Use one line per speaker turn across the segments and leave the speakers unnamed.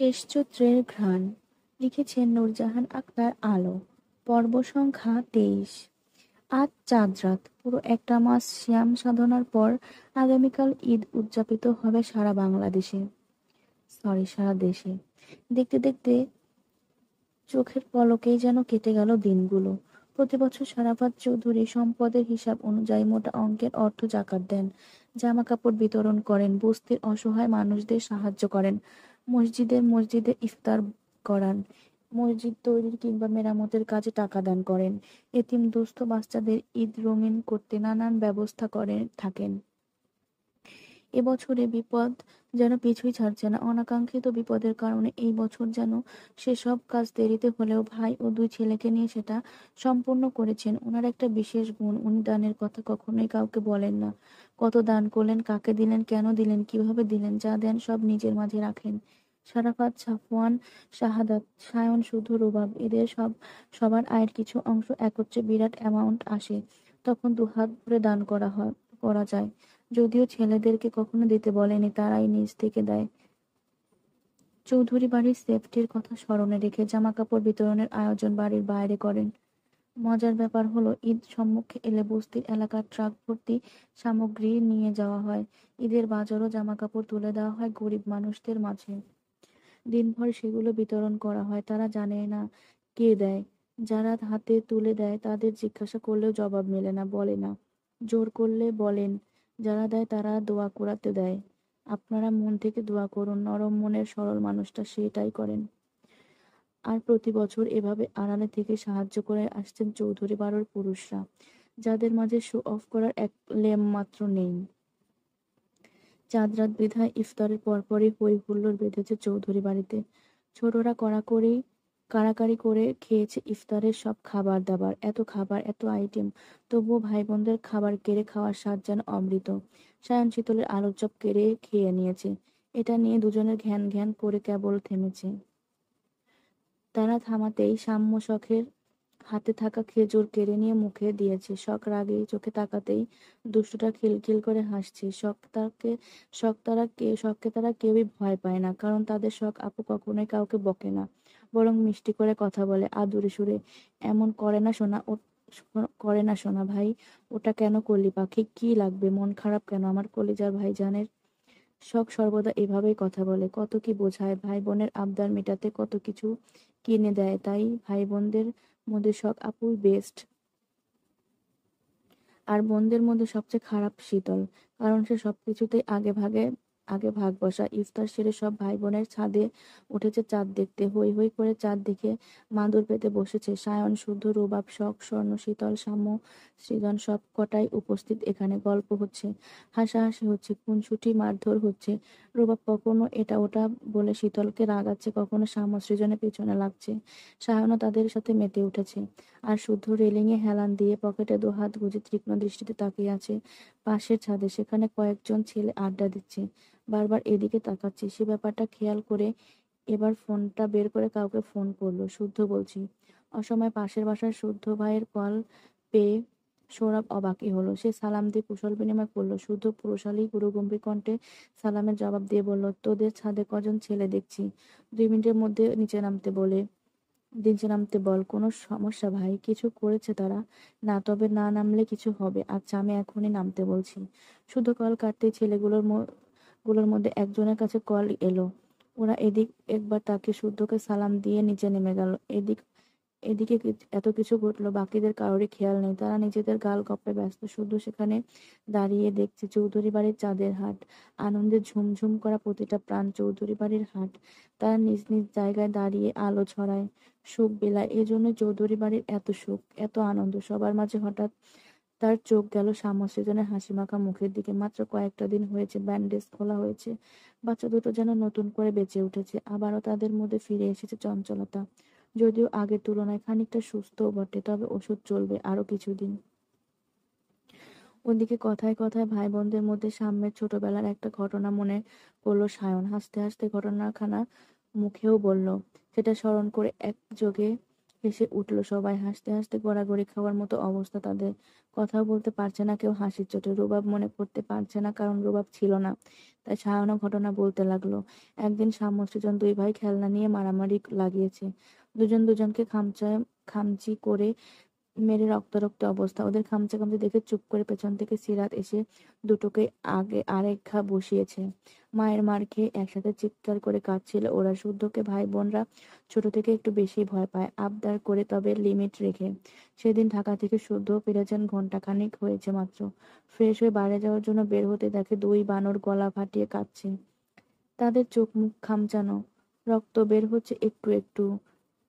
শেষ চৈত্রের ঘ্রাণ। লিখেছেন নূরজাহান আক্তার আলো। পর্ব সংখ্যা 23। আজ চাঁদ রাত, পুরো একটা মাস শ্যাম সাধনার পর আগামীকাল ঈদ উদযাপিত হবে সারা বাংলাদেশে, সারা দেশে। দেখতে দেখতে চোখের পলকেই যেন কেটে গেল দিনগুলো। প্রতি বছর সারাফাত চৌধুরী সম্পদের হিসাব অনুযায়ী মোটা অঙ্কের অর্থ জাকাত দেন, জামা কাপড় বিতরণ করেন, বস্তির অসহায় মানুষদের সাহায্য করেন, মসজিদে মসজিদে ইফতার করান, মসজিদ তৈরির কিংবা মেরামতের কাজে টাকা দান করেন, এতিম দুস্থ বাচ্চাদের ঈদ রঙিন করতে নানান ব্যবস্থা করে থাকেন। এবছরে বিপদ যেন পিছুই ছাড়ছে না। অনাকাঙ্ক্ষিত বিপদের কারণে এই বছর যেন সেসব কাজ দেরিতে হলেও ভাই ও দুই ছেলেকে নিয়ে সেটা সম্পূর্ণ করেছেন। ওনার একটা বিশেষ গুণ, উনি দানের কথা কখনোই কাউকে বলেন না। কত দান করলেন, কাকে দিলেন, কেন দিলেন, কিভাবে দিলেন, যা দেন সব নিজের মাঝে রাখেন। সারাফাত, সাফওয়ান, শাহাদাত, সায়ন, শুধু, রুবাব, এদের সবার আয়ের কিছু অংশ একত্রে বিরাট অ্যামাউন্ট আসে, তখন দুহাত ভরে দান করা যায়। যদিও ছেলেদেরকে কখনো দিতে বলেনি, তারাই নিজ থেকে দেয়। চৌধুরী বাড়ির সেফটির কথা স্মরণে রেখে জামা কাপড় বিতরণের আয়োজন বাড়ির বাইরে করেন। মজার ব্যাপার হলো, ঈদ সম্মুখে এলে বস্তির এলাকার ট্রাক ভর্তি সামগ্রী নিয়ে যাওয়া হয়। ঈদের বাজারও জামা কাপড় তুলে দেওয়া হয় গরিব মানুষদের মাঝে। দিনভর সেগুলো বিতরণ করা হয়। তারা জানে না কে দেয়। যারা হাতে তুলে দেয় তাদের জিজ্ঞাসা করলেও জবাব মেলে না, বলে না। জোর করলে বলেন। যারা দেয় তারা দোয়া করাতে দেয়। আপনারা মন থেকে দোয়া করুন, নরম মনের সরল মানুষটা সেটাই করেন। আর প্রতি বছর এভাবে আড়ালে থেকে সাহায্য করে আসছেন চৌধুরী বাড়ির পুরুষরা, যাদের মাঝে শো অফ করার এক লেম মাত্র নেই। চাঁদ রাত বিধায় ইফতারের পরপরই হই হুল্লোড় বেঁধেছে চৌধুরী বাড়িতে। ছোটরা কাড়াকাড়ি করে খেয়েছে ইফতারের সব খাবার দাবার। এত খাবার, এত আইটেম, তবুও ভাই বোনদের খাবার কেড়ে খাওয়ার স্বাদ যেন অমৃত। সায়ন শীতলের আলুর চপ কেড়ে খেয়ে নিয়েছে। এটা নিয়ে দুজনের ঘ্যান ঘ্যান করে কেবল থেমেছে। তারা থামাতেই সাম্য শখের হাতে থাকা খেজুর কেড়ে নিয়ে মুখে দিয়েছে। শখ রাগেই চোখে তাকাতেই দুষ্টুটা খিলখিল করে হাসছে। শখকে তারা কেউই ভয় পায় না, কারণ তাদের শখ আপু কখনোই কাউকে বকে না, বরং মিষ্টি করে কথা বলে আদুরে সুরে। এমন করে না সোনা ভাই, ওটা কেন করলি পাখি, কি লাগবে, মন খারাপ কেন আমার কলিজার ভাইজানের। শখ সর্বদা এভাবেই কথা বলে, কত কি বোঝায়, ভাই বোনের আবদার মেটাতে কত কিছু কিনে দেয়। তাই ভাই বোনদের মধ্যে শখ আপুই বেস্ট। আর বোনদের মধ্যে সবচেয়ে খারাপ শীতল, কারণ সে সবকিছুতেই আগে ভাগ বসা। ইফতার সেরে সব ভাই বোনের ছাদে উঠেছে চাঁদ দেখতে। হই হই করে চাঁদ দেখে মাদুর পেতে বসেছে সায়ন, শুদ্ধ, রুবাব, শখ, স্বর্ণ, শীতল, সাম্য, সৃজন সব কটাই উপস্থিত এখানে। গল্প হচ্ছে, হাসাহাসি হচ্ছে, খুনসুটি মারধর হচ্ছে। রুবাব কখনো এটা ওটা বলে শীতলকে রাগাচ্ছে, কখনো সাম্য সৃজনের পেছনে লাগছে। সায়নও তাদের সাথে মেতে উঠেছে। আর শুদ্ধ রেলিংয়ে হেলান দিয়ে পকেটে দুহাত গুজে তীক্ষ্ণ দৃষ্টিতে তাকিয়ে আছে পাশের ছাদে। সেখানে কয়েকজন ছেলে আড্ডা দিচ্ছে। বারবার এদিকে তাকাচ্ছে। সে ব্যাপারটা খেয়াল করে এবার ফোনটা বের করে কাউকে ফোন করলো। শুদ্ধ বলছি। অসময়ে পাশের বাসার শুদ্ধ ভাইয়ের কল পেয়ে সৌরভ অবাকই হলো। সে সালাম দিয়ে কুশল বিনিময় করলো। শুদ্ধ পুরুষালী গুরুগম্ভীর কণ্ঠে সালামের জবাব দিয়ে বলল, তোদের ছাদে কজন ছেলে দেখছি, 2 মিনিটের মধ্যে নিচে নামতে বল। কোনো সমস্যা ভাই, কিছু করেছে তারা? না, তবে না নামলে কিছু হবে। আচ্ছা, আমি এখনই নামতে বলছি। শুধু কল কাটতেই গুলোর মধ্যে একজনের কাছে কল এলো। ওরা এদিক একবার তাকে শুদ্ধকে সালাম দিয়ে নিচে নেমে গেল। এদিকে এত কিছু ঘটলো, বাকিদের কারোরই খেয়াল নেই। তারা নিজেদের গাল গপ্পে ব্যস্ত। শুধু সেখানে দাঁড়িয়ে দেখছে চৌধুরী বাড়ির চাঁদের হাট। আনন্দে ঝুমঝুম করা প্রতিটা প্রাণ চৌধুরী বাড়ির হাট। তারা নিজ নিজ জায়গায় দাঁড়িয়ে আলো ছড়ায়, সুখ বিলায়। এজন্য চৌধুরী বাড়ির এত সুখ, এত আনন্দ। সবার মাঝে হঠাৎ তার চোখ গেল শ্যামসৃজনের হাসিমাখা মুখের দিকে। মাত্র কয়েকটা দিন হয়েছে ব্যান্ডেজ খোলা হয়েছে। বাচ্চা দুটো যেন নতুন করে বেঁচে উঠেছে। আবারও তাদের মধ্যে ফিরে এসেছে চঞ্চলতা। যদিও আগের তুলনায় খানিকটা সুস্থও বটে, তবে ওষুধ চলবে আরো কিছুদিন। ওদিকে কথায় কথায় ভাই বোনদের মধ্যে সাম্যের ছোটবেলার একটা ঘটনা মনে পড়লো সায়ন। হাসতে হাসতে ঘটনাখানা মুখেও বলল। সেটা স্মরণ করে একযোগে হেসে উঠল সবাই। হাসতে হাসতে গড়াগড়ি খাওয়ার মতো অবস্থা তাদের। কথাও বলতে পারছে না কেউ হাসির চোটে। রুবাব মনে করতে পারছে না, কারণ রুবাব ছিল না। তাই সায়ানো ঘটনা বলতে লাগলো। একদিন সাম্য সৃজন দুই ভাই খেলনা নিয়ে মারামারি লাগিয়েছে। দুজন দুজনকে খামচি করে মেরে রক্তারক্ত অবস্থা। ওদের খামচাখামচি দেখে চুপ করে পেছন থেকে সিরাত এসে দুটোকে আগে আরেক ঘা বসিয়েছে। মায়ের মার খেয়ে একসাথে চিৎকার করে কাঁদছিল ওরা। শুদ্ধকে ভাই বোনরা ছোট থেকে একটু বেশি ভয় পায়, আবদার করে, তবে লিমিট রেখে। সেদিন ঢাকা থেকে শুদ্ধ ফিরেছেন, ঘন্টাখানিক হয়েছে মাত্র। ফ্রেশ হয়ে বাইরে যাওয়ার জন্য বের হতে দেখে দুই বানর গলা ফাটিয়ে কাঁদছে। তাদের চোখ মুখ খামচানো, রক্ত বের হচ্ছে একটু একটু।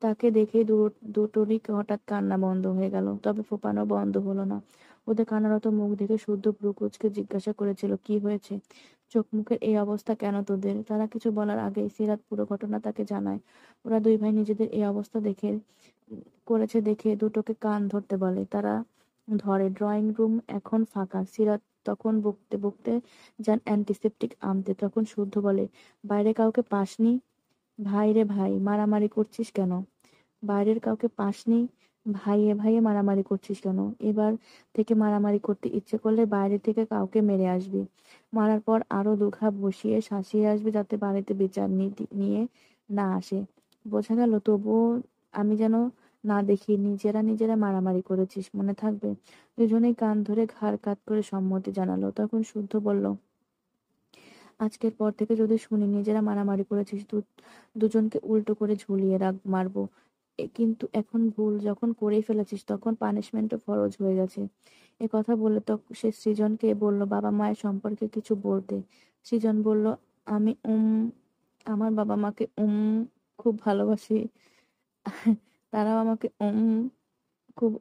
তাকে দেখে দুটোরই হঠাৎ কান্না বন্ধ হয়ে গেল, তবে ফোঁপানো বন্ধ হলো না। ওদের কান্নারত মুখ দেখে শুদ্ধ ভ্রুকুঁচকে জিজ্ঞাসা করেছিল, কি হয়েছে? চোখ মুখের এই অবস্থা কেন তোদের? তারা কিছু বলার আগেই সিরাত পুরো ঘটনা তাকে জানায়। ওরা দুই ভাই নিজেদের এই অবস্থা করেছে দেখে দুটোকে কান ধরতে বলে। তারা ধরে। ড্রয়িং রুম এখন ফাঁকা। সিরাত তখন বকতে বকতে যান অ্যান্টিসেপটিক আনতে। তখন শুদ্ধ বলে, বাইরে কাউকে পাসনি? ভাই রে ভাই, মারামারি করছিস কেন? বাইরের কাউকে পাসনি? ভাইয়ে ভাইয়ে মারামারি করছিস কেন? এবার থেকে মারামারি করতে ইচ্ছে করলে বাইরে থেকে কাউকে মেরে আসবি। মারার পর আরো দুঘা বসিয়ে শাসিয়ে আসবি, যাতে বাড়িতে বিচার নিয়ে না আসে। বোঝা গেল? তবুও আমি যেন না দেখি নিজেরা নিজেরা মারামারি করেছিস, মনে থাকবে? দুজনেই কান ধরে ঘাড় কাত করে সম্মতি জানালো। তখন শুদ্ধ বলল, আজকের পর থেকে যদি শুনি নিজেরা মারামারি করেছিস, দুজনকে উল্টো করে ঝুলিয়ে মারবো। কিন্তু এখন ভুল যখন করেই ফেলেছিস, তখন পানিশমেন্টও ফরজ হয়ে গেছে। এ কথা বলে তো সে সৃজনকে বলল বাবা মায়ের সম্পর্কে কিছু বলতে। সৃজন বলল, আমি আমার বাবা মাকে খুব ভালোবাসি। তারাও আমাকে খুব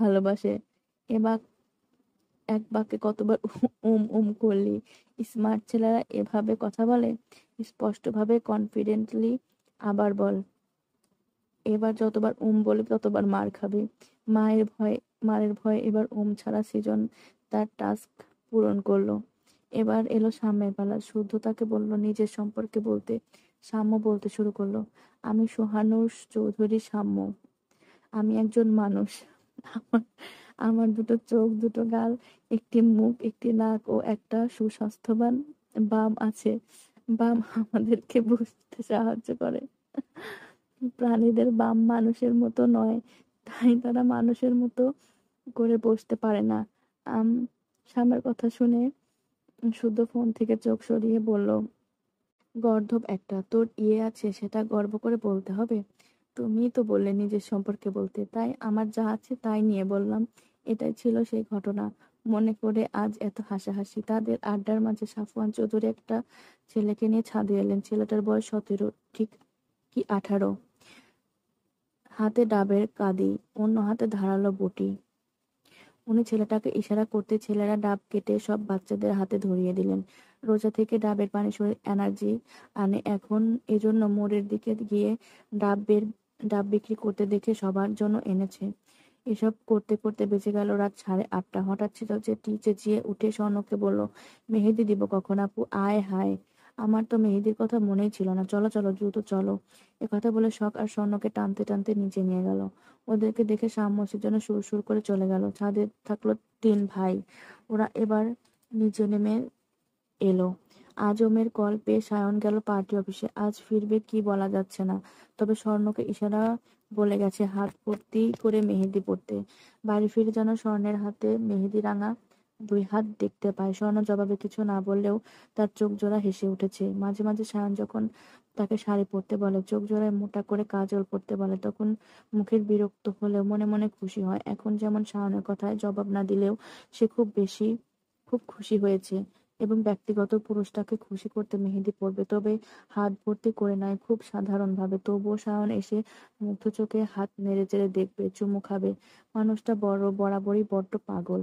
ভালোবাসে। এবার এক বাক্যে কতবার করলি? স্মার্ট ছেলেরা এভাবে কথা বলে? স্পষ্টভাবে, কনফিডেন্টলি। আবার বল। এবার যতবার বলবি ততবার মার খাবি। মায়ের ভয় মারের ভয়ে এবার ছাড়া সৃজন তার টাস্ক পূরণ করলো। এবার এলো সাম্যের পালা। শুদ্ধ তাকে বলল নিজের সম্পর্কে বলতে। সাম্য বলতে শুরু করলো, আমি সোহানুর চৌধুরী সাম্য। আমি একজন মানুষ। আমার আমার দুটো চোখ, দুটো গাল, একটি মুখ, একটি নাক ও একটা সুস্বাস্থ্যবান বাম আছে। বাম আমাদেরকে বুঝতে সাহায্য করে। প্রাণীদের বাম মানুষের মতো নয়, তাই তারা মানুষের মতো করে বসতে পারে না। আম স্বামীর কথা শুনে শুদ্ধ ফোন থেকে চোখ সরিয়ে বলল, গর্দভ একটা, তোর ইয়ে আছে সেটা গর্ব করে বলতে হবে? তুমিই তো বললে নিজের সম্পর্কে বলতে, তাই আমার যা আছে তাই নিয়ে বললাম। এটাই ছিল সেই ঘটনা। মনে করে আজ এত হাসাহাসি। তাদের আড্ডার মাঝে সাফওয়ান চৌধুরী একটা ছেলেকে নিয়ে ছাদে এলেন। ছেলেটার বয়স 17, ঠিক কি 18। হাতে ডাবের কাঁদি, অন্য হাতে ধারালো বটি। উনি ছেলেটাকে ইশারা করতে ছেলেরা ডাব কেটে সব বাচ্চাদের হাতে ধরিয়ে দিলেন। রোজা থেকে ডাবের পানি শরীর এনার্জি আনে, এখন এজন্য মোড়ের দিকে গিয়ে ডাব বিক্রি করতে দেখে সবার জন্য এনেছে। এসব করতে করতে বেঁচে গেল রাত 8:30। হঠাৎ চেঁচিয়ে উঠে স্বর্ণকে বলল, মেহেদি দিব কখন আপু? আয় হায়, আমার তো মেহেদির কথা মনেই ছিল না। চলো চলো, দ্রুত চলো। একথা বলে শখ আর স্বর্ণকে টানতে টানতে নিচে নিয়ে গেল। ওদেরকে দেখে সাম্যসের জন্য সুরসুর করে চলে গেল। ছাদে থাকলো 3 ভাই। ওরা এবার নিচে নেমে এলো। আজমের কল পেয়ে সায়ন গেল পার্টি অফিসে। আজ ফিরবে কি বলা যাচ্ছে না, তবে স্বর্ণকে ইশারা বলে গেছে হাত ভর্তি করে মেহেদি পড়তে। বাড়ি ফিরে যেন স্বর্ণের হাতে মেহেদি রাঙা 2 হাত দেখতে পায়। স্বর্ণ জবাবে কিছু না বললেও তার চোখ জোড়া হেসে উঠেছে। মাঝে মাঝে সায়ন যখন তাকে শাড়ি পরতে বলে, চোখ জোড়ায় মোটা করে কাজল পরতে বলে, তখন মুখের বিরক্ত হলেও মনে মনে খুশি হয়। এখন যেমন সায়নের কথায় জবাব না দিলেও সে খুব খুশি হয়েছে এবং ব্যক্তিগত পুরুষটাকে খুশি করতে মেহেদি পরবে। তবে হাত ভর্তি করে নয়, খুব সাধারণভাবে। তবুও সায়ন এসে মুগ্ধ চোখে হাত নেড়ে চেড়ে দেখবে, চুমু খাবে। মানুষটা বরাবরই বড্ড পাগল।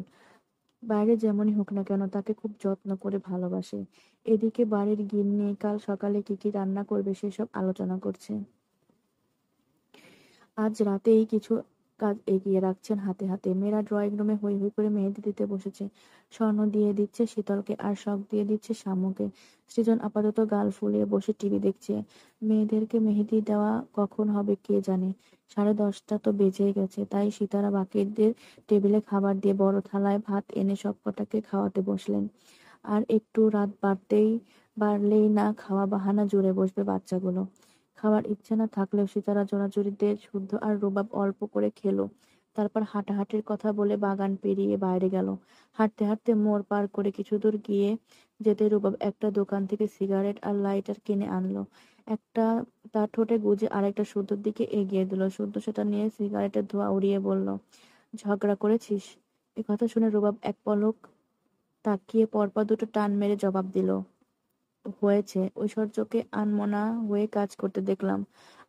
বাইরে যেমনই হোক না কেন, তাকে খুব যত্ন করে ভালোবাসে। এদিকে বাড়ির গিন্নি কাল সকালে কি কি রান্না করবে সেসব আলোচনা করছে। আজ রাতেই কিছু কাজ এগিয়ে রাখছেন হাতে হাতে। মেয়েরা ড্রয়িং রুমে হৈ হৈ করে মেহেদি দিতে বসেছে। স্বর্ণ দিয়ে দিচ্ছে শীতলকে, আর শখ দিয়ে দিচ্ছে শামুকে। সৃজন আপাতত গাল ফুলিয়ে বসে টিভি দেখছে। মেয়েদেরকে মেহেদি দেওয়া কখন হবে কে জানে। 10:30 তো বেজেই গেছে। তাই সীতারা বাকিদের টেবিলে খাবার দিয়ে বড় থালায় ভাত এনে সবকটাকে খাওয়াতে বসলেন। আর একটু রাত বাড়লেই না খাওয়া বাহানা জুড়ে বসবে বাচ্চাগুলো। খাওয়ার ইচ্ছে না থাকলেও সীতারা জোরাজুরিতে শুদ্ধ আর রুবাব অল্প করে খেলো। তারপর হাঁটাহাঁটির কথা বলে বাগান পেরিয়ে বাইরে গেল। হাঁটতে হাঁটতে মোড় পার করে কিছু দূর গিয়ে যেতে রুবাব একটা দোকান থেকে সিগারেট আর লাইটার কিনে আনলো। একটা তার ঠোঁটে গুজে আরেকটা শুদ্ধর দিকে এগিয়ে দিল। শুদ্ধ সেটা নিয়ে সিগারেটের ধোঁয়া উড়িয়ে বলল, ঝগড়া করেছিস? এ কথা শুনে রুবাব এক পলক তাকিয়ে পরপর দুটো টান মেরে জবাব দিল, হয়েছে। ঐশ্বর্যকে আনমনা হয়ে কাজ করতে দেখলাম।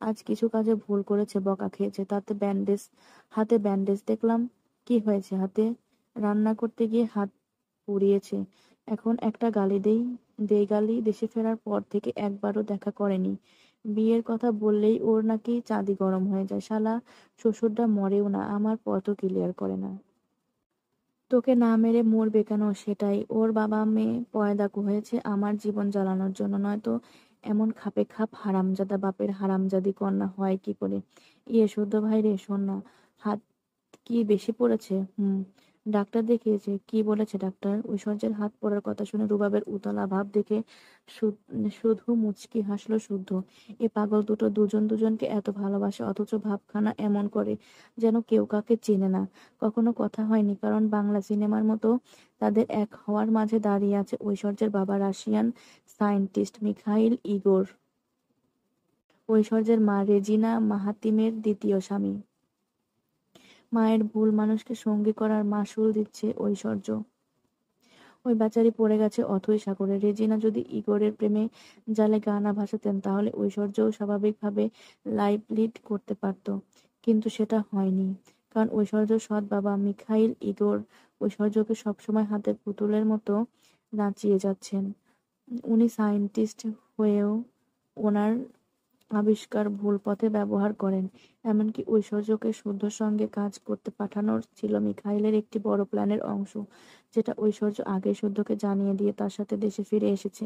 আজ কিছু কাজে ভুল করেছে, বকা খেয়েছে, তাতে হাতে ব্যান্ডেজ দেখলাম। কি হয়েছে হাতে? রান্না করতে গিয়ে হাত পুড়িয়েছে। এখন একটা গালি দেই গালি। দেশে ফেরার পর থেকে একবারও দেখা করেনি। বিয়ের কথা বললেই ওর নাকি চাঁদি গরম হয়ে যায়। শালা শ্বশুরটা মরেও না, আমার পথও ক্লিয়ার করে না। তোকে না মেরে মরবে কেন? সেটাই। ওর বাবা মেয়ে পয়দাকু হয়েছে আমার জীবন জ্বালানোর জন্য, নয়তো এমন খাপে খাপ হারামজাদা বাপের হারামজাদি কন্যা হয় কি করে? ইয়ে শুদ্ধ ভাই রে, শোন না, হাত কি বেশি পড়েছে? ডাক্তার দেখিয়েছে? কি বলেছে ডাক্তার? ঐশ্বর্যের হাত পড়ার কথা শুনে রুবাবের উতলা ভাব দেখে শুধু মুচকি হাসলো শুদ্ধ। এ পাগল দুটো দুজনকে এত ভালোবাসে, অথচ ভাবখানা এমন করে যেন কেউ কাকে চেনে না, কখনো কথা হয়নি। কারণ বাংলা সিনেমার মতো তাদের এক হওয়ার মাঝে দাঁড়িয়ে আছে ঐশ্বর্যের বাবা, রাশিয়ান সায়েন্টিস্ট মিখাইল ইগোর, ঐশ্বর্যের মা রেজিনা মাহাতিমের দ্বিতীয় স্বামী। মায়ের ভুল মানুষকে সঙ্গী করার মাশুল দিচ্ছে ঐশ্বর্য। ওই বেচারি পড়ে গেছে অথৈ সাগরে। রেজিনা যদি ইগোরের প্রেমে জালে গা না ভাসাতেন, তাহলে ঐশ্বর্যও স্বাভাবিকভাবে লাইফ লিড করতে পারত। কিন্তু সেটা হয়নি, কারণ ঐশ্বর্য সৎ বাবা মিখাইল ইগোর ঐশ্বর্যকে সবসময় হাতের পুতুলের মতো নাচিয়ে যাচ্ছেন। উনি সায়েন্টিস্ট হয়েও ওনার আবিষ্কার ভুল পথে ব্যবহার করেন। এমনকি ঐশ্বর্যকে শুদ্ধর সঙ্গে কাজ করতে পাঠানোর ছিল মিখাইলের একটি বড় প্ল্যানের অংশ, যেটা ঐশ্বর্য আগে শুদ্ধকে জানিয়ে দিয়ে তার সাথে দেশে ফিরে এসেছে।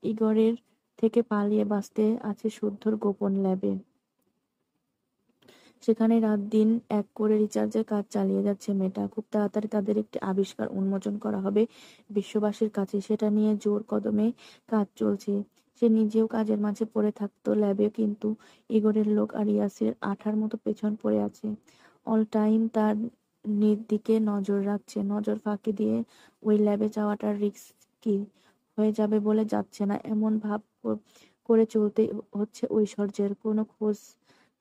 ইগরের থেকে পালিয়ে বাঁচতে আছে শুদ্ধর গোপন ল্যাবে। সেখানে রাত দিন এক করে রিসার্চের কাজ চালিয়ে যাচ্ছে মেয়েটা। খুব তাড়াতাড়ি তাদের একটি আবিষ্কার উন্মোচন করা হবে বিশ্ববাসীর কাছে। সেটা নিয়ে জোর কদমে কাজ চলছে। সে নিজেও কাজের মাঝে পড়ে থাকতো ল্যাবে, কিন্তু ইগোরের লোক আর ইয়াসির আঠার মতো পেছন পড়ে আছে। অল টাইম তার দিকে নজর রাখছে। নজর ফাঁকি দিয়ে ওই ল্যাবে যাওয়াটা রিস্কি হয়ে যাবে বলে যাচ্ছে না, এমন ভাব করে চলতে হচ্ছে ঐশ্বর্যের। কোনো খোঁজ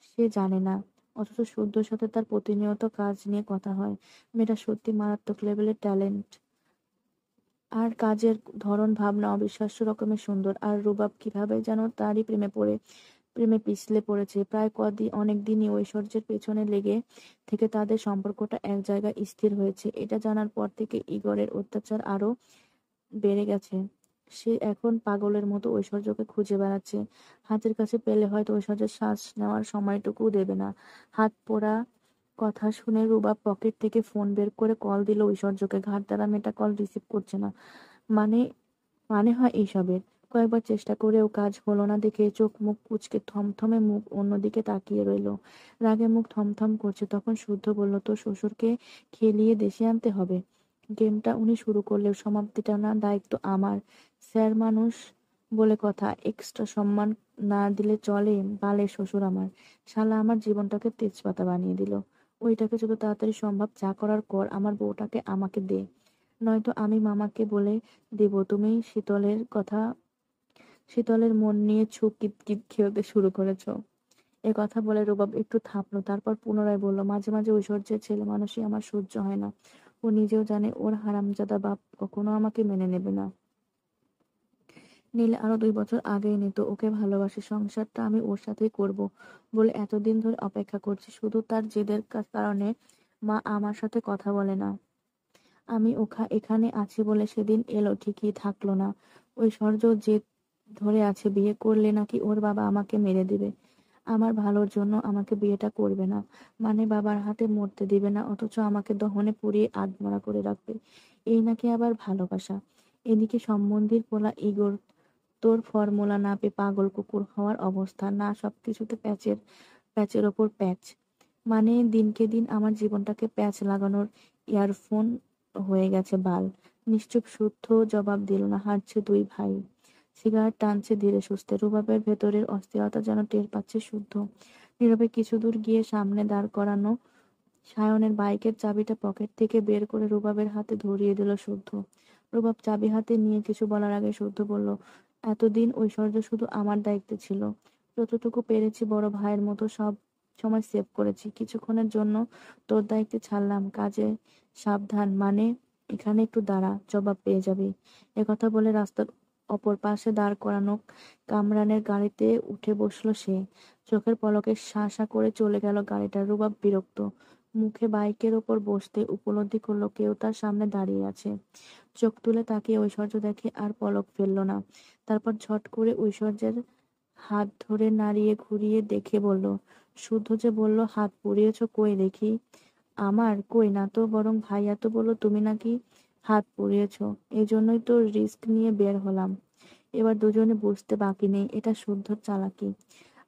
সে জানে না, অথচ শুদ্ধর সাথে তার প্রতিনিয়ত কাজ নিয়ে কথা হয়। মেয়েটা সত্যি মারাত্মক লেভেলের ট্যালেন্ট, আর কাজের ধরন ভাবনা অবিশ্বাস্য রকমের সুন্দর। আর রুবাব কিভাবে যেন তারই প্রেমে পিছলে পড়েছে। প্রায় অনেক দিনই ঐশ্বর্যের পেছনে লেগে থেকে তাদের সম্পর্কটা এক জায়গায় স্থির হয়েছে। এটা জানার পর থেকে ইগরের অত্যাচার আরো বেড়ে গেছে। সে এখন পাগলের মতো ঐশ্বর্যকে খুঁজে বেড়াচ্ছে। হাতের কাছে পেলে হয়তো ঐশ্বর্যের শ্বাস নেওয়ার সময়টুকুও দেবে না। হাত পোড়া কথা শুনে রুবাব পকেট থেকে ফোন বের করে কল দিল ঐশ্বর্যকে। ঘাট দ্বারা মেয়েটা কল রিসিভ করছে না। মানে মানে হয় এইসবের। কয়েকবার চেষ্টা করেও কাজ হলো না দেখে চোখ মুখ কুঁচকে থমথমে মুখ অন্যদিকে তাকিয়ে রইল। রাগে মুখ থমথম করছে। তখন শুদ্ধ বলল, তোর শ্বশুরকে খেলিয়ে দেশে আনতে হবে। গেমটা উনি শুরু করলেও সমাপ্তিটা না দায়িত্ব আমার। স্যার মানুষ বলে কথা, এক্সট্রা সম্মান না দিলে চলে? বালের শ্বশুর আমার। শালা আমার জীবনটাকে তেজপাতা বানিয়ে দিল। ওইটাকে যত তাড়াতাড়ি সম্ভব যা করার কর, আমার বউটাকে আমাকে দে, নয়তো আমি মামাকে বলে দেব তুমি শীতলের মন নিয়ে ছুপ কিতকিত খেলতে শুরু করেছো। এ কথা বলে রুবাব একটু থামলো, তারপর পুনরায় বলল, মাঝে মাঝে ঐশ্বর্যের ছেলে মানুষই আমার সহ্য হয় না। ও নিজেও জানে ওর হারামজাদা বাপ কখনো আমাকে মেনে নেবে না। নিলে আরো 2 বছর আগেই নিত। ওকে ভালোবাসি, সংসারটা আমি ওর সাথেই করব বলে এতদিন ধরে অপেক্ষা করছি। শুধু তার জেদের কারণে মা আমার সাথে কথা বলে না। আমি এখানে আছি বলে সেদিন এলো, ঠিকই থাকলো না। ঐশ্বর্য জেদ ধরে আছে বিয়ে করলে নাকি ওর বাবা আমাকে মেরে দিবে। আমার ভালোর জন্য আমাকে বিয়েটা করবে না, মানে বাবার হাতে মরতে দিবে না, অথচ আমাকে দহনে পুড়িয়ে আধমরা করে রাখবে। এই নাকি আবার ভালোবাসা? এদিকে সম্বন্ধীর পোলা ইগোর তোর ফর্মুলা না পেয়ে পাগল কুকুর হওয়ার অবস্থা। না, সবকিছুতে প্যাচের ওপর প্যাচ। মানে দিনকে দিন আমার জীবনটাকে প্যাচ লাগানোর ইয়ারফোন হয়ে গেছে বাল। নিশ্চুপ শুদ্ধ জবাব দিল না। হাঁটছে দুই ভাই, সিগারেট টানছে ধীরে সুস্থে। রুবাবের ভেতরের অস্থিরতা যেন টের পাচ্ছে শুদ্ধ। নীরবে কিছু দূর গিয়ে সামনে দাঁড় করানো সায়নের বাইকের চাবিটা পকেট থেকে বের করে রুবাবের হাতে ধরিয়ে দিল শুদ্ধ। রুবাব চাবি হাতে নিয়ে কিছু বলার আগে শুদ্ধ বলল, এতদিন ঐশ্বর্য শুধু আমার দায়িত্বে ছিল। যতটুকু পেরেছি বড় ভাইয়ের মতো সব সময় সেভ করেছি। কিছুক্ষণের জন্য তোর দায়িত্বে ছাড়লাম, কাজে সাবধান। মানে এখানে একটু দাঁড়া, জবাব পেয়ে যাবি। একথা বলে রাস্তার অপর পাশে দাঁড় করানো কামরানের গাড়িতে উঠে বসলো সে। চোখের পলকে শাঁ শাঁ করে চলে গেল গাড়িটা। রুবাব বিরক্ত মুখে বাইকের ওপর বসতে উপলব্ধি করলো কেউ তার সামনে দাঁড়িয়ে আছে। চোখ তুলে তাকিয়ে ঐশ্বর্য দেখে আর পলক ফেললো না। তারপর ঝট করে ঐশ্বর্যের হাত ধরে নাড়িয়ে ঘুরিয়ে দেখে বলল, শুদ্ধ যে বলল হাত পুড়িয়েছ, কই দেখি। আমার কই না তো, বরং ভাইয়া তো বললো তুমি নাকি হাত পুড়িয়েছ। এই জন্যই তো রিস্ক নিয়ে বের হলাম। এবার দুজনে বুঝতে বাকি নেই এটা শুদ্ধর চালাকি।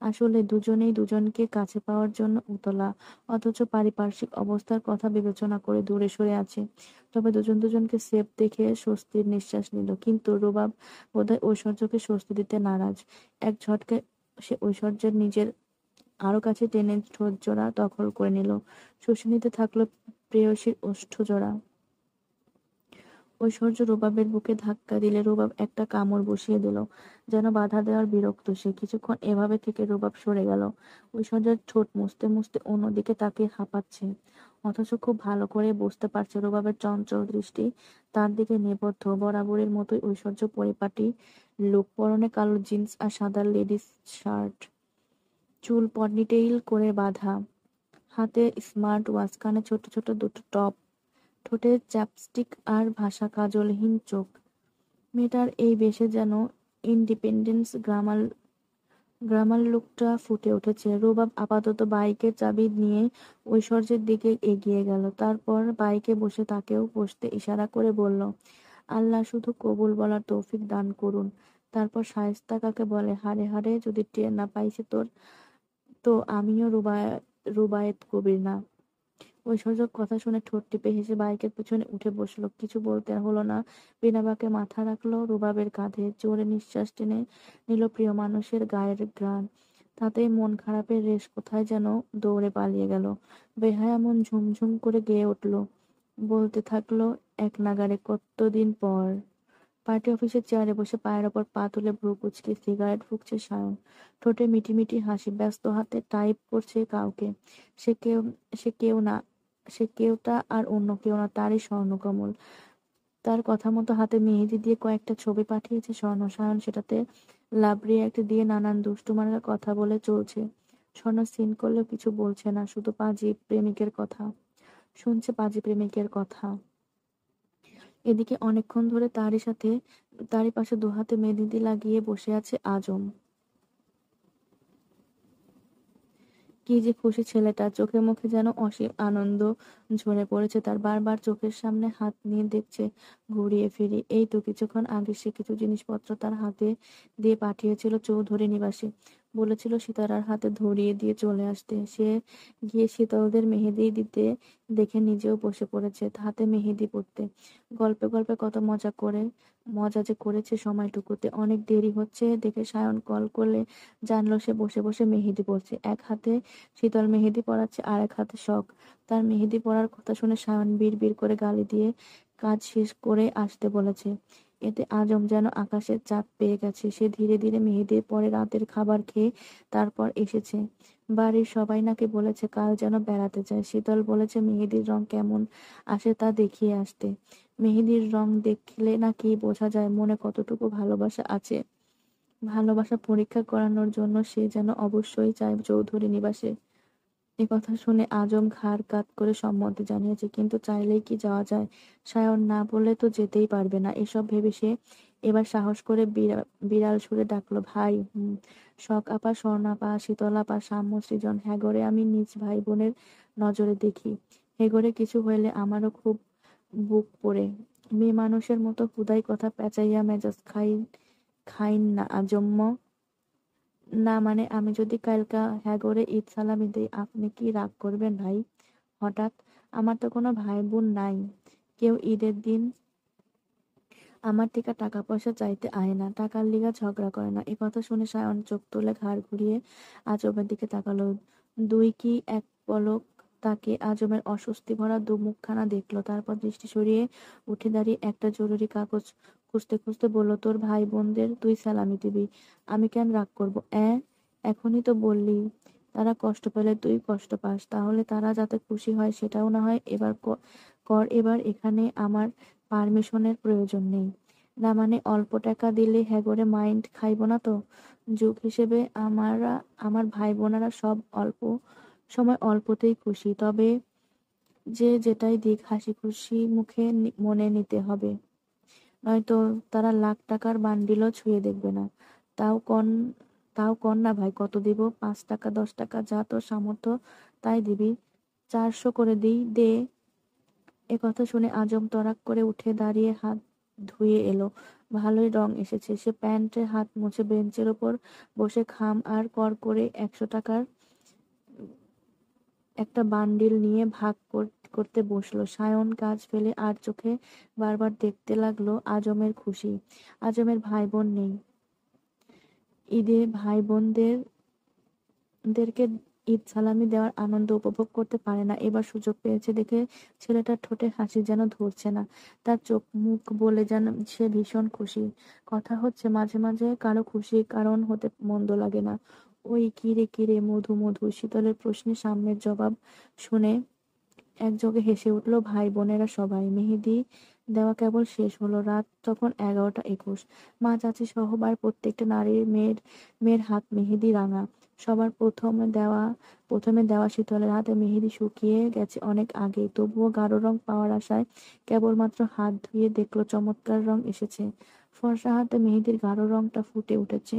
আসলে দুজনেই দুজনকে কাছে পাওয়ার জন্য উতলা, অথচ পারিপার্শ্বিক অবস্থার কথা বিবেচনা করে দূরে সরে আছে। তবে দুজন দুজনকে সেফ দেখে স্বস্তির নিঃশ্বাস নিল। কিন্তু রুবাব বোধহয় ঐশ্বর্যকে স্বস্তি দিতে নারাজ। এক ঝটকায় সে ঐশ্বর্যের নিজের আরো কাছে টেনে ঠোঁটজোড়া দখল করে নিল। শুষে নিতে থাকলো প্রেয়সীর ওষ্ঠজোড়া। ঐশ্বর্য রুবাবের বুকে ধাক্কা দিলে রুবাব একটা কামড় বসিয়ে দিল। যেন বাধা দেওয়ার বিরক্ত সে। কিছুক্ষণ এভাবে থেকে রুবাব সরে গেল। ঐশ্বর্যের ঠোঁট মুছতে মুছতে অন্যদিকে তাকিয়ে হাঁপাচ্ছে। অথচ খুব ভালো করে বুঝতে পারছে রুবাবের চঞ্চল দৃষ্টি তার দিকে নিবদ্ধ। বরাবরের মতোই ঐশ্বর্য পরিপাটি লুক, পরনে কালো জিন্স আর সাদা লেডিস শার্ট, চুল পনিটেইল করে বাঁধা, হাতে স্মার্ট ওয়াচ, কানে ছোট ছোট দুটো টপ, ঠোঁটে চ্যাপস্টিক আর ভাষা কাজলহীন চোখ। মেয়েটার এই বেশে যেন ইন্ডিপেন্ডেন্স গ্রামার গ্রামার লুকটা ফুটে উঠেছে। রুবাব আপাতত বাইকের চাবি নিয়ে ঐশ্বর্যের দিকে এগিয়ে গেল। তারপর বাইকে বসে তাকেও বসতে ইশারা করে বলল, আল্লাহ শুধু কবুল বলার তৌফিক দান করুন। তারপর শায়েস্তা কাকে বলে, হারে হারে যদি টের না পাইছে তোর, তো আমিও রুবায়েত কবির না। ঐশ্বর্য কথা শুনে ঠোঁট টিপে হেসে বাইকের পেছনে উঠে বসলো। কিছু বলতে হলো না, বিনা বাক্যে মাথা রাখলো রুবাবের কাঁধে। জোরে নিঃশ্বাস টেনে নিল প্রিয় মানুষের গায়ের ঘ্রাণ। তাতেই মন খারাপের রেশ কোথায় যেন দৌড়ে পালিয়ে গেল। বেহায়া মন ঝুমঝুম করে গেয়ে উঠলো, বলতে থাকলো এক নাগাড়ে, কতদিন পর। পার্টি অফিসের চেয়ারে বসে পায়ের ওপর পা তুলে ভ্রু কুঁচকে সিগারেট ফুঁকছে সায়ন। ঠোঁটে মিটি মিটি হাসি, ব্যস্ত হাতে টাইপ করছে কাউকে। সে কেউ সে কেউ না, সে কেউটা আর অন্য কেউ না, তারই স্বর্ণকমল। তার কথা মতো হাতে মেহেদি দিয়ে কয়েকটা ছবি পাঠিয়েছে স্বর্ণ। সায়ন সেটাতে লাভ রিয়াক্ট দিয়ে নানান দুষ্টুমার্কা কথা বলে চলছে। স্বর্ণ সিন করলেও কিছু বলছে না, শুধু পাজি প্রেমিকের কথা শুনছে, পাজি প্রেমিকের কথা। এদিকে অনেকক্ষণ ধরে তারই পাশে দুহাতে মেহেদি লাগিয়ে বসে আছে আজম। কি যে খুশি ছেলেটা, চোখে মুখে যেন অসীম আনন্দ ঝরে পড়েছে তার। বারবার চোখের সামনে হাত নিয়ে দেখছে ঘুরিয়ে ফিরিয়ে। এই তো কিছুক্ষণ আগে সে কিছু জিনিসপত্র তার হাতে দিয়ে পাঠিয়েছিল চৌধুরী নিবাসে। বলেছিল সিতারার হাতে ধরিয়ে দিয়ে চলে আসতে। সে গিয়ে শীতলদের মেহেদি দিতে দেখে নিজেও বসে পড়েছে হাতে মেহেদি পড়তে। গল্পে গল্পে কত মজা যে করেছে সময়টুকুতে। অনেক দেরি হচ্ছে দেখে সায়ন কল করলে জানলো সে বসে বসে মেহেদি পড়ছে। এক হাতে শীতল মেহেদি পড়াচ্ছে আর এক হাতে শখ। তার মেহেদি পড়ার কথা শুনে সায়ন বিড় বিড় করে গালি দিয়ে কাজ শেষ করে আসতে বলেছে। এতে আজম যেন আকাশের চাঁদ পেয়ে গেছে। সে ধীরে ধীরে মেহেদির পরে রাতের খাবার খেয়ে তারপর এসেছে। বাড়ির সবাই নাকি বলেছে কাল যেন বেড়াতে যায়। শীতল বলেছে মেহেদির রং কেমন আসে তা দেখিয়ে আসতে। মেহেদির রং দেখলে নাকি বোঝা যায় মনে কতটুকু ভালোবাসা আছে। ভালোবাসা পরীক্ষা করানোর জন্য সে যেন অবশ্যই চায় চৌধুরী নিবাসে। একথা শুনে আজম ঘাড় কাত করে সম্মতি জানিয়েছে। কিন্তু চাইলেই কি যাওয়া যায়? সায়ন না বললে তো যেতেই পারবে না। এসব ভেবে সে এবার সাহস করে বিড়াল সুরে ডাকলো, ভাই। শখ আপা, স্বর্ণাপা, শীতলাপা, সাম্য, সৃজন, হ্যাগরে আমি নিজ ভাই বোনের নজরে দেখি। হেগরে কিছু হইলে আমারও খুব বুক পড়ে। মেয়ে মানুষের মতো হুদাই কথা পেঁচাইয়া মেজাজ খাইন না আজম্ম। না মানে আমি যদি কালকা হ্যাগরে ঈদ সালামি দেই আপনি কি রাগ করবেন ভাই? হঠাৎ? আমার তো কোনো ভাই বোন নাই। কেউ ঈদের দিন আমার থেকে টাকা পয়সা চাইতে আয় না, টাকার লিগা ঝগড়া করে না। এ কথা শুনে সায়ন চোখ তুলে ঘাড় ঘুরিয়ে আজমের দিকে তাকালো। দুই কি এক পলক তাকে আজমের অস্বস্তি ভরা দুমুখখানা দেখলো, তারপর দৃষ্টি সরিয়ে উঠে দাঁড়িয়ে একটা জরুরি কাগজ খুঁজতে খুঁজতে বলল, তোর ভাই বোনদের তুই সালামি দিবি, আমি কেন রাগ করবো? এখনই তো বললি তারা কষ্ট পেলে তুই কষ্ট পাস, তাহলে তারা যাতে খুশি হয় সেটাও না হয় এবার কর। এবার এখানে আমার পারমিশনের প্রয়োজন নেই। না মানে অল্প টাকা দিলে হ্যাগরে মাইন্ড খাইব না তো? যুগ হিসেবে আমার ভাই বোনেরা সব অল্প সময় অল্পতেই খুশি, তবে যে যেটাই দিক হাসি খুশি মুখে মনে নিতে হবে, নয়তো তারা লাখ টাকার বান্ডিলও ছুঁয়ে দেখবে না। তাও কন তাও কন না ভাই, কত দিব? 5 টাকা, 10 টাকা, যা তোর সামর্থ্য তাই দিবি। 400 করে দিই, দে। এ কথা শুনে আজম তড়াক করে উঠে দাঁড়িয়ে হাত ধুয়ে এলো। ভালোই রং এসেছে। সে প্যান্টে হাত মুছে বেঞ্চের ওপর বসে খাম আর কর করে 100 টাকার একটা বান্ডিল নিয়ে ভাগ করতে বসলো। সায়ন কাজ ফেলে আর চোখে বারবার দেখতে লাগলো আজমের খুশি। আজমের ভাই বোন নেই। ঈদে ভাই বোনদের দেরকে ঈদ সালামি দেওয়ার আনন্দ উপভোগ করতে পারে না। এবার সুযোগ পেয়েছে দেখে ছেলেটার ঠোঁটে হাসি যেন ধরছে না, তার চোখ মুখ বলে যেন সে ভীষণ খুশি। কথা হচ্ছে মাঝে মাঝে কারো খুশি কারণ হতে মন্দ লাগে না। ওই কিরে কিরে মধু মধু, শীতলের প্রশ্নে সামনের জবাব শুনে একযোগে হেসে উঠল ভাই বোনেরা সবাই। মেহেদি দেওয়া কেবল শেষ হলো। রাত তখন 11টা 21। মা চাচি সহ প্রত্যেকটা নারীর মেয়ের হাত মেহেদি রাঙা। সবার প্রথমে দেওয়া শীতলের হাতে মেহেদি শুকিয়ে গেছে অনেক আগেই, তবুও গাঢ় রং পাওয়ার আশায় কেবলমাত্র হাত ধুয়ে দেখলো চমৎকার রং এসেছে। ফর্সা হাতে মেহেদির গাঢ় রংটা ফুটে উঠেছে।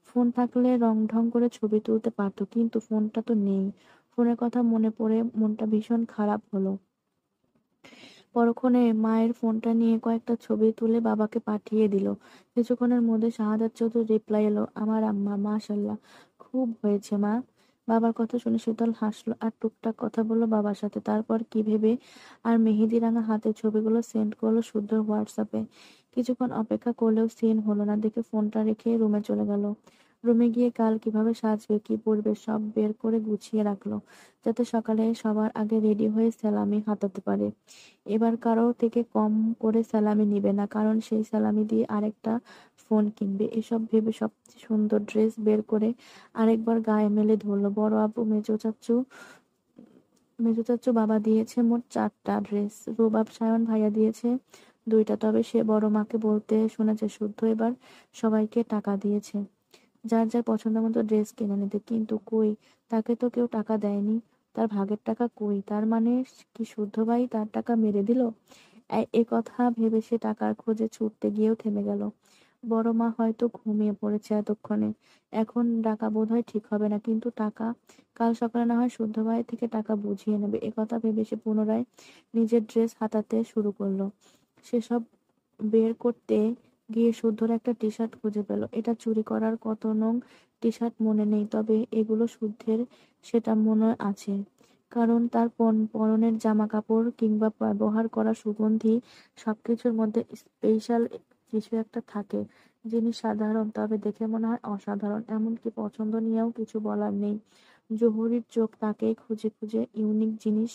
ফোন থাকলে রং ঢং করে ছবি তুলতে পারতো, কিন্তু ফোনটা তো নেই। ফোনের কথা মনে পড়ে মনটা ভীষণ খারাপ হলো। পরক্ষণে মায়ের ফোনটা নিয়ে কয়েকটা ছবি তুলে বাবাকে পাঠিয়ে দিল। কিছুক্ষণের মধ্যে শাহাদাত চৌধুরী রিপ্লাই এলো, আমার আম্মা, মাশাল্লাহ, খুব হয়েছে মা। বাবার কথা শুনে শীতল হাসলো আর টুকটাক কথা বললো বাবার সাথে। তারপর কি ভেবে আর মেহেদি রাঙা হাতের ছবিগুলো সেন্ড করলো শুদ্ধ হোয়াটসঅ্যাপে। কিছুক্ষণ অপেক্ষা করলেও সিন হলো না দেখে ফোনটা রেখে রুমে চলে গেল। রুমে গিয়ে কাল কিভাবে সাজবে কি পরবে সব বের করে গুছিয়ে রাখলো, যাতে সকালে সবার আগে রেডি হয়ে সালামি হাতাতে পারে। এবার কারো থেকে কম করে সালামি নিবে না, কারণ সেই সালামি দিয়ে আরেকটা ফোন কিনবে। এসব ভেবে সবচেয়ে সুন্দর ড্রেস বের করে আরেকবার গায়ে মেলে ধরলো। বড় আব্বু, মেজো চাচ্চু বাবা দিয়েছে মোট 4টা ড্রেস, রুবাব সায়ন ভাইয়া দিয়েছে 2টা। তবে সে বড় মাকে বলতে শুনেছে শুদ্ধ এবার সবাইকে টাকা দিয়েছে যার যার পছন্দ মতো ড্রেস কিনে নিতে। কিন্তু কই, তাকে তো কেউ টাকা দেয়নি। তার ভাগের টাকা কই? তার মানে কি শুদ্ধ ভাই তার টাকা মেরে দিল? এ কথা ভেবে সে টাকার খোঁজে ছুটতে গিয়েও থেমে গেল। বড় মা হয়তো ঘুমিয়ে পড়েছে এতক্ষণে, এখন ডাকা বোধহয় ঠিক হবে না। কিন্তু টাকা কাল সকালে না হয় শুদ্ধ ভাই থেকে টাকা বুঝিয়ে নেবে। একথা ভেবে সে পুনরায় নিজের ড্রেস হাতাতে শুরু করলো। সেসব বের করতে গিয়ে শুদ্ধর একটা টি শার্ট খুঁজে পেল। এটা চুরি করার কত নং টি শার্ট মনে নেই, তবে এগুলো শুদ্ধের সেটা মনে আছে, কারণ তার পরনের জামা কাপড় কিংবা ব্যবহার করা সুগন্ধি সবকিছুর মধ্যে স্পেশাল কিছু একটা থাকে। জিনিস সাধারণ, তবে দেখে মনে হয় অসাধারণ। এমনকি পছন্দ নিয়েও কিছু বলার নেই। জহুরির চোখ তাকেই খুঁজে খুঁজে ইউনিক জিনিস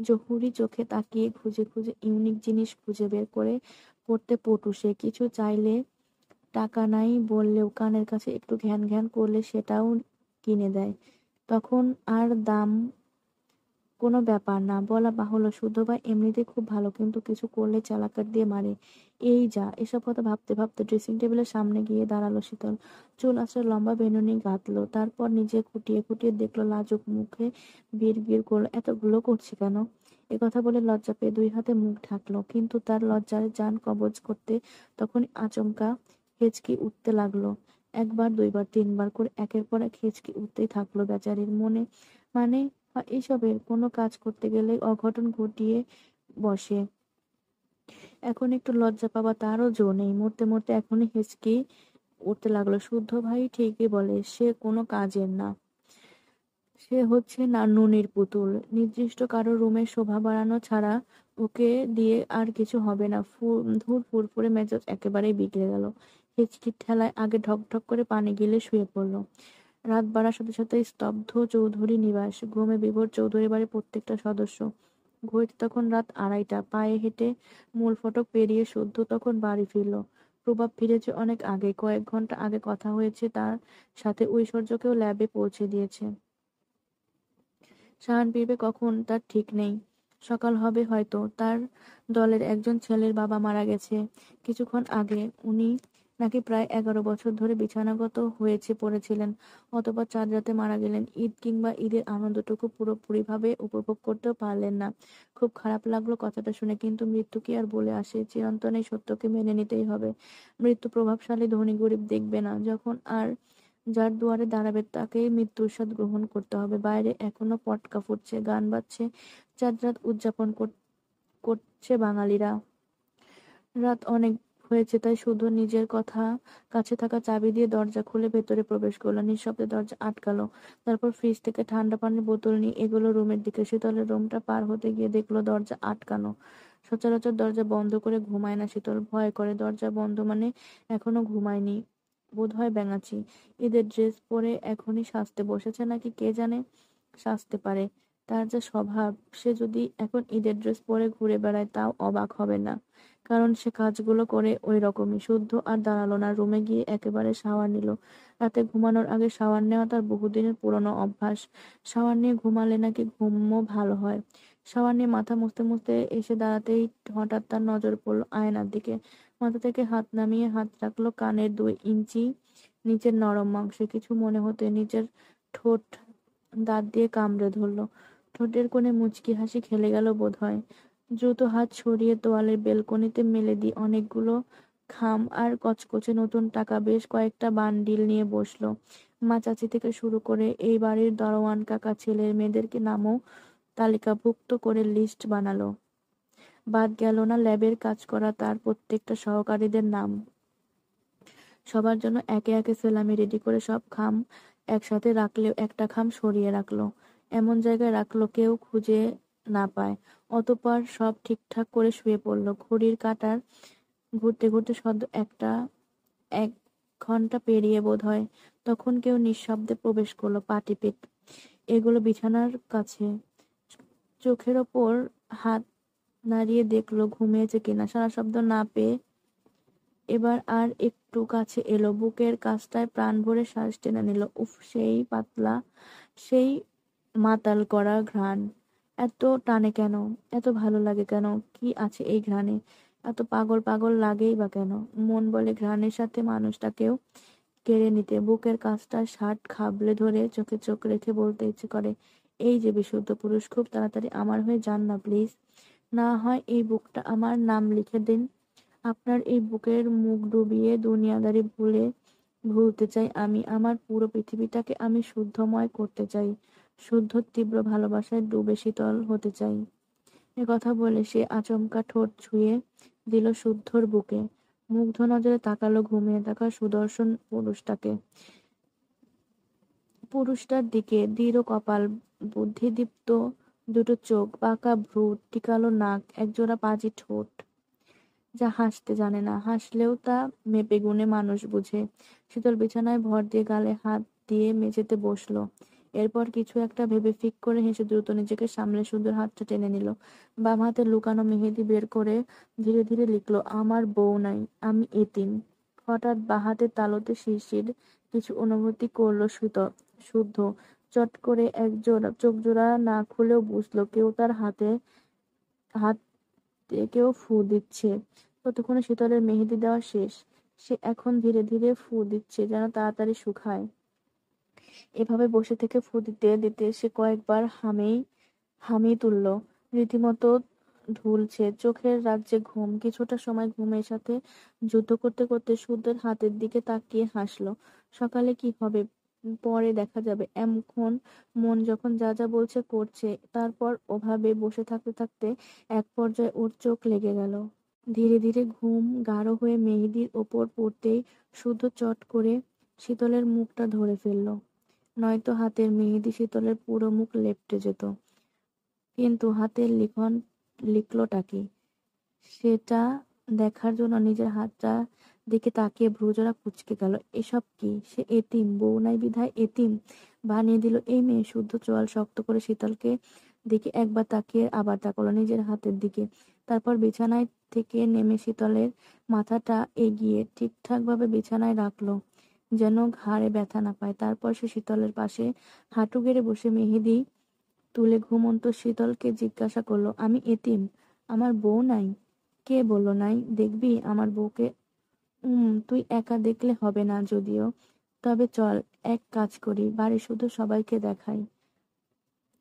জহুরি চোখে তাকিয়ে খুঁজে খুঁজে ইউনিক জিনিস খুঁজে বের করে পড়তে পটু সে। কিছু চাইলে টাকা নাই বললেও কানের কাছে একটু ঘ্যান ঘ্যান করলে সেটাও কিনে দেয়। তখন আর দাম কোনো ব্যাপার না। বলা বাহুল্য শুদ্ধ ভাই এমনিতেই খুব ভালো, কিন্তু কিছু করলে চালাকার দিয়ে মারে। এই যা, এসব কথা ভাবতে ভাবতে ড্রেসিং টেবিলের সামনে গিয়ে দাঁড়ালো শীতল। চুল আঁচড়ে লম্বা বেনুনি গাঁথলো, তারপর নিজে খুঁটিয়ে খুঁটিয়ে দেখলো, লাজুক মুখে বিড় বিড় করলো, এতগুলো করছে কেন? কথা বলে লজ্জা পেয়ে 2 হাতে মুখ ঢাকলো, কিন্তু তার লজ্জার জান কবজ করতে তখন আচমকা হেঁচকি উঠতে লাগলো। একবার, দুইবার, তিনবার করে একের পর এক হিচকি উঠতেই থাকলো বেচারির মনে। মানে এসবের কোনো কাজ করতে গেলে অঘটন ঘটিয়ে বসে। এখন একটু লজ্জা পাবা তারও জো নেই। মরতে মরতে এখনই হিচকি উঠতে লাগলো। শুদ্ধ ভাই ঠিকই বলে, সে কোনো কাজের না। সে হচ্ছে না নুনির পুতুল। নির্দিষ্ট কারো রুমের শোভা বাড়ানো ছাড়া ওকে দিয়ে আর কিছু হবে না। ধুর, ফুরফুরে মেজাজ একেবারেই বিগড়ে গেল। হিচকির ঠেলায় আগে ঢক ঢক করে পানি গিলে শুয়ে পড়ল। রাত বাড়ার সাথে সাথে স্তব্ধ চৌধুরী নিবাস। ঘুমে বিভোর চৌধুরী বাড়ির প্রত্যেকটা সদস্য। ঘড়িতে তখন রাত 2:30। পায়ে হেঁটে মূল ফটক পেরিয়ে শুদ্ধ তখন বাড়ি ফিরল। প্রভাব ফিরেছে অনেক আগে। কয়েক ঘন্টা আগে কথা হয়েছে তার সাথে। ঐশ্বর্যকেও ল্যাবে পৌঁছে দিয়েছে। সায়ান ফিরবে কখন তার ঠিক নেই। সকাল হবে হয়তো। তার দলের একজন ছেলের বাবা মারা গেছে কিছুক্ষণ আগে। উনি নাকি প্রায় 11 বছর ধরে বিছানাগত হয়েছে পড়েছিলেন। অতঃপর চাঁদ রাতে মারা গেলেন। ঈদ কিংবা ঈদের আনন্দটুকু পুরোপুরিভাবে উপভোগ করতেও পারলেন না। খুব খারাপ লাগলো কথাটা শুনে, কিন্তু মৃত্যু কি আর বলে আসে? চিরন্তন এই সত্যকে মেনে নিতেই হবে। মৃত্যু প্রভাবশালী ধনী গরিব দেখবে না। যখন আর যার দুয়ারে দাঁড়াবে তাকেই মৃত্যুর স্বাদ গ্রহণ করতে হবে। বাইরে এখনো পটকা ফুটছে, গান বাজছে, চাঁদ রাত উদযাপন করছে বাঙালিরা। রাত অনেক হয়েছে তাই শুধু নিজের কথা কাছে থাকা চাবি দিয়ে দরজা খুলে ভেতরে প্রবেশ করলো। নিঃশব্দে দরজা আটকালো। তারপর ফ্রিজ থেকে ঠান্ডা পানির বোতল নিয়ে এগোলো রুমের দিকে। শীতলের রুমটা পার হতে গিয়ে দেখলো দরজা আটকানো। সচরাচর দরজা বন্ধ করে ঘুমায় না শীতল। ভয় করে। দরজা বন্ধ মানে এখনো ঘুমায়নি। বোধহয় ব্যাঙাচি। ঈদের ড্রেস পরে এখনই সাজতে বসেছে নাকি কে জানে। সাজতে পারে, তার যা স্বভাব। সে যদি এখন ঈদের ড্রেস পরে ঘুরে বেড়ায় তাও অবাক হবে না, কারণ সে কাজগুলো করে ওই রকমই। শুদ্ধ আর দাঁড়ালো না। রুমে গিয়ে একেবারে শাওয়ার নিল। রাতে ঘুমানোর আগে শাওয়ার নেওয়া তার বহুদিনের পুরনো অভ্যাস। শাওয়ার নিয়ে ঘুমালে নাকি ঘুমও ভালো হয়। শাওয়ার নিয়ে মাথা মুছতে মুছতে এসে দাঁড়াতেই হঠাৎ তার নজর পড়লো আয়নার দিকে। মাথা থেকে হাত নামিয়ে হাত রাখলো কানের 2 ইঞ্চি নিচের নরম মাংসে। কিছু মনে হতে নিজের ঠোঁট দাঁত দিয়ে কামড়ে ধরলো। ঠোঁটের কোণে মুচকি হাসি খেলে গেল বোধহয়। দ্রুত হাত সরিয়ে তোয়ালের বেলকনিতে মেলে দিয়ে অনেকগুলো খাম আর কচকচে নতুন টাকা বেশ কয়েকটা বান্ডিল নিয়ে বসলো। মা চাচি থেকে শুরু করে এই বাড়ির দারোয়ান কাকা ছেলের মেয়েদেরকে নামও তালিকাভুক্ত করে লিস্ট বানালো। বাদ গেল না ল্যাবের কাজ করা তার প্রত্যেকটা সহকারীদের নাম। সবার জন্য একে একে সেলামি রেডি করে সব খাম একসাথে রাখলেও একটা খাম সরিয়ে রাখলো। এমন জায়গায় রাখলো কেউ খুঁজে না পায়। অতঃপর সব ঠিকঠাক করে শুয়ে পড়লো। ঘড়ির কাঁটার ঘুরতে ঘুরতে সদ্য 1 ঘন্টা পেরিয়ে বোধহয়। তখন কেউ নিঃশব্দে প্রবেশ করলো। পা টিপে এগুলো বিছানার কাছে। চোখের ওপর হাত নাড়িয়ে দেখলো ঘুমিয়েছে কিনা। সারা শব্দ না পেয়ে এবার আর একটু কাছে এলো। বুকের কাছটায় প্রাণ ভরে শ্বাস টেনে নিল। উফ, সেই পাতলা, সেই মাতাল করা ঘ্রাণ। এত টানে কেন? এত ভালো লাগে কেন? কি আছে এই ঘ্রাণে? এত পাগল পাগল লাগেই বা কেন? মন বলে ঘ্রাণের সাথে মানুষটাকেও কেড়ে নিতে। বুকের কাছটা শার্ট খাবলে ধরে চোখে চোখ রেখে বলতে ইচ্ছে করে, এই যে বিশুদ্ধ পুরুষ, খুব তাড়াতাড়ি আমার হয়ে যান না প্লিজ। না হয় এই বুকটা আমার নাম লিখে দিন। আপনার এই বুকের মুখ ডুবিয়ে দুনিয়াদারি ভুলতে চাই আমি। আমার পুরো পৃথিবীটাকে আমি শুদ্ধময় করতে চাই। শুদ্ধ তীব্র ভালোবাসায় ডুবে শীতল হতে চাই। এ কথা বলে সে আচমকা ঠোঁট ছুঁয়ে দিল শুদ্ধর বুকে। মুগ্ধ নজরে তাকালো ঘুমিয়ে থাকা সুদর্শন পুরুষটার দিকে। দৃঢ় কপাল, বুদ্ধিদীপ্ত দুটো চোখ, বাঁকা ভ্রু, টিকালো নাক, একজোড়া পাজি ঠোঁট যা হাসতে জানে না, হাসলেও তা মেপে গুণে মানুষ বুঝে। শীতল বিছানায় ভর দিয়ে গালে হাত দিয়ে মেঝেতে বসলো। এরপর কিছু একটা ভেবে ফিক করে হেসে দ্রুত নিজেকে সামলে সুন্দর হাতটা টেনে নিল। বাম হাতে লুকানো মেহেদি বের করে ধীরে ধীরে লিখলো, আমার বউ নাই, আমি এতিম। হঠাৎ বাঁ হাতের তালুতে শিরশির কিছু অনুভূতি করলো শুদ্ধ। চট করে চোখ জোড়া না খুলেও বুঝলো কেউ তার হাত কেউ ফু দিচ্ছে। ততক্ষণে শীতলের মেহেদি দেওয়া শেষ। সে এখন ধীরে ধীরে ফু দিচ্ছে যেন তাড়াতাড়ি শুকায়। এভাবে বসে থেকে ফু দিতে দিতে সে কয়েকবার হামি তুলল। রীতিমতো ঢুলছে, চোখের রাজ্যে ঘুম। কিছুটা সময় ঘুমের সাথে যুদ্ধ করতে করতে সূর্যের হাতের দিকে তাকিয়ে হাসলো। সকালে কি হবে পরে দেখা যাবে, এখন মন যখন যা যা বলছে করছে। তারপর ওভাবে বসে থাকতে থাকতে এক পর্যায়ে ওর চোখ লেগে গেল। ধীরে ধীরে ঘুম গাঢ় হয়ে মেহেদির ওপর পড়তেই শুদ্ধ চট করে শীতলের মুখটা ধরে ফেলল। নয়তো হাতের মেহেদি শীতলের পুরো মুখ লেপ্টে যেত। কিন্তু হাতের লিখন লিখলটা কি, সেটা দেখার জন্য নিজের হাতটা দিকে তাকিয়ে ভ্রুজোড়া কুঁচকে গেল। এসব কি? সে এতিম, বউ নাই বিধায় এতিম বানিয়ে দিল এই মেয়ে। শুদ্ধ চোয়াল শক্ত করে শীতলকে দিকে একবার তাকিয়ে আবার তাকালো নিজের হাতের দিকে। তারপর বিছানায় থেকে নেমে শীতলের মাথাটা এগিয়ে ঠিকঠাক ভাবে বিছানায় রাখলো, যেন ঘাড়ে ব্যথা না পায়। তারপর সে শীতলের পাশে হাঁটু গেড়ে বসে মেহেদি তুলে ঘুমন্ত শীতলকে জিজ্ঞাসা করলো, আমি এতিম? আমার বউ নাই? কে বললো নাই? দেখবি আমার বউকে। তুই একা দেখলে হবে না যদিও। তবে চল, এক কাজ করি, বাড়ি শুধু সবাইকে দেখাই।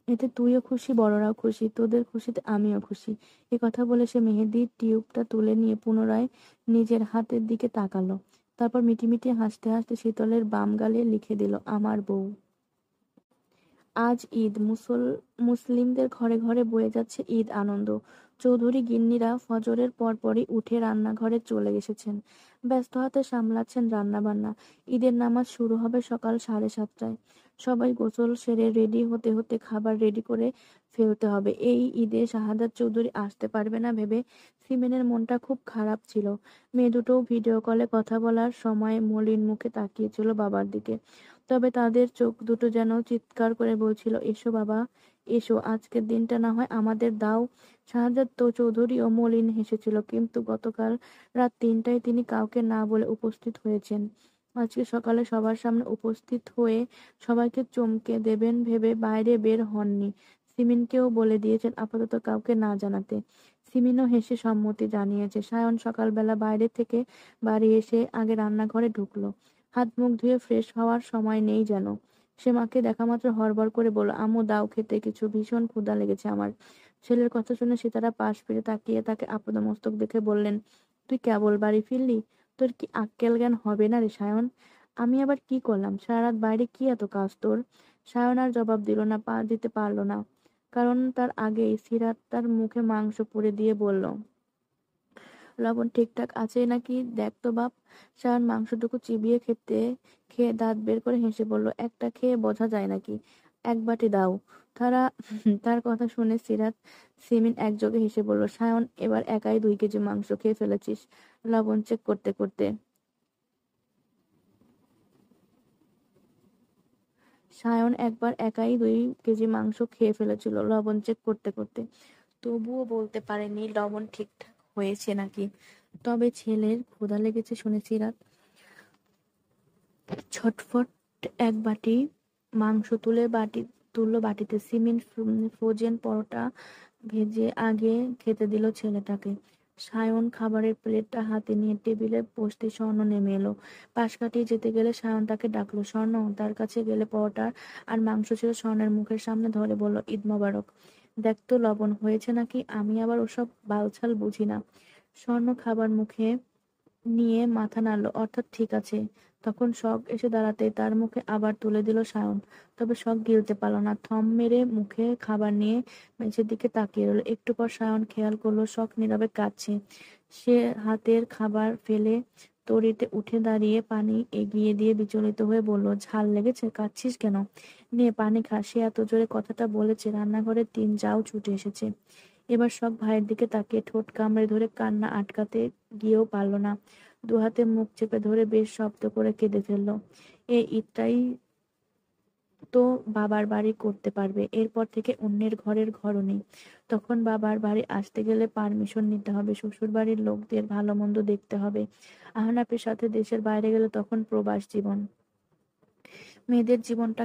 এতে তুইও খুশি, বড়রাও খুশি, তোদের খুশিতে আমিও খুশি। এ কথা বলে সে মেহেদির টিউবটা তুলে নিয়ে পুনরায় নিজের হাতের দিকে তাকালো। তারপর মিটিমিটি হাসতে হাসতে শীতলের বাম গালে লিখে দিল, আমার বউ। আজ ঈদ। মুসলিমদের ঘরে ঘরে বয়ে যাচ্ছে ঈদ আনন্দ। চৌধুরী গিন্নিরা ফজরের পরপরই উঠে রান্নাঘরে চলে এসেছেন। ব্যস্ত হাতে সামলাচ্ছেন রান্না বান্না। ঈদের নামাজ শুরু হবে সকাল 7:30টায়। সবাই গোসল সেরে রেডি হতে হতে খাবার রেডি করে ফেলতে হবে। এই ঈদে শাহাদাত চৌধুরী আসতে পারবে না ভেবে সিমেনের মনটা খুব খারাপ ছিল। মেয়ে দুটো ভিডিও কলে কথা বলার সময় মলিন মুখে তাকিয়েছিল বাবার দিকে। তবে তাদের চোখ দুটো যেন চিৎকার করে বলছিল, এসো বাবা, এসো, আজকের দিনটা না হয় আমাদের দাও। শাহাদাত তো চৌধুরীও মলিন হেসেছিল, কিন্তু গতকাল রাত 3টায় তিনি কাউকে না বলে উপস্থিত হয়েছেন। আজকে সকালে সবার সামনে উপস্থিত হয়ে সবাইকে চমকে দেবেন ভেবে বাইরে বের হননি। সিমিনকেও বলে দিয়েছেন আপাতত কাউকে না জানাতে। সিমিনও হেসে সম্মতি জানিয়েছে। সায়ন সকালবেলা বাইরে থেকে বাড়ি এসে আগে রান্নাঘরে ঢুকলো। হাত মুখ ধুয়ে ফ্রেশ হওয়ার সময় নেই যেন। সে মাকে দেখা মাত্র হড়বড় করে বলল, আম্মু দাও খেতে কিছু, ভীষণ ক্ষুধা লেগেছে আমার। ছেলের কথা শুনে সীতারা পাশ ফিরে তাকিয়ে তাকে আপাদমস্তক দেখে বললেন, তুই কেবল বাড়ি ফিরলি? তোর কি আক্কেল জ্ঞান হবে না রে সায়ন? আমি আবার কি করলাম? সারা রাত বাইরে কি এত কাজ তোর? সায়ন আর জবাব দিল না, পা দিতে পারলো না, কারণ তার আগেই সিরাত তার মুখে মাংস পুরে দিয়ে বলল, লবণ ঠিকঠাক আছে নাকি দেখ তো বাপ। সায়ন মাংসটুকু চিবিয়ে খেয়ে দাঁত বের করে হেসে বলল, একটা খেয়ে বোঝা যায় নাকি, এক বাটি দাও। তারা তার কথা শুনে সিরাত সিমিন একযোগে হেসে বলল, সায়ন এবার একাই 2 কেজি মাংস খেয়ে ফেলেছিস। লবণ চেক করতে করতে সায়ন একবার একাই 2 কেজি মাংস খেয়ে ফেলেছিল লবণ চেক করতে করতে। তবুও বলতে পারেনি লবণ ঠিকঠাক হয়েছে নাকি। তবে ছেলের ক্ষুধা লেগেছে শুনে সিরাত ছটফট এক বাটি মাংস তুললো বাটিতে। সিমিন ফ্রোজেন পরোটা ভেজে আগে খেতে দিল ছেলেটাকে। সায়ন খাবারের প্লেটটা হাতে নিয়ে টেবিলে বসতে স্বর্ণ নেমে এলো। পাশ কাটিয়ে যেতে গেলে সায়ন তাকে ডাকলো, স্বর্ণ। তার কাছে গেলে পরোটা আর মাংস ছিল স্বর্ণের মুখের সামনে ধরে বলল, ঈদ মোবারক। দেখ তো লবণ হয়েছে নাকি, আমি আবার ওসব বালছাল বুঝি না। স্বর্ণ খাবার মুখে নিয়ে মাথা নাড়ল, অর্থাৎ ঠিক আছে। তখন শখ এসে দাঁড়াতেই তার মুখে আবার তুলে দিল সায়ন। তবে শখ গিলতে পারল না, থম মেরে মুখে খাবার নিয়ে মেঝের দিকে তাকিয়ে রইল। একটু পর সায়ন খেয়াল করলো শখ নীরবে কাঁদছে। সে হাতের খাবার ফেলে তড়িতে উঠে দাঁড়িয়ে পানি এগিয়ে দিয়ে বিচলিত হয়ে বলল, ঝাল লেগেছে? কাঁদছিস কেন? নে পানি খা। সে এত জোরে কথাটা বলেছে রান্নাঘরে 3 জাও ছুটে এসেছে। এবার শখ ভাইয়ের দিকে তাকিয়ে ঠোঁট কামড়ে ধরে কান্না আটকাতে গিয়েও পারল না। দুহাতে মুখ চেপে ধরে বেশ শব্দ করে কেঁদে ফেলল। এই ঈদটাই তো বাবার বাড়ি করতে পারবে, এরপর থেকে অন্যের ঘরের ঘরও নেই। তখন বাবার বাড়ি আসতে গেলে পারমিশন নিতে হবে, শ্বশুর বাড়ির লোকদের ভালো মন্দ দেখতে হবে। আহনাফের সাথে দেশের বাইরে গেলে তখন প্রবাস জীবন। মেয়েদের জীবনটা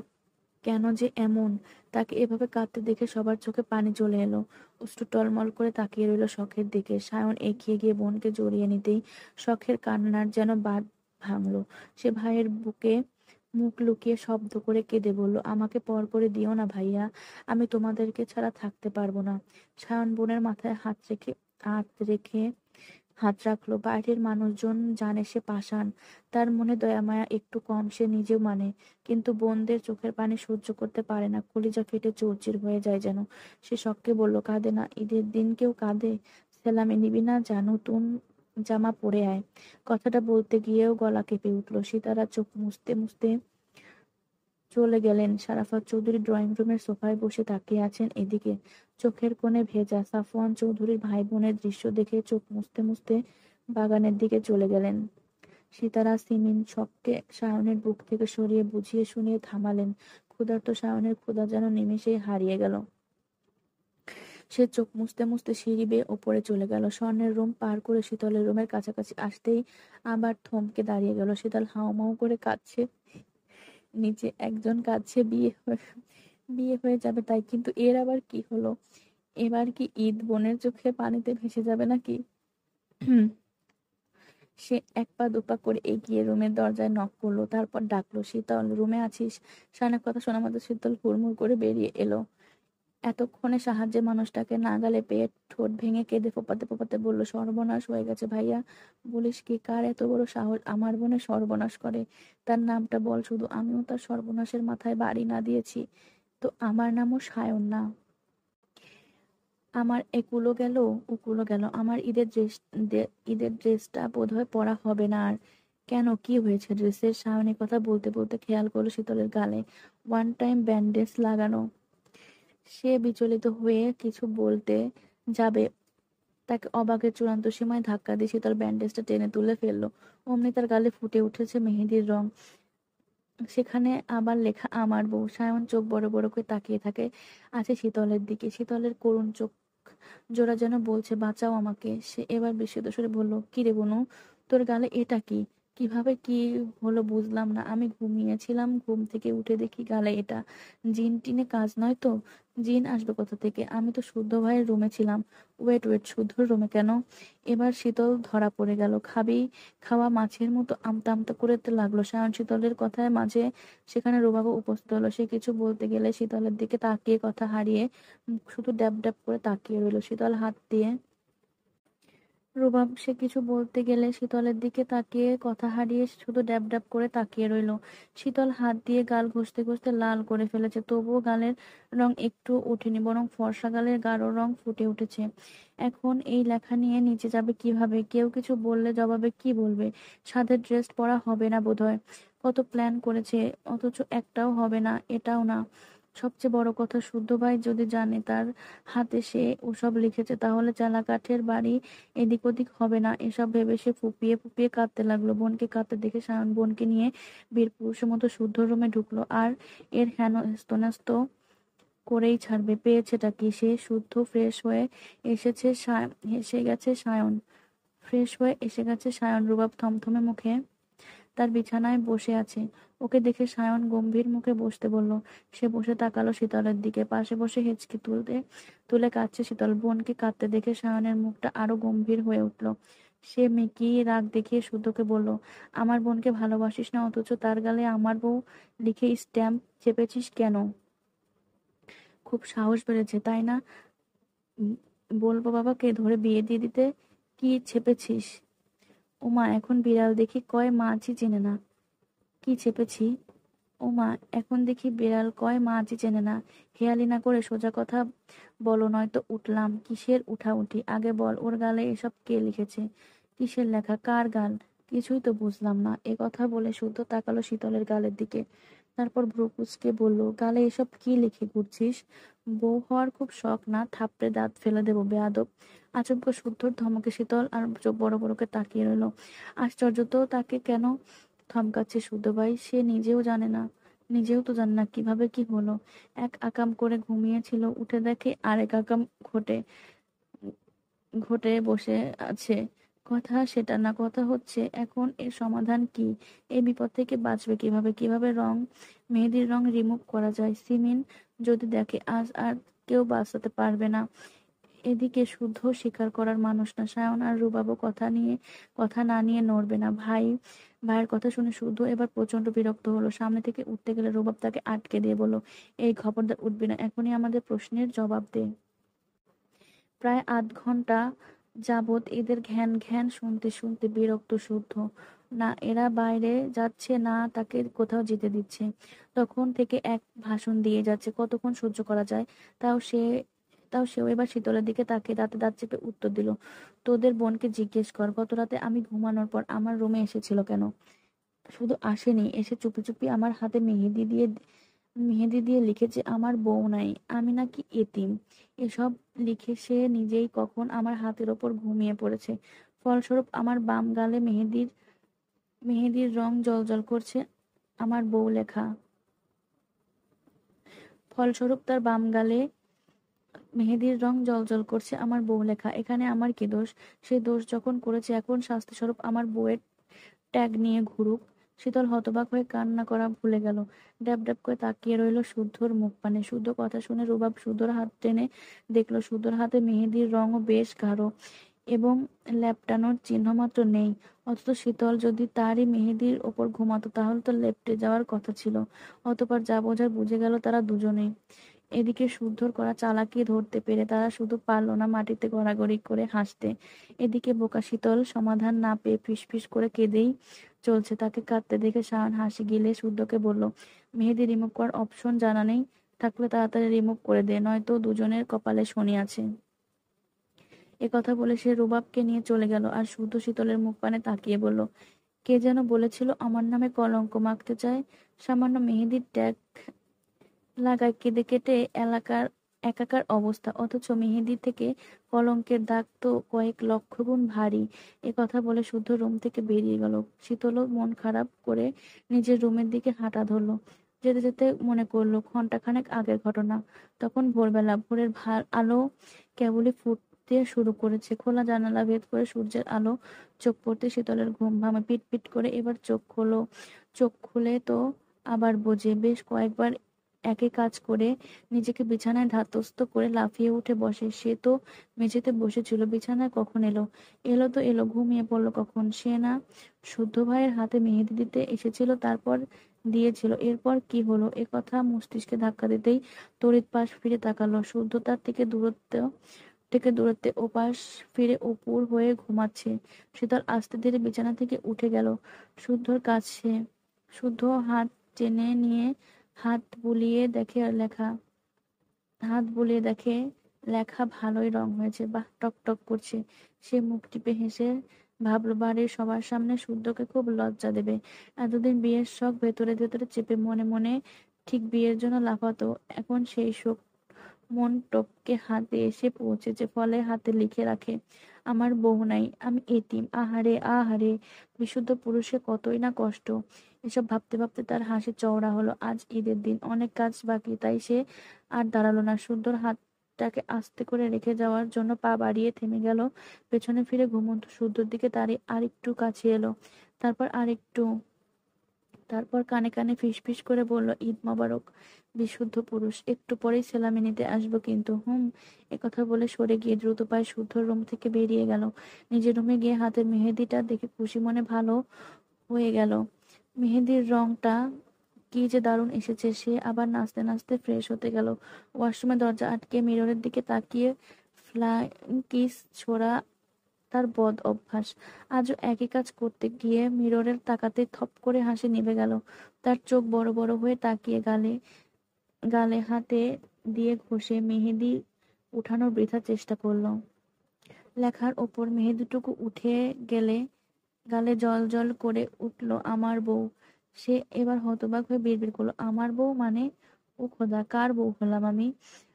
কেন যে এমন? তাকে এভাবে কাঁদতে দেখে সবার চোখে পানি চলে এলো। অশ্রু টলমল করে তাকিয়ে রইল শখের দিকে। সায়ন এগিয়ে গিয়ে বোনকে জড়িয়ে নিতেই শখের কান্নার যেন বাঁধ ভাঙলো। সে ভাইয়ের বুকে মুখ লুকিয়ে শব্দ করে কেঁদে বলল, আমাকে পর করে দিও না ভাইয়া, আমি তোমাদেরকে ছাড়া থাকতে পারবো না। সায়ন বোনের মাথায় হাত রেখে হাত রাখলো। বাইরের মানুষজন জানে সে পাষাণ, তার মনে দয়া মায়া একটু কম, সে নিজেও মানে, কিন্তু বোনদের চোখের পানি সহ্য করতে পারে না, কলিজা ফেটে চৌচির হয়ে যায় যেন। সে শখকে বলল, কাঁদে না, ঈদের দিন কেউ কাঁদে? সেলামি নিবি না? যা, নতুন জামা পরে আয়। কথাটা বলতে গিয়েও গলা কেঁপে উঠল। সিতারা চোখ মুছতে মুছতে চলে গেলেন। সারাফাত চৌধুরী ড্রয়িং রুমের সোফায় বসে তাকিয়ে আছেন এদিকে, চোখের কোণে ভেজা। সাফওয়ান চৌধুরীর ভাই বোনের দৃশ্য দেখে চোখ মুছতে মুছতে বাগানের দিকে চলে গেলেন। সিতারা সিমিন শখকে সায়নের বুক থেকে সরিয়ে বুঝিয়ে শুনিয়ে থামালেন। ক্ষুধার্ত সায়নের ক্ষুধা যেন নিমেষেই হারিয়ে গেল। সে চোখ মুছতে মুছতে সিঁড়ি বেয়ে ওপরে চলে গেল। স্বর্ণের রুম পার করে শীতলের রুমের কাছাকাছি আসতেই আবার থমকে দাঁড়িয়ে গেল। শীতল হাউমাউ করে কাঁদছে। নিচে একজন কাঁদছে, বিয়ে হয়ে যাবে তাই, কিন্তু এর আবার কি হলো? এবার কি ঈদ বোনের চোখে পানিতে ভেসে যাবে নাকি? সে এক পা দুপা করে এগিয়ে রুমের দরজায় নক করলো, তারপর ডাকলো, শীতল, রুমে আছিস? শানের কথা শোনা মাত্র শীতল হুড়মুড় করে বেরিয়ে এলো। এতক্ষণে সাহায্যে মানুষটাকে নাগালে পেয়ে ঠোঁট ভেঙে কেঁদে ফোপাতে ফোপাতে বলল, সর্বনাশ হয়ে গেছে ভাইয়া। বলিস কি? কার এত বড় সাহস আমার বোনের সর্বনাশ করে? তার নামটা বল শুধু, আমিও তার সর্বনাশের মাথায় বাড়ি না দিয়েছি তো? আমার নামও সায়ন না। আমার একুলো গেল, উকুলো গেল। আমার ঈদের ড্রেসটা বোধহয় পরা হবে না আর। কেন, কি হয়েছে ড্রেসের? সায়নের কথা বলতে বলতে খেয়াল করলো শীতলের গালে ওয়ান টাইম ব্যান্ডেজ লাগানো। সে বিচলিত হয়ে কিছু বলতে যাবে, তাকে অবাকের চূড়ান্ত সীমায় ধাক্কা দিয়ে শীতল ব্যান্ডেজটা টেনে তুলে ফেললো। অমনি তার গালে ফুটে উঠেছে মেহেদির রং, সেখানে আবার লেখা আমার বউ। সায়ন চোখ বড় বড় করে তাকিয়ে থাকে আছে শীতলের দিকে। শীতলের করুণ চোখ জোড়া যেন বলছে, বাঁচাও আমাকে। সে এবার বিস্মিত সুরে বলল, কি রে বনু, তোর গালে এটা কি? কিভাবে কি হলো বুঝলাম না। আমি ঘুমিয়েছিলাম, ঘুম থেকে উঠে দেখি গালে এটা। জিন টিনে কাজ নয় তো? জিন আসবে কোথা থেকে? আমি তো শুদ্ধ ভাইয়ের রুমে ছিলাম। ওয়েট ওয়েট, শুদ্ধর রুমে কেন? এবার শীতল ধরা পড়ে গেল। খাওয়া মাছের মতো আমতা আমতা করতে লাগলো। সায়ন শীতলের কথায় মাঝে সেখানে রুবাবু উপস্থিত হলো। সে কিছু বলতে গেলে শীতলের দিকে তাকিয়ে কথা হারিয়ে শুধু ড্যাব ড্যাব করে তাকিয়ে রইল। শীতল হাত দিয়ে রুবাব সে কিছু বলতে গেলে শীতলের দিকে তাকিয়ে কথা হারিয়ে শুধু ড্যাব ড্যাব করে তাকিয়ে রইল। শীতল হাত দিয়ে গাল ঘষতে ঘষতে লাল করে ফেলেছে, তবুও গালের রং একটু ওঠেনি, বরং ফর্সা গালের গাঢ় রং ফুটে উঠেছে। এখন এই লেখা নিয়ে নিচে যাবে কিভাবে? কেউ কিছু বললে জবাবে কি বলবে? সাধের ড্রেস পরা হবে না বোধহয়। কত প্ল্যান করেছে, অথচ একটাও হবে না। এটাও না। সবচেয়ে বড় কথা, শুদ্ধ ভাই যদি জানে তার হাতে সে ওসব লিখেছে, তাহলে চালা কাঠের বাড়ি এদিক ওদিক হবে না। এসব ভেবে সে ফুপিয়ে ফুপিয়ে কাঁদতে লাগলো। বোনকে কাঁদতে দেখে সায়ন বোনকে নিয়ে বীর পুরুষের মতো শুদ্ধ রুমে ঢুকলো। আর এর হেনস্ত করেই ছাড়বে। পেয়েছেটা কি সে? শুদ্ধ ফ্রেশ হয়ে এসে গেছে সায়ন। রুবাব থমথমে মুখে তার বিছানায় বসে আছে। ওকে দেখে সায়ন গম্ভীর মুখে বসতে বলল। সে বসে তাকালো শীতলের দিকে। পাশে বসে হেঁচকি তুলে কাঁদছে শীতল। বোনকে কাঁদতে দেখে সায়নের মুখটা আরো গম্ভীর হয়ে উঠল। সে মেকি রাগ দেখিয়ে শুদ্ধকে বলল, আমার বোনকে ভালোবাসিস না, অথচ তার গালে আমার বউ লিখে স্ট্যাম্প চেপেছিস কেন? খুব সাহস বেড়েছে তাই না? উম, বলবো বাবাকে ধরে বিয়ে দিয়ে দিতে। কি ছেপেছিস? ওমা, এখন বিড়াল দেখি কয় মাছই চেনে না। কি চেপেছি? ওমা, এখন দেখি বিড়াল কয় মাছই চেনে না। হেয়ালি না করে সোজা কথা বলো, নয়তো উঠলাম। কিসের উঠাউঠি? আগে বল, ওর গালে এসব কে লিখেছে? কিসের লেখা? কার গাল? কিছুই তো বুঝলাম না। এ কথা বলে শুদ্ধ তাকালো শীতলের গালের দিকে, তারপর ভ্রু কুঁচকে বলল, গালে এসব কি লিখে ঘুরছিস? বউ হওয়ার খুব শখ না? থাপড়ে দাঁত ফেলে দেবো বেয়াদব। আচমকা শুদ্ধর ধমকে শীতল আর চোখ বড় বড় করে তাকিয়ে রইল। আশ্চর্য তো, তাকে কেন ধমকাচ্ছে শুদ্ধ ভাই? সে নিজেও তো জানে না কিভাবে কি হলো। এক আকাম করে ঘুমিয়েছিল, উঠে দেখে আরেক আকাম ঘটে ঘটে বসে আছে। কথা সেটা না, কথা হচ্ছে এখন এর সমাধান কি? এই বিপদ থেকে বাঁচবে কিভাবে? কিভাবে মেহেদির রং রিমুভ করা যায়? সিমিন যদি দেখে, আজ আর কেউ বাঁচাতে পারবে না। এদিকে শুদ্ধ স্বীকার করার মানুষ না। সায়ন আর রুবাবও কথা না নিয়ে নড়বে না। ভাই ভাইয়ের কথা শুনে শুদ্ধ এবার প্রচন্ড বিরক্ত হলো। সামনে থেকে উঠতে গেলে রুবাব তাকে আটকে দিয়ে বলল, এই খবরদার উঠবি না, এখনই আমাদের প্রশ্নের জবাব দে। প্রায় আধ ঘন্টা যাবৎ এদের ঘ্যান ঘ্যান শুনতে শুনতে বিরক্ত শুদ্ধ। না এরা বাইরে যাচ্ছে, না তাকে কোথাও যেতে দিচ্ছে। তখন থেকে এক ভাষণ দিয়ে যাচ্ছে, কতক্ষণ সহ্য করা যায়। তাও সে তাও সেও এবার শীতলের দিকে তাকিয়ে দাঁতে দাঁত চেপে উত্তর দিল, তোদের বোনকে জিজ্ঞেস কর গত রাতে আমি ঘুমানোর পর আমার রুমে এসেছিল কেন। শুধু আসেনি, এসে চুপি চুপি আমার হাতে মেহেদি দিয়ে লিখেছে আমার বউ নাই, আমি নাকি এতিম। এসব লিখে সে নিজেই কখন আমার হাতের ওপর ঘুমিয়ে পড়েছে। ফলস্বরূপ আমার বাম গালে মেহেদির রং জ্বলজ্বল করছে আমার বউ লেখা। ফলস্বরূপ তার বাম গালে মেহেদির রং জ্বলজ্বল করছে আমার বউ লেখা। এখানে আমার কি দোষ? সে দোষ যখন করেছে এখন শাস্তিস্বরূপ আমার বউয়ের ট্যাগ নিয়ে ঘুরুক। শীতল হতবাক হয়ে কান্না করা ভুলে গেল। ড্যাব ড্যাব করে তাকিয়ে রইল শুদ্ধর মুখ পানে। শুদ্ধ কথা শুনে রুবাব শুদ্ধর হাত টেনে দেখলো শুদ্ধর হাতে মেহেদির রঙও বেশ গাঢ় এবং লেপটানোর চিহ্ন মাত্র নেই। অথচ শীতল যদি তারই মেহেদির ওপর ঘুমাতো তাহলে তো লেপটে যাওয়ার কথা ছিল। অতঃপর যা বোঝার বুঝে গেল তারা দুজনেই। এদিকে শুদ্ধর করা চালাকি ধরতে পেরে তারা শুধু পারল না মাটিতে গড়াগড়ি করে হাসতে। এদিকে বোকা শীতল সমাধান না পেয়ে ফিসফিস করে কেঁদেই চলছে। তাকে কাঁদতে দেখে শাওন হাসি গিলে শুদ্ধকে বলল, মেহেদি রিমুভ করার অপশন জানা নেই? থাকলে তাড়াতাড়ি রিমুভ করে দে, নয়তো দুজনের কপালে শনি আছে। এ কথা বলে সে রুবাবকে নিয়ে চলে গেল আর শুদ্ধ শীতলের মুখ পানে তাকিয়ে বলল, কে যেন বলেছিল আমার নামে কলঙ্ক মাখতে চায়। সামান্য মেহেদির ট্যাগ লাগায় কেঁদে কেটে একাকার অবস্থা, অথচ মেহেদি থেকে কলঙ্কের দাগ তো কয়েক লক্ষ গুণ ভারী। এ কথা বলে শুদ্ধ রুম থেকে বেরিয়ে গেল। শীতলও মন খারাপ করে নিজের রুমের দিকে হাঁটা ধরলো। যেতে যেতে মনে করলো ঘন্টাখানেক আগের ঘটনা। তখন ভোরবেলা, ভোরের আলো কেবলই ফুটতে শুরু করেছে। খোলা জানালা ভেদ করে সূর্যের আলো চোখ পড়তে শীতলের ঘুম ভাঙে। পিট পিট করে এবার চোখ খুলে তো আবার বোঝে। বেশ কয়েকবার একই কাজ করে নিজেকে বিছানায় ধাতস্থ করে লাফিয়ে উঠে বসে। সে তো মেঝেতে বসেছিল, বিছানায় কখন এলো? এলো তো এলো, ঘুমিয়ে পড়লো কখন? সে না শুদ্ধ ভাইয়ের হাতে মেহেদি দিতে এসেছিল, তারপর দিয়েছিল, এরপর কি হলো? এ কথা মস্তিষ্কে ধাক্কা দিতেই তড়িৎ পাশ ফিরে তাকালো। শুদ্ধ তার থেকে দূরত্বে ওপাশ ফিরে উপুর হয়ে ঘুমাচ্ছে। শীতল আস্তে ধীরে বিছানা থেকে উঠে গেল শুদ্ধর কাছে। শুদ্ধ হাত টেনে নিয়ে হাত বুলিয়ে দেখে লেখা লেখা ভালোই রং হয়েছে, বাহ, টক টক করছে। সে মুখ টিপে হেসে ভাবলো বাড়ির সবার সামনে শুদ্ধকে খুব লজ্জা দেবে। এতদিন বিয়ের শখ ভেতরে ভেতরে চেপে মনে মনে ঠিক বিয়ের জন্য লাফাতো, এখন সেই শোক মন টপকে হাতে এসে পৌঁছেছে। ফলে হাতে লিখে রাখে, আমার বউ নাই, আমি এতিম। আহারে আহারে, বিশুদ্ধ পুরুষে কতই না কষ্ট। এসব ভাবতে ভাবতে তার হাসি চওড়া হলো। আজ ঈদের দিন, অনেক কাজ বাকি, তাই সে আর দাঁড়ালো না। শুদ্ধর হাতটাকে আস্তে করে রেখে যাওয়ার জন্য পা বাড়িয়ে থেমে গেল। পেছনে ফিরে ঘুমন্ত শুদ্ধর দিকে তারই আরেকটু কাছে এলো। তারপর আরেকটু, তারপর কানে কানে ফিসফিস করে বলল, ঈদ মোবারক বিশুদ্ধ পুরুষ, একটু পরেই সেলামি নিতে আসবো কিন্তু। একথা বলে সরে গিয়ে দ্রুত পায়ে শুদ্ধর রুম থেকে বেরিয়ে গেল। নিজের রুমে গিয়ে হাতের মেহেদিটা দেখে খুশি মনে ভালো হয়ে গেল। মেহেদির রংটা কি যে দারুণ এসেছে। সে আবার নাচতে নাচতে ফ্রেশ হতে গেল। ওয়াশরুমে দরজা আটকে মিররের দিকে তাকিয়ে ফ্লাইং কিস ছোড়া তার বদ অভ্যাস। আজও একই কাজ করতে গিয়ে মিররের তাকাতে থপ করে হাসি নিভে গেল। তার চোখ বড় বড় হয়ে তাকিয়ে গালে গালে হাতে দিয়ে ঘষে মেহেদি উঠানোর বৃথা চেষ্টা করলো। লেখার ওপর মেহেদিটুকু উঠে গেলে গালে জল জল করে উঠল আমার বউ। সে এবার হতবাক হয়ে বিড়বিড় করলো, আমার বউ মানে? ও খোদা, কার বউ হলাম আমি?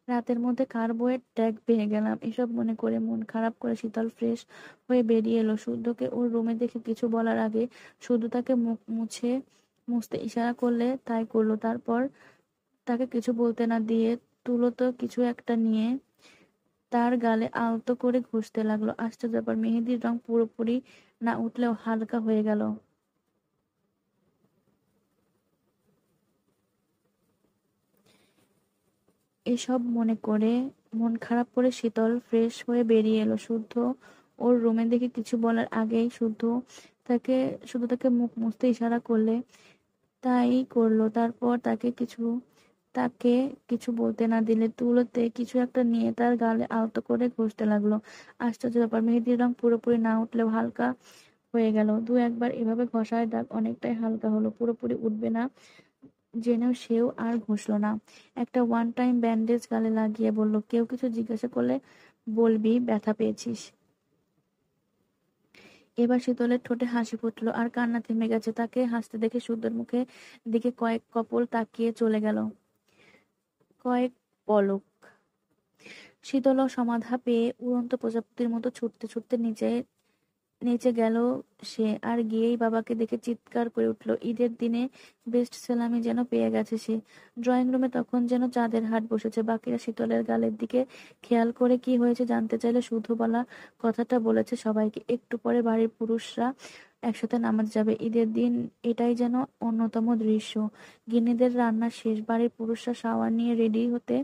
রাতের মধ্যে কার বউয়ের ট্যাগ পেয়ে গেলাম? এসব মনে করে মন খারাপ করে শীতল ফ্রেশ হয়ে বেরিয়ে এলো। শুদ্ধকে ওর রুমে দেখে কিছু বলার আগে শুদ্ধ তাকে মুখ মুছতে ইশারা করলে তাই করলো। তারপর তাকে কিছু বলতে না দিয়ে তুলো কিছু একটা নিয়ে তার গালে আলতো করে ঘষতে লাগলো। আশ্চর্য ব্যাপার, মেহেদির রং পুরোপুরি না উঠলেও হালকা হয়ে গেল। এসব মনে করে মন খারাপ করে শীতল ফ্রেশ হয়ে বেরিয়ে এলো। শুদ্ধ ওর রুমে দেখে কিছু বলার আগেই শুদ্ধ তাকে মুখ মুছতে ইশারা করলে তাই করলো। তারপর তাকে কিছু বলতে না দিলে তুলোতে কিছু একটা নিয়ে তার গালে আলতো করে ঘষতে লাগলো। আশ্চর্য ব্যাপার, মেহেদির রং পুরোপুরি না উঠলেও হালকা হয়ে গেল। দু একবার এভাবে ঘষায় দাগ অনেকটাই হালকা হলো। পুরোপুরি উঠবে না জেনেও সেও আর ঘষলো না। একটা ওয়ান টাইম ব্যান্ডেজ গালে লাগিয়ে বলল, কেউ কিছু জিজ্ঞাসা করলে বলবি ব্যথা পেয়েছিস। এবার শীতলের ঠোঁটে হাসি ফুটলো আর কান্না থেমে গেছে। তাকে হাসতে দেখে শুদ্ধর মুখে দিকে কয়েক কপল তাকিয়ে চলে গেল। কয়েক পলক। শীতলও সমাধা পেয়ে উড়ন্ত প্রজাপতির মতো ছুটতে ছুটতে নিচে নিচে গেল সে। আর গিয়েই বাবাকে দেখে চিৎকার করে উঠল। ঈদের দিনে বেস্ট সেলামি যেন পেয়ে গেছে সে। ড্রয়িং রুমে তখন যেন চাঁদের হাট বসেছে। বাকিরা শীতলের গালের দিকে খেয়াল করে কি হয়েছে জানতে চাইলে শুধু বলা কথাটা বলেছে সবাইকে, একটু পরে বাড়ির পুরুষরা একসাথে নামাজ যাবে। ঈদের দিন এটাই যেন অন্যতম দৃশ্য। গিন্নিদের রান্না শেষ, বাড়ির পুরুষরা শাওয়ার নিয়ে রেডি হতে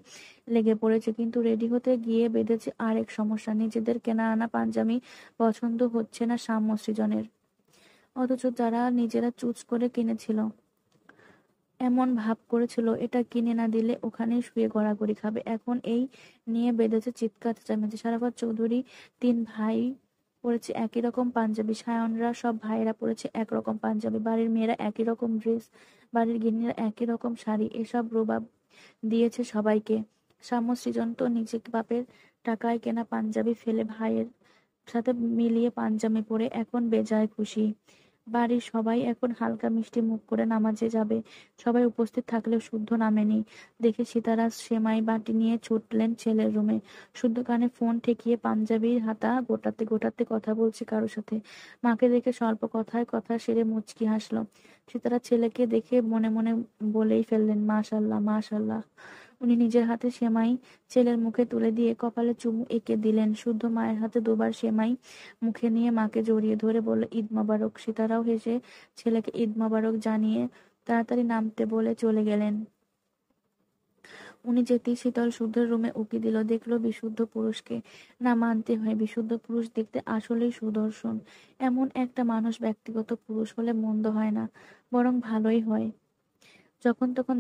লেগে পড়েছে। কিন্তু রেডি হতে গিয়ে বেঁধেছে আরেক সমস্যা, নিজেদের কেনা আনা পাঞ্জাবি পছন্দ হচ্ছে না সাম্য সৃজনের। অথচ যারা নিজেরা চুজ করে কিনেছিল, এমন ভাব করেছিল এটা কিনে না দিলে ওখানেই শুয়ে গড়াগড়ি খাবে, এখন এই নিয়ে বেঁধেছে চিৎকার চেঁচামেচি। সারাফাত চৌধুরী তিন ভাই পরেছে একই রকম পাঞ্জাবি, সায়নরা সব ভাইয়েরা পরেছে একরকম পাঞ্জাবি, বাড়ির মেয়েরা একই রকম ড্রেস, বাড়ির গিন্নিরা একই রকম শাড়ি। এসব রোবাব দিয়েছে সবাইকে। সাম্য সৃজন তো নিজে বাপের টাকায় কেনা পাঞ্জাবি ফেলে ভাইয়ের সাথে মিলিয়ে পাঞ্জাবি পরে এখন বেজায় খুশি। বাড়ির সবাই এখন হালকা মিষ্টি মুখ করে নামাজে যাবে। সবাই উপস্থিত থাকলেও শুদ্ধ নামেনি দেখে সীতারা সেমাই বাটি নিয়ে ছুটলেন ছেলের রুমে। শুদ্ধ কানে ফোন ঠেকিয়ে পাঞ্জাবির হাতা গোটাতে গোটাতে কথা বলছে কারোর সাথে। মাকে দেখে স্বল্প কথায় কথা সেরে মুচকি হাসলো। সীতারা ছেলেকে দেখে মনে মনে বলেই ফেললেন, মাশাল্লাহ মাশাল্লাহ। উনি নিজের হাতে সেমাই ছেলের মুখে তুলে দিয়ে কপালে চুমু এঁকে দিলেন। শুদ্ধ মায়ের হাতে দুবার সেমাই মুখে নিয়ে মাকে জড়িয়ে ধরে বলল, ঈদ মোবারক। সীতারাও হেসে ছেলেকে ঈদ মোবারক জানিয়ে তাড়াতাড়ি নামতে বলে চলে গেলেন। উনি যেতেই শীতল শুদ্ধের রুমে উকি দিল, দেখলো বিশুদ্ধ পুরুষকে। না, মানতে হয় বিশুদ্ধ পুরুষ দেখতে আসলেই সুদর্শন। এমন একটা মানুষ ব্যক্তিগত পুরুষ হলে মন্দ হয় না, বরং ভালোই হয়। যখন তখন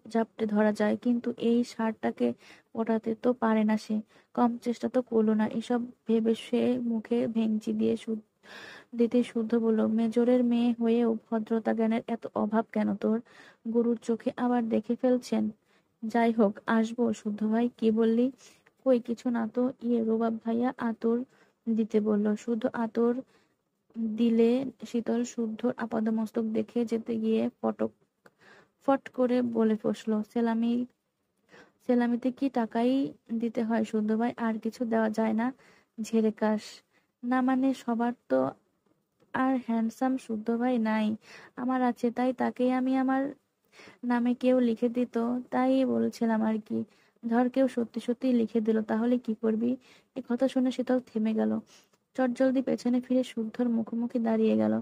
জাপটে ধরা যায়, কিন্তু এই ষাঁড়টাকে পটাতে তো পারে না সে, কম চেষ্টা তো করলো না। এসব ভেবে সে মুখে ভেঙচি দিতে শুদ্ধ বলল, মেজরের মেয়ে হয়েও ভদ্রতা জ্ঞানের এত অভাব কেন তোর? গুরুর চোখে আবার দেখে ফেলছেন। যাই হোক, আসবো। শুদ্ধ ভাই, কি বললি? কই কিছু না তো। রোবাব ভাইয়া আতর দিতে বলল। শুদ্ধ আতর দিলে শীতল শুদ্ধর আপাদমস্তক দেখে যেতে গিয়ে ফট করে বলে ফসলো, সেলামিতে কি টাকাই দিতে হয় শুদ্ধ ভাই, আর কিছু দেওয়া যায় না? ঝেড়ে কাশ। না মানে সবার তো আর হ্যান্ডসাম শুদ্ধ ভাই নাই, আমার আছে, তাই তাকেই আমি আমার নামে কেউ লিখে দিত, তাই বলছিলাম আর কি। ধর কেউ সত্যি সত্যি লিখে দিল, তাহলে কি করবি? এ কথা শুনে শীতল থেমে গেল। চটজলদি পেছনে ফিরে শুদ্ধর মুখোমুখি দাঁড়িয়ে গেল।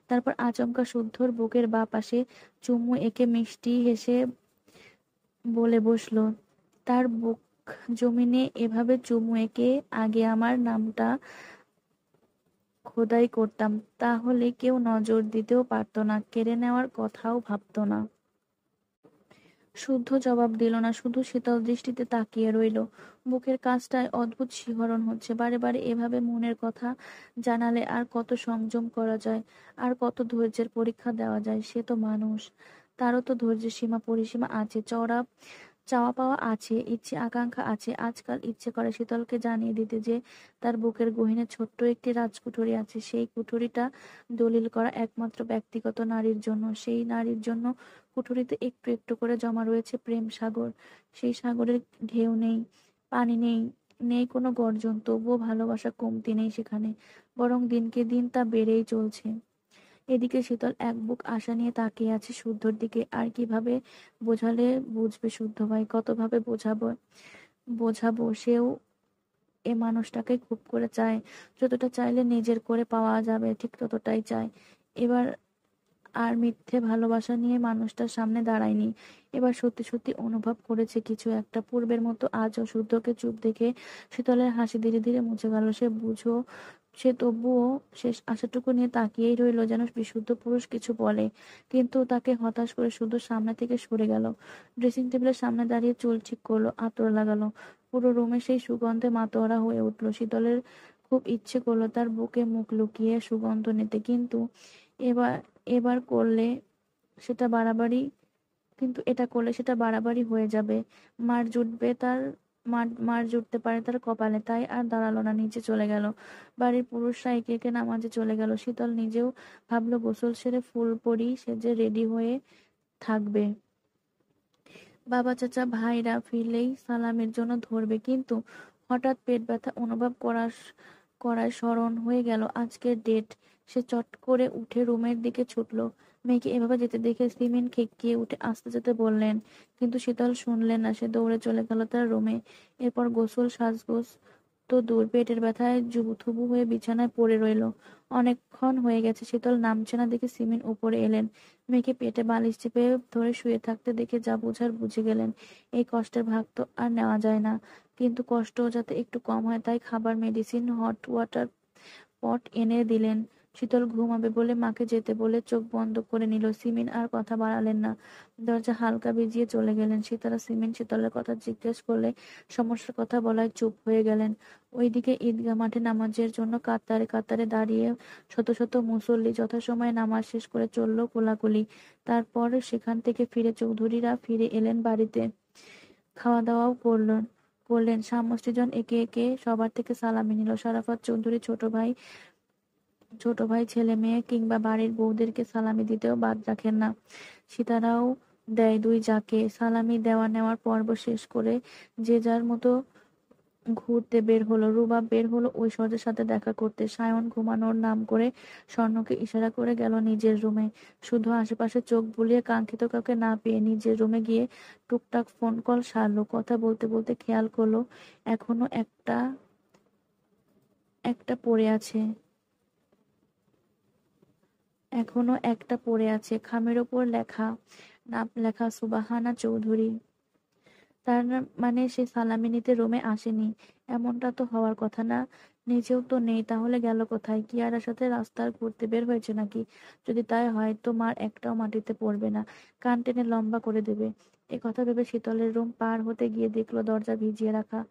তারপর আচমকা শুদ্ধর বুকের বাঁ পাশে চুমু এঁকে মিষ্টি হেসে বলে বসলো, তার বুক জমিনে এভাবে চুমু এঁকে আগে আমার নামটা খোদাই করতাম, তাহলে কেউ নজর দিতেও পারতো না, কেড়ে নেওয়ার কথাও ভাবতো না। শুদ্ধ জবাব দিল না, শুধু শীতল দৃষ্টিতে তাকিয়ে রইল। বুকের কাছটায় অদ্ভুত শিহরণ হচ্ছে। বারে বারে এভাবে মনের কথা জানালে আর কত সংযম করা যায়, আর কত ধৈর্যের পরীক্ষা দেওয়া যায়। সে তো মানুষ, তারও তো ধৈর্যের সীমা পরিসীমা আছে, চাওয়া পাওয়া আছে, ইচ্ছে আকাঙ্ক্ষা আছে। আজকাল ইচ্ছে করে শীতলকে জানিয়ে দিতে যে তার বুকের গহীনে ছোট্ট একটি রাজকুঠরি আছে, সেই কুঠরিটা দলিল করা একমাত্র ব্যক্তিগত নারীর জন্য। সেই নারীর জন্য কুঠরিতে একটু একটু করে জমা রয়েছে প্রেম সাগর। সেই সাগরের ঢেউ নেই, পানি নেই, নেই কোনো গর্জন, তবুও ভালোবাসা কমতি নেই সেখানে, বরং দিনকে দিন তা বেড়েই চলছে। এদিকে শীতল এক বুক আশা নিয়ে তাকিয়ে আছে শুদ্ধর দিকে। আর কিভাবে বোঝালে বুঝবে শুদ্ধ ভাই? কতভাবে বোঝাবো? সেও এ মানুষটাকে খুব করে চায়, যতটা চাইলে নিজের করে পাওয়া যাবে ঠিক ততটাই চায়। এবার আর মিথ্যে ভালোবাসা নিয়ে মানুষটার সামনে দাঁড়ায়নি। এবার সত্যি সত্যি অনুভব করেছে কিছু একটা। পূর্বের মতো আজও শুদ্ধকে চুপ দেখে শীতলের হাসি ধীরে ধীরে মুছে গেল। সে সে তবুও শেষ আশাটুকু নিয়ে তাকিয়েই রইল, যেন বিশুদ্ধ পুরুষ কিছু বলে, কিন্তু তাকে হতাশ করে শুধু সামনে থেকে সরে গেল। ড্রেসিং টেবিলের সামনে দাঁড়িয়ে চুল ঠিক করলো, আতর লাগালো। পুরো রুমে সেই সুগন্ধে মাতোয়ারা হয়ে উঠলো। শীতলের খুব ইচ্ছে করলো তার বুকে মুখ লুকিয়ে সুগন্ধ নিতে, কিন্তু এবার এবার করলে সেটা বাড়াবাড়ি কিন্তু এটা করলে সেটা বাড়াবাড়ি হয়ে যাবে। মার জুটবে তার মার জুটতে পারে তার কপালে। তাই আর দাঁড়ালো না, নিচে চলে গেল। বাড়ির পুরুষরা একে একে নামাজে চলে গেল। শীতল নিজেও ভাবলো গোসল সেরে ফুল পরি সেজে রেডি হয়ে থাকবে। বাবা চাচা ভাইরা ফিরলেই সালামের জন্য ধরবে, কিন্তু হঠাৎ পেট ব্যথা অনুভব করায় স্মরণ হয়ে গেল আজকের ডেট। সে চট করে উঠে রুমের দিকে ছুটলো। মেয়েকে এভাবে যেতে দেখে সিমিন খেকিয়ে উঠে আসতে যেতে বললেন, কিন্তু শীতল শুনলেন না। সে দৌড়ে চলে গেল তার রুমে। এরপর গোসল সাজগোজ তো দূর, পেটের ব্যথায় জুবুথুবু হয়ে বিছানায় পড়ে রইল। অনেকক্ষণ হয়ে গেছে, শীতল নামছে না দেখে সিমিন উপরে এলেন। মেয়েকে পেটে বালিশ চেপে ধরে শুয়ে থাকতে দেখে যা বুঝার বুঝে গেলেন। এই কষ্টের ভাগ তো আর নেওয়া যায় না, কিন্তু কষ্টও যাতে একটু কম হয় তাই খাবার, মেডিসিন, হট ওয়াটার পট এনে দিলেন। শীতল ঘুমাবে বলে মাকে যেতে বলে চোখ বন্ধ করে নিল। সিমিন আর কথা বাড়ালেন না, দরজা হালকা ভিজিয়ে চলে গেলেন। সিমিন শীতলের কথা জিজ্ঞেস করলে সমস্যার কথা বলায় চুপ হয়ে গেলেন। ওইদিকে ঈদগাহ মাঠে নামাজের জন্য কাতারে কাতারে দাঁড়িয়ে শত শত মুসল্লি যথাসময়ে নামাজ শেষ করে চলল কোলাকুলি। তারপর সেখান থেকে ফিরে চৌধুরীরা ফিরে এলেন বাড়িতে। খাওয়া দাওয়াও করলেন। সমষ্টিজন একে একে সবার থেকে সালামি নিল। শরাফত চৌধুরী ছোট ভাই ছেলে মেয়ে কিংবা বাড়ির বউদেরকে সালামি দিতেও বাদ রাখেন না। সীতারাও দেয় দুই যাকে। সালামি দেওয়া নেওয়ার পর্ব শেষ করে যে যার মতো ঘুরতে বের হলো। রুবাব বের হলো ঐশ্বর্যের সাথে দেখা করতে। সায়ন ঘুমানোর নাম করে স্বর্ণকে ইশারা করে গেল নিজের রুমে। শুধু আশেপাশে চোখ বুলিয়ে কাঙ্ক্ষিত কাউকে না পেয়ে নিজের রুমে গিয়ে টুকটাক ফোন কল সারলো। কথা বলতে বলতে খেয়াল করলো এখনো একটা একটা পড়ে আছে এখনো একটা পড়ে আছে, খামের ওপর নাম লেখা সুবাহানা চৌধুরী। তার মানে সে সালামি নিতে রুমে আসেনি? এমনটা তো হওয়ার কথা না। নিজেও তো নেই, তাহলে গেল কোথায়? কিয়ারার সাথে রাস্তার ঘুরতে বের হয়েছে নাকি? যদি তাই হয় তো মার একটাও মাটিতে পড়বে না, কান টেনে লম্বা করে দেবে। এ কথা ভেবে শীতলের রুম পার হতে গিয়ে দেখলো দরজা ভিজিয়ে রাখা।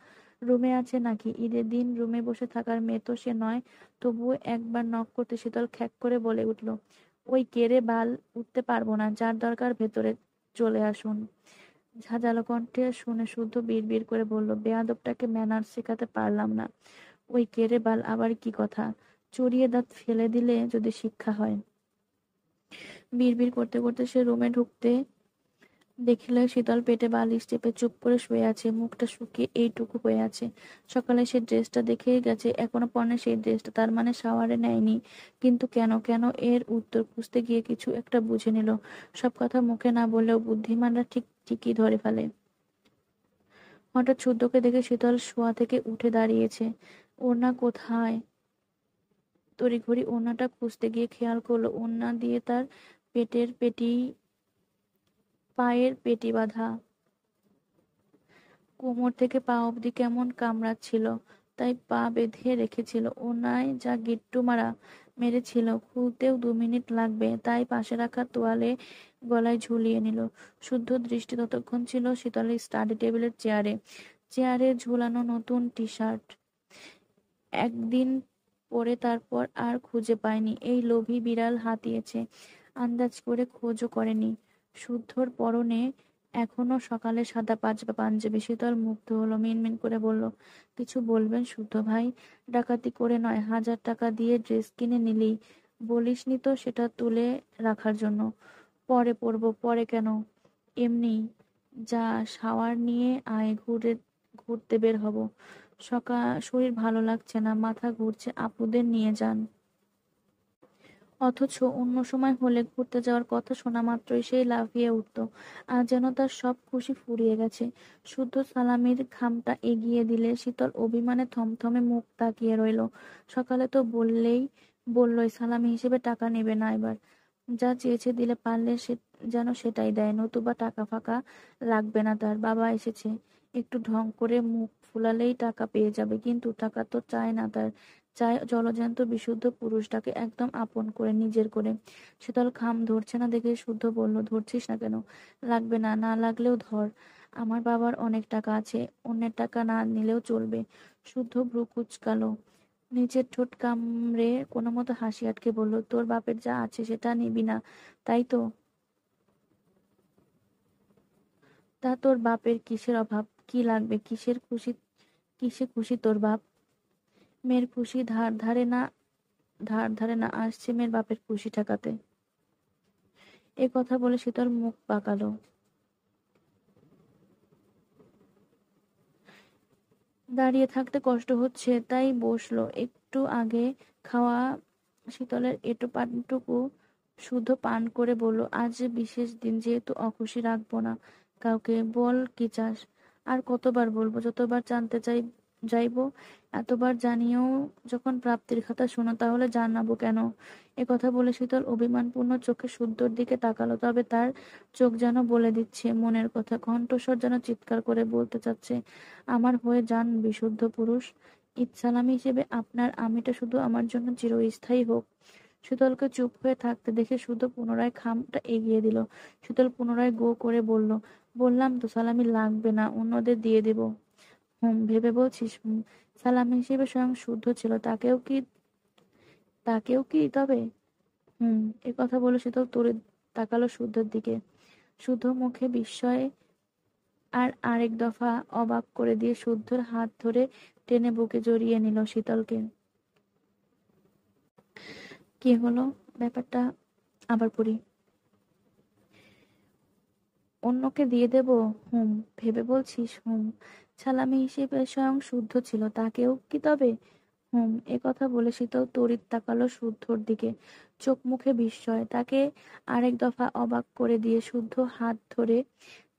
রুমে আছে নাকি? ঈদের দিন রুমে বসে থাকার মেয়ে তো সে নয়। তবুও একবার নক করতে শীতল খ্যাক করে বলে উঠল, ওই কে রে বাল? উঠতে পারবো না, যার দরকার ভেতরে চলে আসুন। ঝাঁঝালো কণ্ঠে শুনে শুদ্ধ বিড়বিড় করে বলল, বেয়াদবটাকে ম্যানার্স শেখাতে পারলাম না। ওই কে রে বাল আবার কি কথা? চড়িয়ে দাঁত ফেলে দিলে যদি শিক্ষা হয়। বিড়বিড় করতে করতে সে রুমে ঢুকতে দেখলে শীতল পেটে বালিশ চেপে চুপ করে শুয়ে আছে, মুখটা শুকিয়ে এইটুকু হয়ে আছে। সকালে সে ড্রেসটা দেখে গেছে, এখনো পরনে সেই ড্রেসটা, তার মানে শাওয়ারে নেয়নি। কিন্তু কেন কেন এর উত্তর খুঁজতে গিয়ে কিছু একটা বুঝে নিল। সব কথা মুখে না বললেও বুদ্ধিমানরা ঠিকই ধরে ফেলে। হঠাৎ শুদ্ধকে দেখে শীতল শোয়া থেকে উঠে দাঁড়িয়েছে। ওড়না কোথায়? তড়িঘড়ি ওড়নাটা খুঁজতে গিয়ে খেয়াল করলো ওড়না দিয়ে তার পায়ের পেটি বাঁধা। কোমর থেকে পা অবধি কেমন কামড়াচ্ছিল, তাই পা বেঁধে রেখেছিল। ওনায় যা গিট্টু মেরেছিল, খুলতেও 2 মিনিট লাগবে, তাই পাশে রাখা তোয়ালে গলায় ঝুলিয়ে নিল। শুদ্ধ দৃষ্টি ততক্ষণ ছিল শীতলের স্টাডি টেবিলের চেয়ারে ঝুলানো নতুন টি শার্ট। একদিন পরে তারপর আর খুঁজে পায়নি। এই লোভী বিড়াল হাতিয়েছে, আন্দাজ করে খোঁজও করেনি। শুদ্ধর পরনে এখনো সকালে সাদা পাঞ্জাবি। শীতল মুগ্ধ হলো, মিনমিন করে বলল, কিছু বলবেন শুদ্ধ ভাই? ডাকাতি করে নয়, 1000 টাকা দিয়ে ড্রেস কিনে নিলি, বলিসনি তো সেটা তুলে রাখার জন্য? পরে পরবো। পরে কেন? এমনি। যা, শাওয়ার নিয়ে আয়, ঘুরতে বের হব। শরীর ভালো লাগছে না, মাথা ঘুরছে, আপুদের নিয়ে যান। অথচ অন্য সময় হলে ঘুরতে যাওয়ার কথা শোনা মাত্রই সেই লাফিয়ে উঠত। আজ যেন তার সব খুশি ফুরিয়ে গেছে। শুদ্ধ সালামির খামটা এগিয়ে দিলে শীতল অভিমানে থমথমে মুখ তাকিয়ে রইল। সকালে তো বললই সালামি হিসেবে টাকা নেবে না এবার। যা চেয়েছে দিলে পারলে যেন সেটাই দেয়, নতুবা টাকা ফাকা লাগবে না তার। বাবা এসেছে, একটু ঢং করে মুখ ফুলালেই টাকা পেয়ে যাবে, কিন্তু টাকা তো চায় না তার। চায় জলজ্যান্ত বিশুদ্ধ পুরুষটাকে একদম আপন করে, নিজের করে। শীতল খাম ধরছে না দেখে শুদ্ধ বলল, ধরছিস না কেন? লাগবে না, না লাগলেও ধর। আমার বাবার অনেক টাকা আছে, অন্যের টাকা না নিলেও চলবে। শুদ্ধ ভ্রু কুঁচকালো, নিচের ঠোঁট কামড়ে কোনো মতো হাসি আটকে বলল, তোর বাপের যা আছে সেটা নিবি না, তাই তো? তা তোর বাপের কিসের অভাব? কি লাগবে? কিসের খুশি? কিসে খুশি তোর বাপ? মেয়ের খুশি ধার ধারে না আসছে মেয়ের বাপের খুশি ঠেকাতে। এ কথা বলে শীতল মুখ বাঁকালো। দাঁড়িয়ে থাকতে কষ্ট হচ্ছে তাই বসলো। একটু আগে খাওয়া শীতলের এঁটো পানটুকু শুদ্ধ পান করে বলল, আজ বিশেষ দিন, যেহেতু অখুশি রাখবো না কাউকে। বল কি চাস? আর কতবার বলবো? যতবার জানতে যাইবো। এতবার জানিয়েও যখন প্রাপ্তির কথা শোনো, তাহলে জানাবো কেন? এ কথা বলে শীতল অভিমানপূর্ণ চোখে শুদ্ধর দিকে তাকালো। তবে তার চোখ যেন বলে দিচ্ছে মনের কথা, কণ্ঠস্বর যেন চিৎকার করে বলতে চাচ্ছে, আমার হয়ে যান বিশুদ্ধ পুরুষ। ইচ্ছালামি হিসেবে আপনার আমিটা শুধু আমার জন্য চিরস্থায়ী হোক। শীতলকে চুপ হয়ে থাকতে দেখে শুধু পুনরায় খামটা এগিয়ে দিল। শীতল পুনরায় গো করে বলল, বললাম তো সালামি লাগবে না, অন্যদের দিয়ে দেব। হুম, ভেবে বলছিস? হুম। সালামি হিসেবে স্বয়ং শুদ্ধ ছিল, তাকেও কি তবে? হুম। এ কথা বলে শীতল তড়িৎ তাকালো শুদ্ধর দিকে। শুদ্ধ মুখে বিস্ময় আর আরেক দফা অবাক করে দিয়ে শুদ্ধর হাত ধরে টেনে বুকে জড়িয়ে নিল শীতলকে। কি হলো ব্যাপারটা? আবার পড়ি। অন্যকে দিয়ে দেব? হুম। ভেবে বলছিস? হুম। সালামি হিসেবে স্বয়ং শুদ্ধ ছিল, তাকেও কি তবে? হুম। এ কথা বলে শীতল তড়িৎ তাকালো শুদ্ধর দিকে, চোখ মুখে বিস্ময়। তাকে আরেক দফা অবাক করে দিয়ে শুদ্ধ হাত ধরে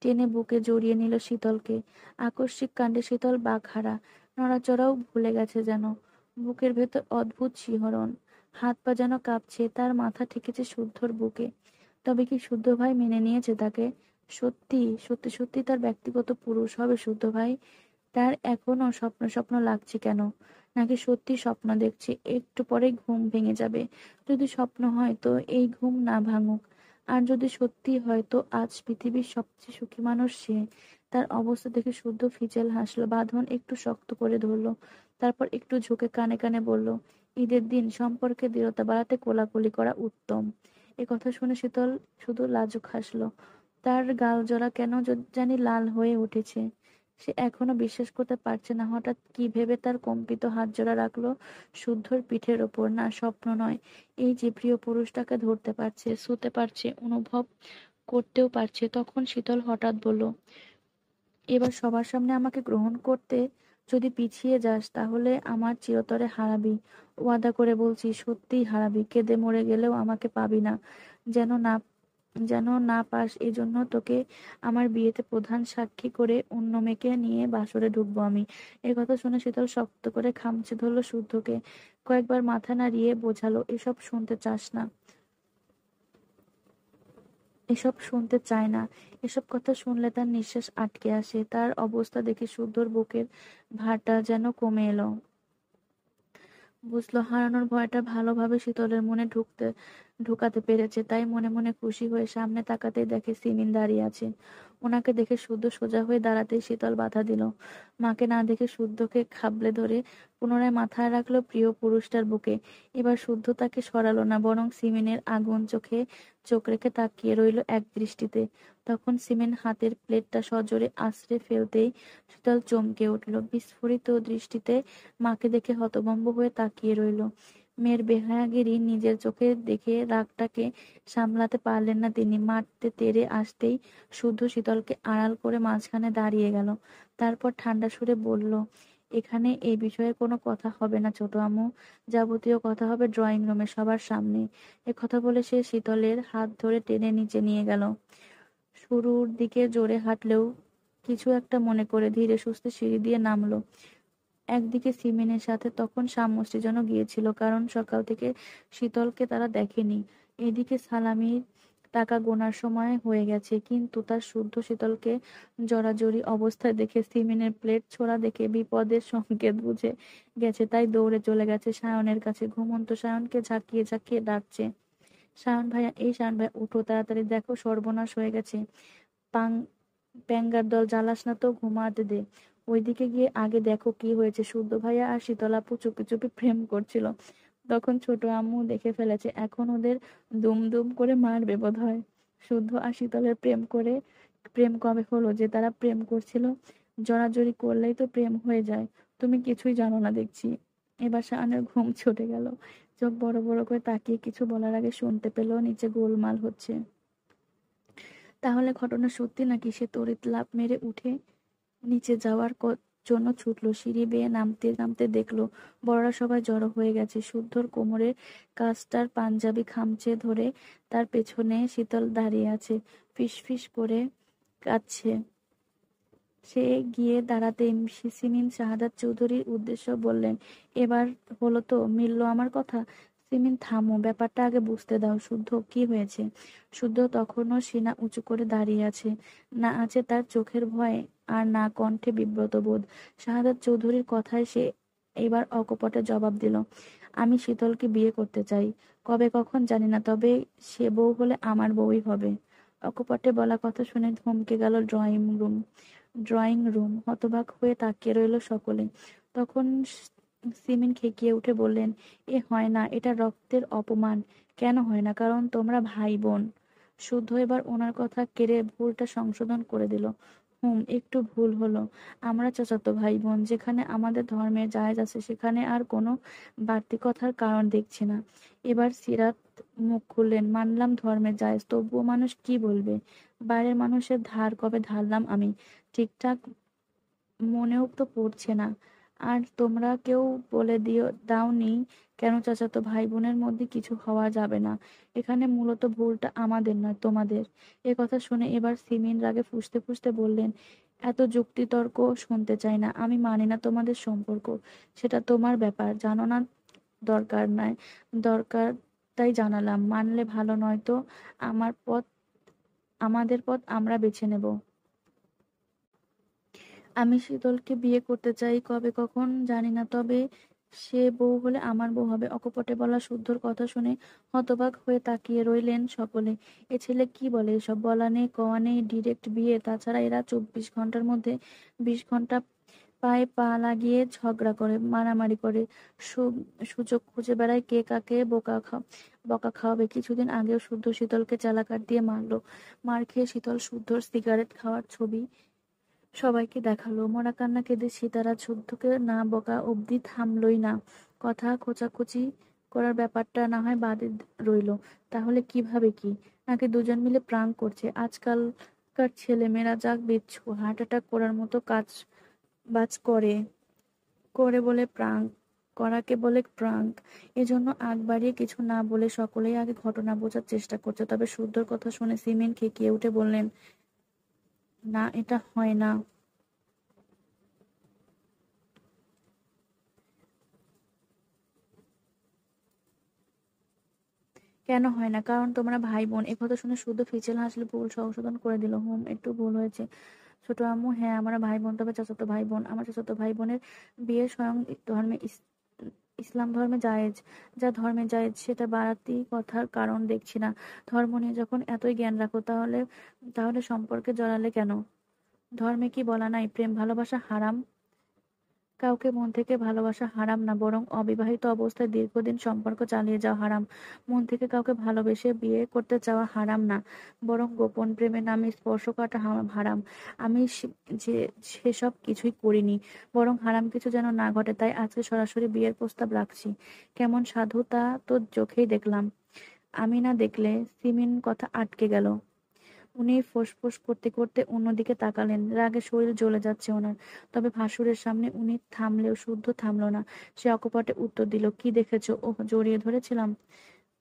টেনে বুকে জড়িয়ে নিল শীতলকে। আকস্মিক কাণ্ডে শীতল বাকহারা, নড়াচড়াও ভুলে গেছে যেন। বুকের ভেতর অদ্ভুত শিহরণ, হাত পা যেন কাঁপছে। তার মাথা ঠেকেছে শুদ্ধর বুকে। তবে কি শুদ্ধ ভাই মেনে নিয়েছে তাকে? সত্যি সত্যি সত্যি তার ব্যক্তিগত পুরুষ হবে শুদ্ধ ভাই? তার এখনো স্বপ্ন স্বপ্ন লাগছে কেন? নাকি সত্যি স্বপ্ন দেখছে? একটু পরেই ঘুম ভেঙে যাবে। যদি স্বপ্ন হয় তো এই ঘুম না ভাঙুক। আর যদি সত্যি হয় তো আজ পৃথিবীর সবচেয়ে সুখী মানুষ সে। তার অবস্থা দেখে শুদ্ধ ফিচেল হাসলো, বাঁধন একটু শক্ত করে ধরলো। তারপর একটু ঝুঁকে কানে কানে বলল, ঈদের দিন সম্পর্কে দৃঢ়তা বাড়াতে কোলাকুলি করা উত্তম। এ কথা শুনে শীতল শুধু লাজুক হাসলো। তার গাল জোড়া কেন জানি লাল হয়ে উঠেছে। সে এখনো বিশ্বাস করতে পারছে না। হঠাৎ কি ভেবে তার কম্পিত হাত জোড়া রাখলো শুদ্ধর পিঠের ওপর। না, স্বপ্ন নয়, এই যে প্রিয় পুরুষটাকে ধরতে পারছে, ছুঁতে পারছে, অনুভব করতেও পারছে। তখন শীতল হঠাৎ বলল, এবার সবার সামনে আমাকে গ্রহণ করতে যদি পিছিয়ে যাস তাহলে আমার চিরতরে হারাবি। ওয়াদা করে বলছি, সত্যিই হারাবি। কেঁদে মরে গেলেও আমাকে পাবি না। যেন না যেন না পাস, এজন্য তোকে আমার বিয়েতে প্রধান সাক্ষী করে অন্য মেয়েকে নিয়ে বাসরে ঢুকবো আমি। এই কথা শুনে শীতল শক্ত করে খামচে ধরলো শুদ্ধকে। কয়েকবার মাথা নাড়িয়ে বোঝালো, এসব শুনতে চাস না, এসব শুনতে চায় না। এসব কথা শুনলে তার নিঃশ্বাস আটকে আসে। তার অবস্থা দেখে শুদ্ধর বুকের ভারটা যেন কমে এলো। বুঝলো হারানোর ভয়টা ভালোভাবে শীতলের মনে ঢুকাতে পেরেছে। তাই মনে মনে খুশি হয়ে সামনে তাকাতেই দেখে সিমিন দাঁড়িয়ে আছে। ওনাকে দেখে শুদ্ধ সোজা হয়ে দাঁড়াতেই শীতল বাধা দিল। মাকে না দেখে শুদ্ধকে খাবলে ধরে পুনরায় মাথায় রাখলো প্রিয় পুরুষটার বুকে। এবার শুদ্ধ তাকে সরালো না, বরং সিমিনের আগুন চোখে চোখ রেখে তাকিয়ে রইল এক দৃষ্টিতে। তখন সিমেন হাতের প্লেটটা সজোরে আছড়ে ফেলতেই শীতল চমকে উঠল। বিস্ফোরিত দৃষ্টিতে মাকে দেখে হতভম্ব হয়ে তাকিয়ে রইল। মেয়ের বেহায়াগিরি নিজের চোখে দেখে রাগটাকে সামলাতে পারলেন না তিনি। মারতে তেড়ে আসতেই শুদ্ধ শীতলকে আড়াল করে মাঝখানে দাঁড়িয়ে গেল। তারপর ঠান্ডা সুরে বলল, এখানে এই বিষয়ে কোনো কথা হবে না ছোট আম্মু। যাবতীয় কথা হবে ড্রয়িং রুমে সবার সামনে। এ কথা বলে সে শীতলের হাত ধরে টেনে নিচে নিয়ে গেল। শুরুর দিকে জোরে হাঁটলেও কিছু একটা মনে করে ধীরে সুস্থে সিঁড়ি দিয়ে নামলো। একদিকে সিমিনের সাথে তখন সামষ্টি যেন গিয়েছিল, কারণ সকাল থেকে শীতলকে তারা দেখেনি। এদিকে সালামির টাকা গোনার সময় হয়ে গেছে, কিন্তু তার শুদ্ধ শীতলকে জড়াজড়ি অবস্থায় দেখে, সিমিনের প্লেট ছোড়া দেখে বিপদের সংকেত বুঝে গেছে, তাই দৌড়ে চলে গেছে সায়নের কাছে। ঘুমন্ত সায়নকে ঝাঁকিয়ে ঝাঁকিয়ে ডাকছে, সায়ন ভাইয়া, এই সায়ন ভাইয়া, উঠো তাড়াতাড়ি, দেখো সর্বনাশ হয়ে গেছে। পাং প্যাঙ্গার দল, জ্বালাস না তো, ঘুমাতে দে। ওইদিকে গিয়ে আগে দেখো কি হয়েছে। শুদ্ধ ভাইয়া আর শীতল আপু চুপি চুপি প্রেম করছিল, তখন ছোট আম্মু দেখে ফেলেছে। এখন ওদের দুম দুম করে মারবে বোধহয়। শুদ্ধ আর শীতলের প্রেম কবে হলো যে তারা প্রেম করছিল? জড়াজড়ি করলেই তো প্রেম হয়ে যায়। তুমি কিছুই জানো না দেখছি। এবার শাহানের ঘুম ছুটে গেল। চোখ বড় বড় করে তাকিয়ে কিছু বলার আগে শুনতে পেল নিচে গোলমাল হচ্ছে। তাহলে ঘটনা সত্যি নাকি? সে তড়িৎ লাফ মেরে উঠে নিচে যাওয়ার জন্য ছুটলো। সিঁড়ি বেয়ে নামতে নামতে দেখলো বড়রা সবাই জড়ো হয়ে গেছে। শুদ্ধর কোমরের কাজটার পাঞ্জাবি খামচে ধরে তার পেছনে শীতল দাঁড়িয়ে আছে, ফিস ফিস করে কাঁদছে। সে গিয়ে দাঁড়াতে সিমিন শাহাদাত চৌধুরীর উদ্দেশ্য বললেন, এবার হলো তো, মিলল আমার কথা? সিমিন, থামো, ব্যাপারটা আগে বুঝতে দাও। শুদ্ধ, কি হয়েছে? শুদ্ধ তখনও সিনা উঁচু করে দাঁড়িয়ে আছে, না আছে তার চোখের ভয় আর না কণ্ঠে বিব্রত বোধ। শাহাদাত চৌধুরীর কথায় সে এবার অকপটে জবাব দিল, আমি শীতলকে বিয়ে করতে চাই। কবে কখন জানি না, তবে সে বউ হলে আমার বউই হবে। অকপটে বলা কথা শুনে থমকে গেল ড্রয়িং রুম। হতবাক হয়ে তাকিয়ে রইল সকলে। তখন সিমিন খেকিয়ে উঠে বললেন, এ হয় না, এটা রক্তের অপমান। কেন হয় না? কারণ তোমরা ভাই বোন। শুদ্ধ এবার ওনার কথা কেড়ে ভুলটা সংশোধন করে দিল, একটু ভুল হলো। আমরা চাচাতো ভাই বোন। যেখানে আমাদের ধর্মের জায়েজ আছে সেখানে আর কোনো বাড়তি কথার কারণ দেখছি না। এবার সিরাত মুখ খুললেন, মানলাম ধর্মের জায়েজ, তবুও মানুষ কি বলবে? বাইরের মানুষের ধার কবে ধারলাম আমি? ঠিকঠাক মনেও তো পড়ছে না। আর তোমরা কেউ বলে দাওনি কেন চাচাতো ভাই বোনের মধ্যে কিছু হওয়া যাবে না? এখানে মূলত ভুলটা আমাদের নয়, তোমাদের। এ কথা শুনে এবার সিমিন রাগে ফুঁসতে ফুঁসতে বললেন, এত যুক্তিতর্ক শুনতে চাই না। আমি মানি না তোমাদের সম্পর্ক, সেটা তোমার ব্যাপার, জানো না? দরকার নাই, দরকার তাই জানালাম। মানলে ভালো, নয়তো আমার পথ আমাদের পথ আমরা বেছে নেব। আমি শীতলকে বিয়ে করতে চাই, কবে কখন জানি না, তবে সে বউ হলে আমার বউ হবে। অকপটে বলা শুদ্ধর কথা শুনে হতবাক হয়ে তাকিয়ে রইলেন সকলে। এ ছেলে কি বলে এসব? বলা নেই কওয়া নেই, ডিরেক্ট বিয়ে। তাছাড়া এরা 24 ঘন্টার মধ্যে 20 ঘন্টা পায়ে পা লাগিয়ে ঝগড়া করে, মারামারি করে, সুযোগ খুঁজে বেড়ায় কে কাকে বকা খাওয়াবে। কিছুদিন আগেও শুদ্ধ শীতলকে চালাকাট দিয়ে মারলো। মার খেয়ে শীতল শুদ্ধর সিগারেট খাওয়ার ছবি সবাইকে দেখালো। মরা কান্না কেঁদে সীতারা শুদ্ধকে না বকা অবধি থামলই না। কথা খোঁচাখুচি করার ব্যাপারটা না হয় বাদে রইলো, তাহলে কিভাবে কি? নাকি দুজন মিলে প্রাঙ্ক করছে? আজকালকার ছেলে মেয়েরা যাক বিচ্ছু, হার্ট অ্যাটাক করার মতো কাজ বাজ করে করে বলে প্রাঙ্ক, করাকে বলে প্রাঙ্ক। এজন্য আগ বাড়িয়ে কিছু না বলে সকলেই আগে ঘটনা বোঝার চেষ্টা করছে। তবে শুদ্ধর কথা শুনে সিমেন খেকিয়ে উঠে বললেন, না, এটা হয় না। কেন হয় না? কারণ তোমরা ভাই বোন। একথা শুনে শুদ্ধ ফিচেল হাসলে ভুল সংশোধন করে দিল, একটু ভুল হয়েছে ছোট আম্মু। হ্যাঁ, আমরা ভাই বোন, তবে চাচাতো ভাই বোন। আমার চাচাতো ভাই বোনের বিয়ে স্বয়ং ধর্মে ইসলাম ধর্মে জায়েজ। যা ধর্মে জায়েজ সেটা বাড়াতি কথার কারণ দেখছি না। ধর্ম নিয়ে যখন এতই জ্ঞান রাখো, তাহলে তাহলে সম্পর্কে জড়ালে কেন? ধর্মে কি বলা নাই প্রেম ভালোবাসা হারাম? কাউকে মন থেকে ভালোবাসা হারাম না, বরং অবিবাহিত অবস্থায় দীর্ঘদিন সম্পর্ক চালিয়ে যাওয়া হারাম। মন থেকে কাউকে ভালোবেসে বিয়ে করতে চাওয়া হারাম না, বরং গোপন প্রেমের নামে স্পর্শ করাটা হারাম। আমি যে সেসব কিছুই করিনি, বরং হারাম কিছু যেন না ঘটে, তাই আজকে সরাসরি বিয়ের প্রস্তাব রাখছি। কেমন সাধু তা তো চোখেই দেখলাম। আমি না দেখলে? সিমিন কথা আটকে গেল। উনি ফোঁস করতে করতে অন্যদিকে তাকালেন, রাগে শরীর জ্বলে যাচ্ছে ওনার। তবে ভাসুরের সামনে উনি থামলেও শুদ্ধ থামলো না। সে অকপটে উত্তর দিল, কি দেখেছো? ওহ, জড়িয়ে ধরেছিলাম।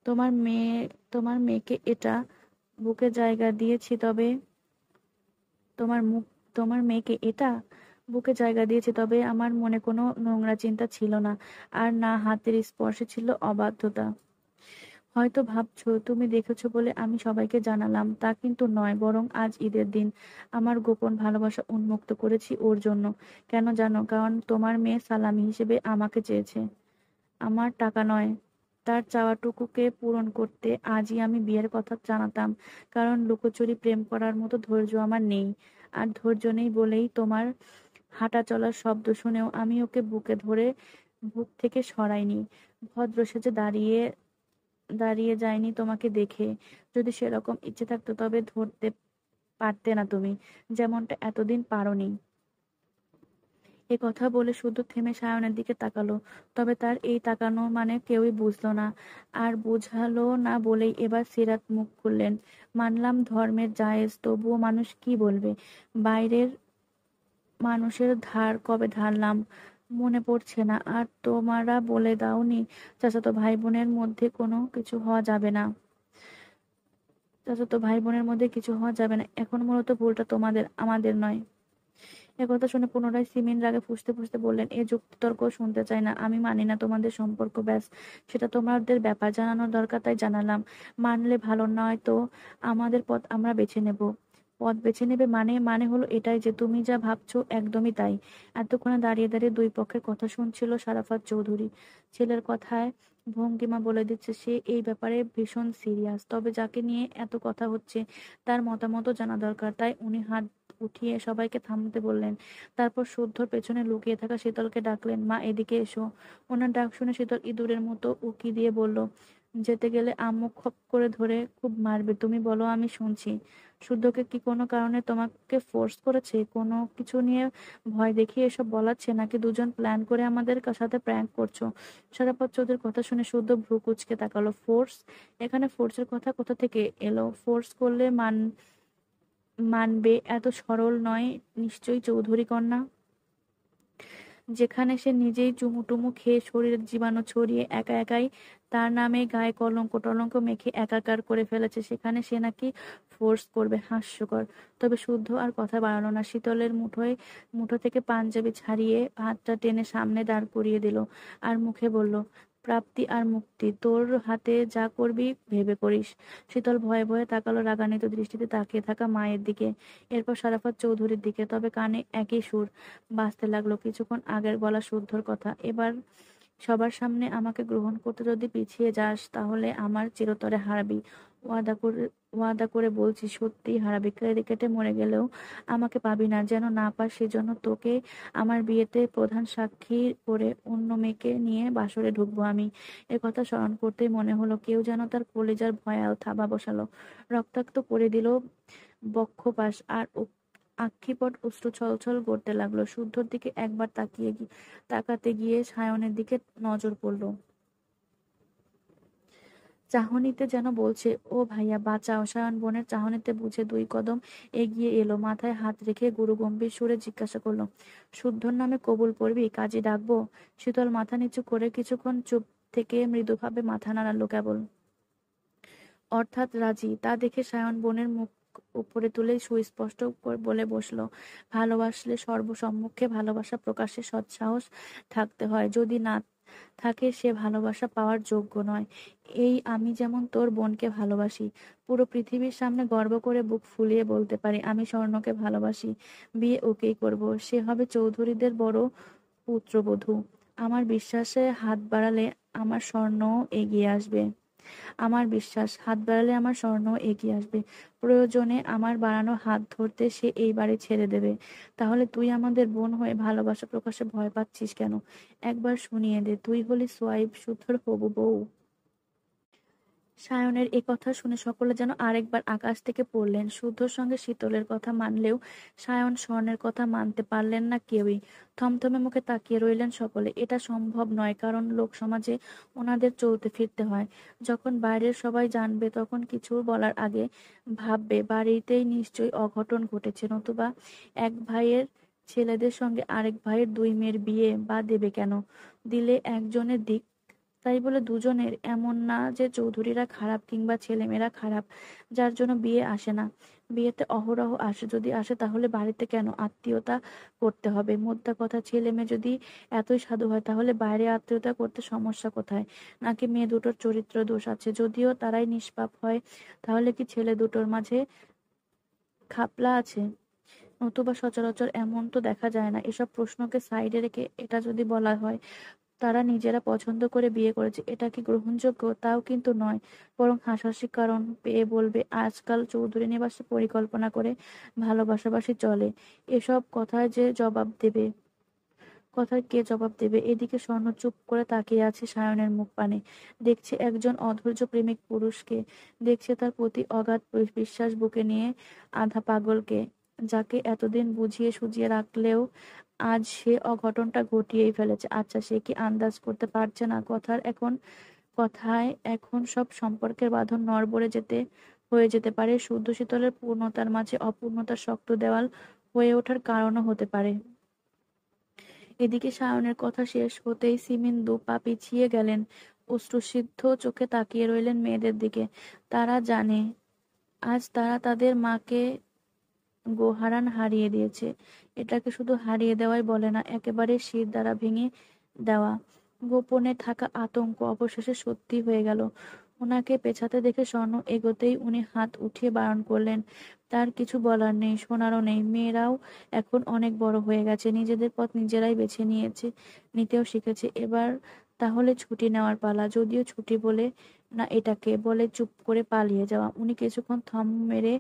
তোমার মেয়ে তোমার মেয়েকে এটা বুকে জায়গা দিয়েছি, তবে তোমার মুখ তোমার মেয়েকে এটা বুকে জায়গা দিয়েছি, তবে আমার মনে কোনো নোংরা চিন্তা ছিল না, আর না হাতের স্পর্শে ছিল অবাধ্যতা। হয়তো ভাবছো তুমি দেখেছো বলে আমি সবাইকে জানালাম, তা কিন্তু নয়, বরং আজ ঈদের দিন আমার গোপন ভালোবাসা উন্মুক্ত করেছি ওর জন্য। কেন জানো? কারণ তোমার মেয়ে সালামি হিসেবে আমাকে চেয়েছে, আমার টাকা নয়। তার চাওয়াটুকুকে পূরণ করতে আজই আমি বিয়ের কথা জানাতাম। কারণ লুকোচুরি প্রেম করার মতো ধৈর্য আমার নেই। আর ধৈর্য নেই বলেই তোমার হাঁটা চলার শব্দ শুনেও আমি ওকে বুকে ধরে বুক থেকে সরাইনি। ভদ্র সেজে দাঁড়িয়ে দাঁড়িয়ে যায়নি তোমাকে দেখে। যদি সেরকম ইচ্ছে থাকতো তবে ধরতে পারতে না তুমি, যেমনটা এতদিন পারোনি। এ কথা বলে শুধু থেমে সায়নের দিকে তাকালো। তবে তার এই তাকানো মানে কেউই বুঝলো না। আর বুঝালো না বলেই এবার সিরাত মুখ খুললেন। মানলাম ধর্মের জায়েজ, তবুও মানুষ কি বলবে? বাইরের মানুষের ধার কবে ধারলাম মনে পড়ছে না। আর তোমারা বলে দাওনি চাচাতো ভাই বোনের মধ্যে কোনো কিছু হওয়া যাবে না? চাচাতো ভাই বোনের মধ্যে কিছু হওয়া যাবে না? এখন মূলত ভুলটা তোমাদের, আমাদের নয়। একথা শুনে পুনরায় সিমিন রাগে ফুঁসতে ফুঁসতে বললেন, এ যুক্তিতর্ক শুনতে চাই না। আমি মানি না তোমাদের সম্পর্ক, ব্যাস। সেটা তোমাদের ব্যাপার, জানানোর দরকার তাই জানালাম। মানলে ভালো, নয় তো আমাদের পথ আমরা বেছে নেব। পথ বেছে নেবে মানে? মানে হলো এটাই যে তুমি যা ভাবছো একদমই তাই। এতক্ষণে দাঁড়িয়ে দাঁড়িয়ে দুই পক্ষের কথা শুনছিল সারাফাত চৌধুরী। ছেলের কথায় ভঙ্গিমা বলে দিচ্ছে সে এই ব্যাপারে ভীষণ সিরিয়াস। তবে যাকে নিয়ে এত কথা হচ্ছে তার মতামতও জানা দরকার। তাই উনি হাত উঠিয়ে সবাইকে থামতে বললেন। তারপর শুদ্ধর পেছনে লুকিয়ে থাকা শীতলকে ডাকলেন, মা এদিকে এসো। ওনার ডাক শুনে শীতল ইঁদুরের মতো উকি দিয়ে বলল, যেতে গেলে আম্মু খপ করে ধরে খুব মারবে। তুমি বলো, আমি শুনছি। শুদ্ধকে কি কোনো কারণে তোমাকে ফোর্স করেছে? কোনো কিছু নিয়ে ভয় দেখিয়ে এসব বলাচ্ছে, নাকি দুজন প্ল্যান করে আমাদের সাথে প্র্যাঙ্ক করছো? সারাপত চৌধুরীর কথা শুনে শুদ্ধ ভ্রু কুঁচকে তাকালো। ফোর্স? এখানে ফোর্সের কথা কোথা থেকে এলো? ফোর্স করলে মানবে এত সরল নয় নিশ্চয়ই চৌধুরী কন্যা। যেখানে সে নিজেই চুমুটুমু খেয়ে শরীরের জীবাণু ছড়িয়ে একা একাই তার নামে গায়ে কলঙ্ক টলঙ্ক মেখে একাকার করে ফেলেছে, সেখানে সে নাকি ফোর্স করবে? হাস্যকর। তবে শুদ্ধ আর কথা বাড়ালো না। শীতলের মুঠো থেকে পাঞ্জাবি ছাড়িয়ে হাতটা টেনে সামনে দাঁড় করিয়ে দিল আর মুখে বলল, প্রাপ্তি আর মুক্তি তোর হাতে, যা করবি ভেবে করিস। শীতল ভয়ে ভয়ে তাকালো রাগান্বিত দৃষ্টিতে তাকিয়ে থাকা মায়ের দিকে, এরপর সারাফাত চৌধুরীর দিকে। তবে কানে একই সুর বাজতে লাগলো, কিছুক্ষণ আগের বলা শুদ্ধর কথা। এবার সবার সামনে আমাকে গ্রহণ করতে যদি পিছিয়ে যাস তাহলে আমার চিরতরে হারাবি। ওয়াদা করে ওয়াদা করে বলছি, সত্যিই হারাবি। কেঁদে কেটে মরে গেলেও আমাকে পাবি না। যেন না পাস সেজন্য তোকে আমার বিয়েতে প্রধান সাক্ষী করে অন্য মেয়েকে নিয়ে বাসরে ঢুকবো আমি। এ কথা স্মরণ করতেই মনে হলো কেউ যেন তার কলিজার ভয়াল থাবা বসালো, রক্তাক্ত করে দিল বক্ষপাশ। আর আক্ষিপট অশ্রু ছলছল করতে লাগলো। শুদ্ধর দিকে একবার তাকাতে গিয়ে সায়নের দিকে নজর পড়ল। চাহনিতে যেন বলছে, ও ভাইয়া বাঁচাও। সায়ন বোনের চাহনিতে বুঝে দুই কদম এগিয়ে এলো, মাথায় হাত রেখে গুরুগম্ভীর সুরে জিজ্ঞাসা করলো, শুদ্ধর নামে কবুল পড়বি? কাজী ডাকবো? শীতল মাথা নিচু করে কিছুক্ষণ চুপ থেকে মৃদুভাবে মাথা নাড়ালো কেবল। অর্থাৎ রাজি। তা দেখে সায়ন বোনের মুখ উপরে তুলে সুস্পষ্ট বলে বসলো, ভালোবাসলে সর্বসম্মুখে ভালোবাসা প্রকাশে সৎসাহস থাকতে হয়। যদি না থাকে সে ভালোবাসা পাওয়ার যোগ্য নয়। এই আমি যেমন তোর বোনকে ভালোবাসি, পুরো পৃথিবীর সামনে গর্ব করে বুক ফুলিয়ে বলতে পারি আমি স্বর্ণকে ভালোবাসি। বিয়ে ওকেই করব, সে হবে চৌধুরীদের বড় পুত্রবধূ। আমার বিশ্বাসে হাত বাড়ালে আমার স্বর্ণও এগিয়ে আসবে। আমার বিশ্বাস, হাত বাড়ালে আমার স্বর্ণ এগিয়ে আসবে। প্রয়োজনে আমার বাড়ানো হাত ধরতে সে এই বাড়ি ছেড়ে দেবে। তাহলে তুই আমাদের বোন হয়ে ভালোবাসা প্রকাশে ভয় পাচ্ছিস কেন? একবার শুনিয়ে দে, তুই হলি সোয়াইব শুদ্ধর হবু বউ। সায়নের এ কথা শুনে সকলে যেন আরেকবার আকাশ থেকে পড়লেন। শুদ্ধর সঙ্গে শীতলের কথা মানলেও সায়ন স্বর্ণের কথা মানতে পারলেন না কেউই। থমথমে মুখে তাকিয়ে রইলেন সকলে। এটা সম্ভব নয়, কারণ লোক সমাজে ওনাদের চলতে ফিরতে হয়। যখন বাইরের সবাই জানবে তখন কিছু বলার আগে ভাববে বাড়িতেই নিশ্চয়ই অঘটন ঘটেছে, নতুবা এক ভাইয়ের ছেলেদের সঙ্গে আরেক ভাইয়ের দুই মেয়ের বিয়ে বা দেবে কেন? দিলে একজনের দিক, তাই বলে দুজনের। এমন না যে চৌধুরীরা খারাপ কিংবা ছেলেমেয়েরা খারাপ যার জন্য বিয়ে আসে না। বিয়েতে অহরহ আসে, যদি আসে তাহলে বাড়িতে কেন আত্মীয়তা করতে হবে? মোদ্দা কথা, ছেলে মেয়ে যদি এতই সাধু হয় তাহলে বাইরে আত্মীয়তা করতে সমস্যা কোথায়? নাকি মেয়ে দুটোর চরিত্র দোষ আছে? যদিও তারাই নিষ্পাপ হয়, তাহলে কি ছেলে দুটোর মাঝে খাপলা আছে? নতুবা সচরাচর এমন তো দেখা যায় না। এসব প্রশ্নকে সাইডে রেখে এটা যদি বলা হয় তারা নিজেরা পছন্দ করে বিয়ে করেছে, এটা কি গ্রহণযোগ্য? তাও কিন্তু নয়, বরং হাসাহাসি কারণ পেয়ে বলবে আজকাল চৌধুরী নিবাসে পরিকল্পনা করে ভালোবাসাবাসি চলে। এসব কথায় যে জবাব দেবে, কথার কে জবাব দেবে? এদিকে স্বর্ণ চুপ করে তাকিয়ে আছে সায়নের মুখ পানে। দেখছে একজন অধৈর্য প্রেমিক পুরুষকে, দেখছে তার প্রতি অগাধ বিশ্বাস বুকে নিয়ে আধা পাগলকে, যাকে এতদিন বুঝিয়ে সুঝিয়ে রাখলেও আজ সে অঘটনটা ঘটিয়েই ফেলেছে। আচ্ছা, সে কি আন্দাজ করতে পারছে না কথায় এখন সব সম্পর্কের বাঁধন নড়বড়ে হয়ে যেতে পারে, শুদ্ধ শীতলের পূর্ণতার মাঝে অপূর্ণতার শক্ত দেওয়াল হয়ে ওঠার কারণও হতে পারে। এদিকে সায়নের কথা শেষ হতেই সিমিন দু পা পিছিয়ে গেলেন, অশ্রুসিদ্ধ চোখে তাকিয়ে রইলেন মেয়েদের দিকে। তারা জানে আজ তারা তাদের মাকে গোহারান হারিয়ে দিয়েছে। এটাকে শুধু হারিয়ে দেওয়াই বলে না, একেবারে শির দ্বারা ভেঙে দেওয়া। গোপনে থাকা আতঙ্ক অবশেষে সত্যি হয়ে গেল। ওনাকে পেছাতে দেখে স্বর্ণ এগোতেই উনি হাত উঠিয়ে বারণ করলেন। তার কিছু বলার নেই, শোনারও নেই। মেয়েরাও এখন অনেক বড় হয়ে গেছে, নিজেদের পথ নিজেরাই বেছে নিতেও শিখেছে। এবার তাহলে ছুটি নেওয়ার পালা। যদিও ছুটি বলে না, এটাকে বলে চুপ করে পালিয়ে যাওয়া। উনি কিছুক্ষণ থম মেরে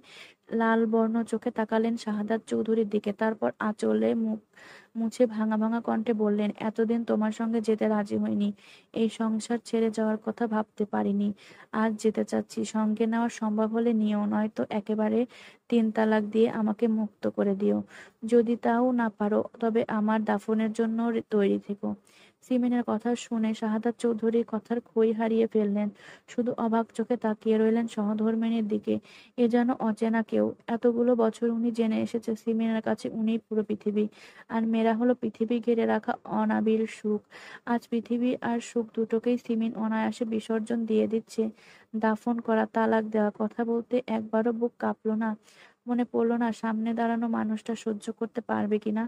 লাল বর্ণ চোখে তাকালেন শাহাদাত চৌধুরীর দিকে, তারপর আঁচলে মুখ মুছে ভাঙা ভাঙা কণ্ঠে বললেন, এতদিন তোমার সঙ্গে যেতে রাজি হইনি, এই সংসার ছেড়ে যাওয়ার কথা ভাবতে পারিনি। আজ যেতে চাচ্ছি। সঙ্গে নেওয়া সম্ভব হলে নিও, নয়তো একেবারে 3 তালাক দিয়ে আমাকে মুক্ত করে দিও। যদি তাও না পারো তবে আমার দাফনের জন্য তৈরি থেকো। সিমিনের কথা শুনে শাহাদাত চৌধুরী কথার খই হারিয়ে ফেললেন, শুধু অবাক চোখে তাকিয়ে রইলেন সহধর্মিণীর দিকে। এ যেন অচেনা কেউ। এতগুলো বছর উনি জেনে এসেছে সিমিনের কাছে উনিই পুরো পৃথিবী, আর মেয়েরা হলো পৃথিবী ঘিরে রাখা অনাবিল সুখ। আজ পৃথিবী আর সুখ দুটোকেই সিমিন অনায়াসে বিসর্জন দিয়ে দিচ্ছে। দাফন করা, তালাক দেওয়া, কথা বলতে একবারও বুক কাঁপলো না? মনে পড়লো না সামনে দাঁড়ানো মানুষটা সহ্য করতে পারবে কিনা?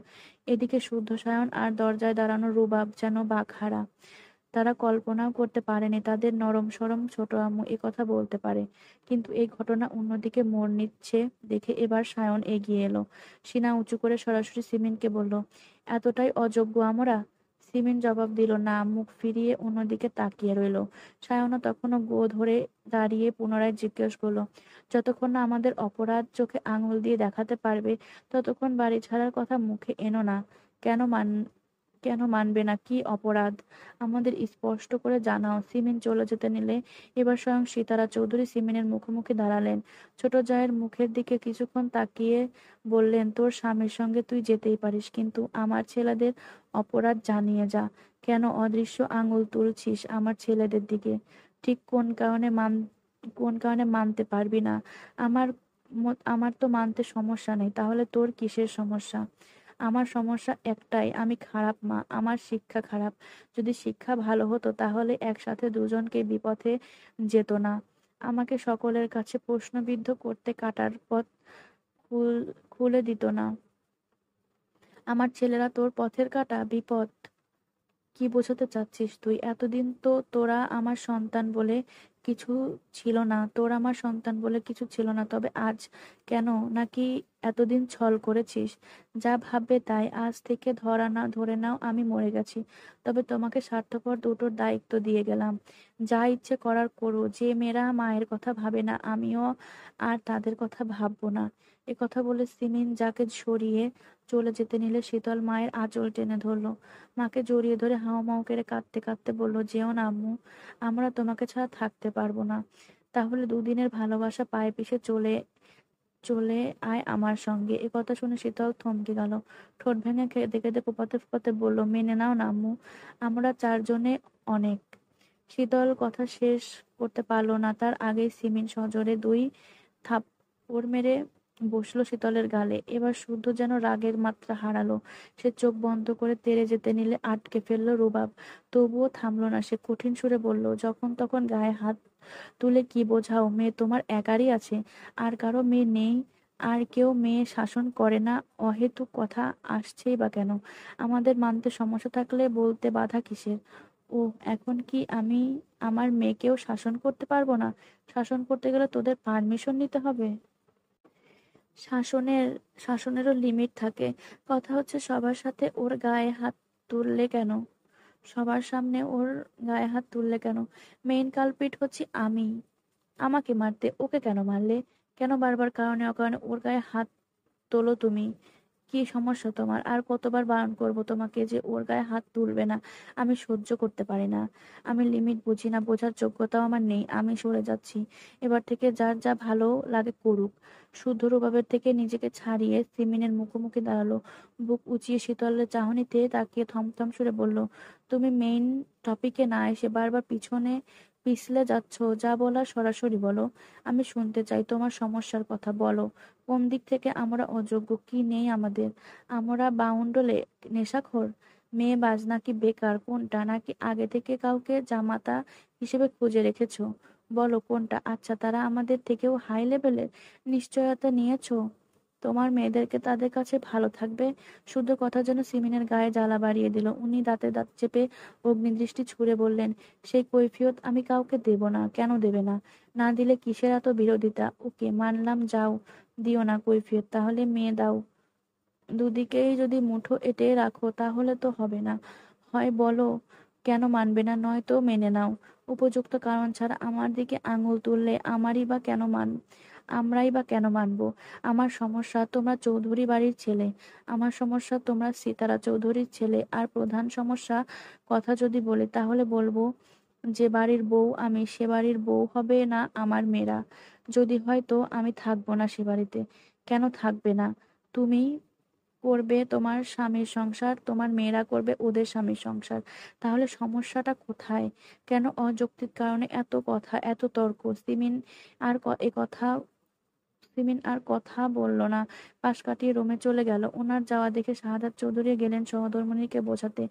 এদিকে শুদ্ধ সায়ন আর দরজায় দাঁড়ানো রুবাব যেন বাঘহারা। তারা কল্পনাও করতে পারেনি তাদের নরম সরম ছোট আম্মু এ কথা বলতে পারে। কিন্তু এই ঘটনা অন্যদিকে মোড় নিচ্ছে দেখে এবার সায়ন এগিয়ে এলো, সিনা উঁচু করে সরাসরি সিমিনকে বলল, এতটাই অযোগ্য আমরা? সিমিন জবাব দিল না, মুখ ফিরিয়ে অন্যদিকে তাকিয়ে রইল। সায়না তখনও গো ধরে দাঁড়িয়ে পুনরায় জিজ্ঞেস করলো, যতক্ষণ না আমাদের অপরাধ চোখে আঙুল দিয়ে দেখাতে পারবে ততক্ষণ বাড়ি ছাড়ার কথা মুখে এনো না। কেন মান কেন মানবে না? কি অপরাধ আমাদের স্পষ্ট করে জানাও। সিমিন চলে যেতে নিলে এবার স্বয়ং সিতারা চৌধুরী সিমিনের মুখোমুখি দাঁড়ালেন। ছোট জায়ের মুখের দিকে কিছুক্ষণ তাকিয়ে বললেন, তোর স্বামীর সঙ্গে তুই যেতেই পারিস, কিন্তু আমার ছেলেদের অপরাধ জানিয়ে যা। কেন অদৃশ্য আঙুল তুলছিস আমার ছেলেদের দিকে? ঠিক কোন কারণে মানতে পারবি না? আমার আমার তো মানতে সমস্যা নেই, তাহলে তোর কিসের সমস্যা? আমার সমস্যা একটাই, আমি খারাপ মা, আমার শিক্ষা খারাপ। যদি শিক্ষা ভালো হতো তাহলে একসাথে দুজনকে বিপথে যেত না, আমাকে সকলের কাছে প্রশ্নবিদ্ধ করতে কাটার পথ খুলে দিত না। আমার ছেলেরা তোর পথের কাঁটা, বিপদ। কি বোঝাতে চাচ্ছিস তুই? এতদিন তো তোরা আমার সন্তান বলে কিছু ছিল না, তোর আমার সন্তান বলে কিছু ছিল না, তবে আজ কেন? নাকি এতদিন ছল করেছিস? যা ভাববে তাই। আজ থেকে ধরে নাও আমি মরে গেছি, তবে তোমাকে স্বার্থপর দুটোর দায়িত্ব দিয়ে গেলাম। যা ইচ্ছে করার করো। যে মেয়েরা মায়ের কথা ভাবে না, আমিও আর তাদের কথা ভাববো না। এ কথা বলে সিমিন যাকে সরিয়ে চলে যেতে নিলে শীতল মায়ের আঁচল টেনে ধরলো, মাকে জড়িয়ে ধরে হাউমাউ করে কাঁদতে কাঁদতে বলল, যেও না আম্মু, আমরা তোমাকে ছাড়া থাকতে পারবো না। তাহলে দুদিনের ভালোবাসা পায়ে পিষে চলে চলে আয় আমার সঙ্গে। এ কথা শুনে শীতল থমকে গেল, ঠোঁট ভেঙে কেঁদে কেঁদে ফোঁপাতে ফোঁপাতে বলল, মেনে নাও না আম্মু, আমরা 4 জনে অনেক। শীতল কথা শেষ করতে পারলো না, তার আগেই সিমিন সজোরে 2 থাপ্পড় মেরে বসলো শীতলের গালে। এবার শুদ্ধ যেন রাগের মাত্রা হারালো, সে চোখ বন্ধ করে তেড়ে যেতে নিলে আটকে ফেললো রুবাব। তবুও থামলো না, সে কঠিন সুরে বলল, যখন তখন গায়ে হাত তুলে কি বোঝাও? মেয়ে তোমার একারই আছে, আর কারো মেয়ে নেই? আর কেউ মেয়ে শাসন করে না, অহেতুক কথা আসছেই বা কেন? আমাদের মানতে সমস্যা থাকলে বলতে বাধা কিসের? ও, এখন কি আমি আমার মেয়েকেও শাসন করতে পারবো না? শাসন করতে গেলে তোদের পারমিশন নিতে হবে? শাসনের শাসনেরও লিমিট থাকে। কথা হচ্ছে সবার সাথে ওর গায়ে হাত তুললে কেন? সবার সামনে ওর গায়ে হাত তুললে কেন? মেইন কালপিট হচ্ছে আমি। আমাকে মারতে ওকে কেন মারলে? কেন বারবার কারণে অকারণে ওর গায়ে হাত তোলো তুমি? কি সমস্যা তোমার? আর কতবার বারণ করব তোমাকে যে ওর গায়ে হাত তুলবে না? আমি সহ্য করতে পারি না। আমি লিমিট বুঝি না, বোঝার যোগ্যতাও আমার নেই। আমি সরে যাচ্ছি। এবার থেকে যার যা ভালো লাগে করুক। শুদ্ধ রূপের থেকে নিজেকে ছাড়িয়ে সিমিনের মুখোমুখি দাঁড়ালো। বুক উঁচিয়ে শীতলের চাহনিতে তাকিয়ে থমথম সুরে বলল, তুমি মেইন টপিকে না এসে বারবার পিছনে পিছলে যাচ্ছ। যা বলার সরাসরি বলো। আমি শুনতে চাই তোমার সমস্যার কথা বলো। কোন দিক থেকে আমরা অযোগ্য? কি নেই আমাদের? আমরা বাউন্ডলে নেশাখোর? মেয়ে বাজ নাকি বেকার? কোনটা? নাকি আগে থেকে কাউকে জামাতা হিসেবে খুঁজে রেখেছো? বলো কোনটা? আচ্ছা, তারা আমাদের থেকেও হাই লেভেলের নিশ্চয়তা নিয়েছো? তোমার মেয়েদেরকে তাদের কাছে ভালো থাকবে। শুদ্ধ কথা যেন সিমিনের গায়ে জ্বালা বাড়িয়ে দিল। উনি দাঁতে দাঁত চেপে অগ্নিদৃষ্টি ছুড়ে বললেন, সেই কৈফিয়ত আমি কাউকে দেব না। কেন দেবে না? না দিলে কিসের এত বিরোধিতা? ওকে, মানলাম, যাও, দিও না কৈফিয়ত, তাহলে মেয়ে দাও। দুদিকেই যদি মুঠো এঁটে রাখো তাহলে তো হবে না। হয় বলো কেন মানবে না, নয়তো মেনে নাও। উপযুক্ত কারণ ছাড়া আমার দিকে আঙুল তুললে আমরাই বা কেন মানবো? আমার সমস্যা তোমরা চৌধুরী বাড়ির ছেলে। আমার সমস্যা তোমরা সিতারা চৌধুরীর ছেলে। আর প্রধান সমস্যা কথা যদি বলি তাহলে বলবো, যে বাড়ির বউ আমি সে বাড়ির বউ হবে না আমার মেয়েরা। যদি হয় তো আমি থাকবো না সে বাড়িতে। কেন থাকবে না? তুমি করবে তোমার স্বামীর সংসার, তোমার মেয়েরা করবে ওদের স্বামীর সংসার। তাহলে সমস্যাটা কোথায়? কেন অযৌক্তিক কারণে এত কথা, এত তর্ক? সিমিন আর কথা বলল না। পাশ কাটিয়ে রুমে চলে গেল। ওনার যাওয়া দেখে শাহাদাত চৌধুরী গেলেন সহধর্মিণীকে বোঝাতে।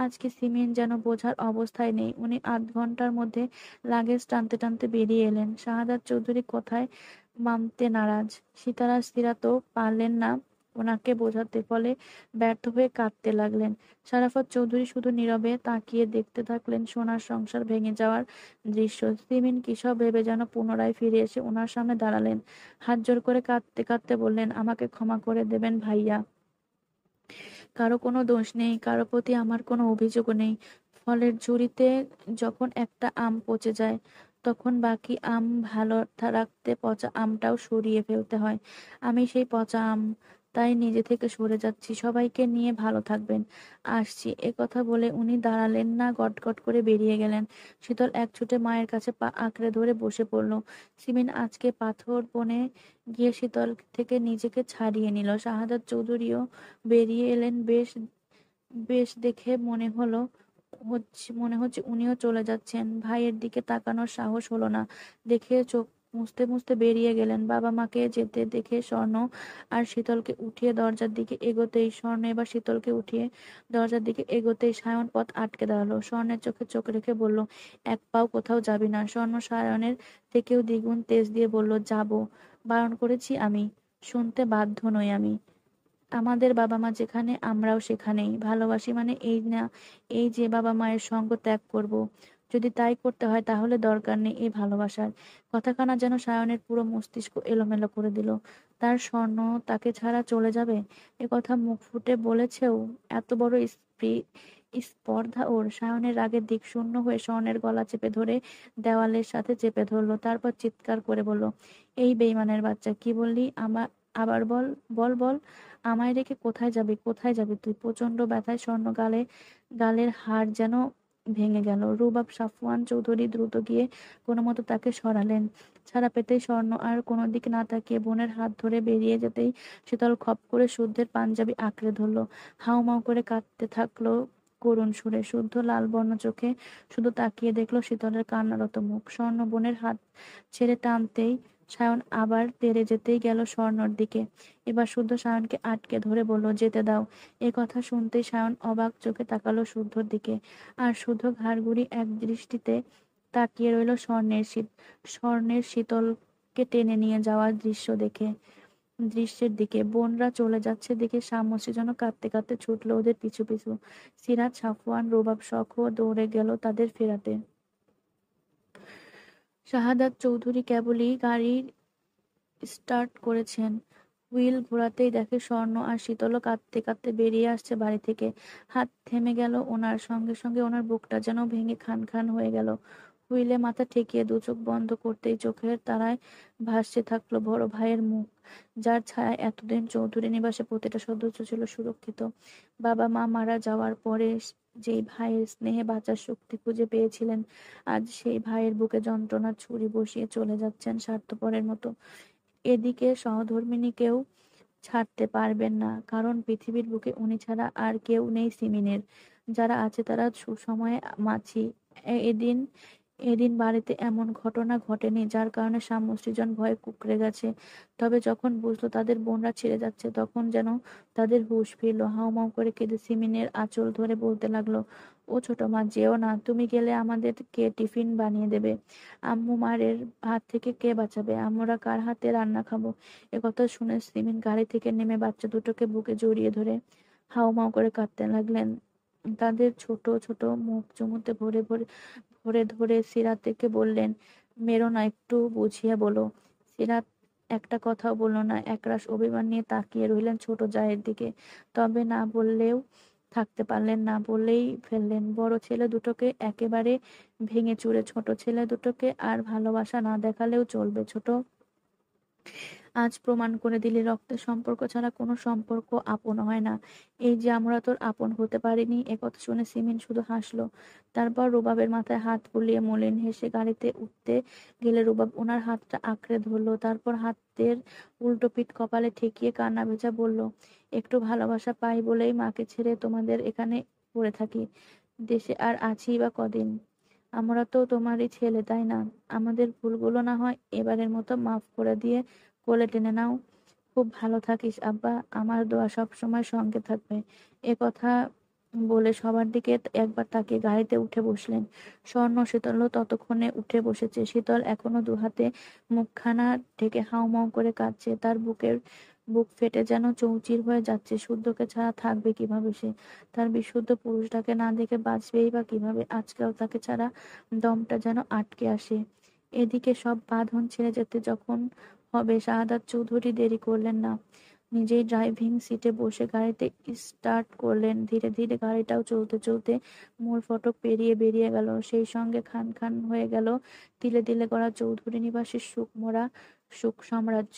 আজকে সিমিন যেন বোঝার অবস্থায় নেই। উনি আধ ঘন্টার মধ্যে লাগেজ টানতে টানতে বেরিয়ে এলেন। শাহাদাত চৌধুরী কথায় মানতে নারাজ। সিতারা স্থিরা তো পারলেন না ওনাকে বোঝাতে, ফলে ব্যর্থ হয়ে কাঁদতে লাগলেন। সারাফত চৌধুরী শুধু নীরবে তাকিয়ে দেখতে থাকলেন সোনার সংসার ভেঙে যাওয়ার দৃশ্য। সিমিন কিসব ভেবে যেন পুনরায় ফিরে এসে ওনার সামনে দাঁড়ালেন। হাত জোড় করে কাঁদতে কাঁদতে বললেন, আমাকে ক্ষমা করে দেবেন ভাইয়া। কারো কোনো দোষ নেই, কারো প্রতি আমার কোনো অভিযোগও নেই। ফলের ঝুড়িতে যখন একটা আম পচে যায়, তখন বাকি আম ভালো রাখতে পচা আমটাও সরিয়ে ফেলতে হয়। আমি সেই পচা আম, তাই নিজে থেকে সরে যাচ্ছি। সবাইকে নিয়ে ভালো থাকবেন, আসছি। এ কথা বলে উনি দাঁড়ালেন না, গটগট করে বেরিয়ে গেলেন। শীতল এক ছুটে মায়ের কাছে পা আঁকড়ে ধরে বসে পড়ল। সিমিন আজকে পাথর বনে গিয়ে শীতল থেকে নিজেকে ছাড়িয়ে নিল। শাহাদাত চৌধুরীও বেরিয়ে এলেন। বেশ বেশ দেখে মনে হচ্ছে উনিও চলে যাচ্ছেন। ভাইয়ের দিকে তাকানোর সাহস হলো না দেখে চোখ মুছতে মুছতে বেরিয়ে গেলেন। বাবা মাকে যেতে দেখে স্বর্ণ আর শীতলকে উঠিয়ে দরজার দিকে এগোতেই সায়ন পথ আটকে দাঁড়ালো। স্বর্ণের চোখে চোখ রেখে বলল, এক পাও কোথাও যাবি না। স্বর্ণ সায়নের থেকেও দ্বিগুণ তেজ দিয়ে বলল, যাব। বারণ করেছি আমি? শুনতে বাধ্য নই আমি। আমাদের বাবা মা যেখানে আমরাও সেখানেই। ভালোবাসি মানে এই না, এই যে বাবা মায়ের সঙ্গ ত্যাগ করব। যদি তাই করতে হয় তাহলে দরকার নেই এই ভালোবাসার। কথাখানা যেন সায়নের পুরো মস্তিষ্ক এলোমেলো করে দিল। তার স্বর্ণ তাকে ছাড়া চলে যাবে? এ কথা মুখ ফুটে বলেছেও? এত বড় স্পর্ধা ওর! সায়নের রাগের দিক শূন্য হয়ে স্বর্ণের গলা চেপে ধরে দেওয়ালের সাথে চেপে ধরলো। তারপর চিৎকার করে বলল, এই বেইমানের বাচ্চা, কি বললি? আবার বল, বল, বল। আমায় রেখে কোথায় যাবি? কোথায় যাবি তুই? প্রচন্ড ব্যথায় স্বর্ণ গালের হাড় যেন ভেঙে গেল। রুবাব সাফওয়ান চৌধুরী দ্রুত গিয়ে কোনো মতো তাকে সরালেন। ছাড়া পেতেই স্বর্ণ আর কোনো দিক না তাকিয়ে বোনের হাত ধরে বেরিয়ে যেতেই শীতল খপ করে শুদ্ধের পাঞ্জাবি আঁকড়ে ধরলো। হাউমাউ করে কাঁদতে থাকলো করুণ সুরে। শুদ্ধ লাল বর্ণ চোখে শুধু তাকিয়ে দেখলো শীতলের কান্নারত মুখ। স্বর্ণ বোনের হাত ছেড়ে টানতেই সায়ন আবার তেড়ে যেতেই গেল স্বর্ণর দিকে। এবার শুদ্ধ সায়নকে আটকে ধরে বলল, যেতে দাও। এ কথা শুনতেই সায়ন অবাক চোখে তাকালো শুদ্ধর দিকে। আর শুদ্ধ ঘাড় এক দৃষ্টিতে তাকিয়ে রইল স্বর্ণের শীতলকে টেনে নিয়ে যাওয়ার দৃশ্য দেখে। দৃশ্যের দিকে। বোনরা চলে যাচ্ছে দেখে শামসী যেন কাঁদতে কাঁদতে ছুটলো ওদের পিছু পিছু। সিরাজ, সাফওয়ান, রোবাব শখ দৌড়ে গেল তাদের ফেরাতে। শাহাদাত চৌধুরী কেবলই গাড়ি স্টার্ট করেছেন, হুইল ঘোরাতেই দেখে স্বর্ণ আর শীতলও কাঁদতে কাঁদতে বেরিয়ে আসছে বাড়ি থেকে। হাত থেমে গেল ওনার, সঙ্গে সঙ্গে ওনার বুকটা যেন ভেঙে খান খান হয়ে গেল। হুইলে মাথা ঠেকিয়ে দু চোখ বন্ধ করতেই চোখের তারায় ভাসতে থাকলো বড় ভাইয়ের মুখ, যার ছায়া এতদিন চৌধুরী নিবাসে প্রতিটা সদস্য ছিল সুরক্ষিত। বাবা মা মারা যাওয়ার পরে যেই ভাইয়ের স্নেহে বাঁচার শক্তি খুঁজে পেয়েছিলেন, আজ সেই ভাইয়ের বুকে যন্ত্রণার ছুরি বসিয়ে চলে যাচ্ছেন স্বার্থপরের মতো। এদিকে সহধর্মিণীকেও ছাড়তে পারবেন না, কারণ পৃথিবীর বুকে উনি ছাড়া আর কেউ নেই সিমিনের। যারা আছে তারা সুসময়ে মাছি। এদিন এদিন বাড়িতে এমন ঘটনা ঘটেনি যার কারণে সৃজন ভয়ে কুঁকড়ে গেছে। তবে যখন বুঝলো তাদের বোনরা ছেড়ে যাচ্ছে, তখন যেন তাদের হুঁশ ফিরলো। হাউমাউ করে কেঁদে সিমিনের আঁচল ধরে বলতে লাগলো, ও ছোট মা, যেও না, তুমি গেলে আমাদের কে টিফিন বানিয়ে দেবে? আম্মু মারের হাত থেকে কে বাঁচাবে? আমরা কার হাতে রান্না খাবো? একথা শুনে সিমিন গাড়ি থেকে নেমে বাচ্চা দুটোকে বুকে জড়িয়ে ধরে হাউমাউ করে কাঁদতে লাগলেন। তাদের ছোট ছোট মুখ চুমুতে ভরে ভরে ভরে ধরে সিরাতকে বললেন, মেরো না, একটু বুঝিয়ে বলো। সিরাত একটা কথাও বলল না, একরাশ অভিমান নিয়ে তাকিয়ে রইলেন ছোট জায়ের দিকে। তবে না বললেও থাকতে পারলেন না, বলেই ফেললেন। বড় ছেলে দুটোকে একেবারে ভেঙে চুরে ছোট ছেলে দুটোকে আর ভালোবাসা না দেখালেও চলবে। ছোট, আজ প্রমাণ করে দিলি রক্তের সম্পর্ক ছাড়া কোনো সম্পর্ক আপন হয় না। এই যে আমরা তোর আপন হতে পারিনি। একথা শুনে সিমিন শুধু হাসলো। তারপর রুবাবের মাথায় হাত বুলিয়ে মলিন হেসে গাড়িতে উঠতে গেলে রুবাব ওনার হাতটা আঁকড়ে ধরলো। তারপর হাতের উল্টো পিঠ কপালে ঠেকিয়ে কান্না ভেজা বলল, একটু ভালোবাসা পাই বলেই মাকে ছেড়ে তোমাদের এখানে পড়ে থাকি। দেশে আর আছি বা কদিন? আমরা তো তোমারই ছেলে, তাই না? আমাদের ভুলগুলো না হয় এবারের মতো মাফ করে দিয়ে কোলে টেনে নাও। খুব ভালো থাকিস আব্বা, আমার দোয়া সব সময় সঙ্গে থাকবে। এ কথা বলে সবার দিকে একবার তাকিয়ে গাড়িতে উঠে বসলেন। স্বর্ণ শীতলও ততক্ষণে উঠে বসেছে। শীতল এখনো দুহাতে মুখখানা ঢেকে হাউমাউ করে কাঁদছে। তার বুক ফেটে যেন চৌচির হয়ে যাচ্ছে। শুদ্ধকে ছাড়া থাকবে কিভাবে সে? তার বিশুদ্ধ পুরুষটাকে না দেখে বাঁচবেই বা কিভাবে? আজকাল তাকে ছাড়া দমটা যেন আটকে আসে। এদিকে সব বাঁধন ছেড়ে যেতে যখন হবে, শাহাদাত চৌধুরী দেরি করলেন না। নিজেই ড্রাইভিং সিটে বসে গাড়িতে স্টার্ট করলেন। ধীরে ধীরে গাড়িটাও চলতে চলতে মোড় ফটক পেরিয়ে বেরিয়ে গেল। সেই সঙ্গে খান খান হয়ে গেল তিলে তিলে গড়া চৌধুরী নিবাসের সুখ সাম্রাজ্য।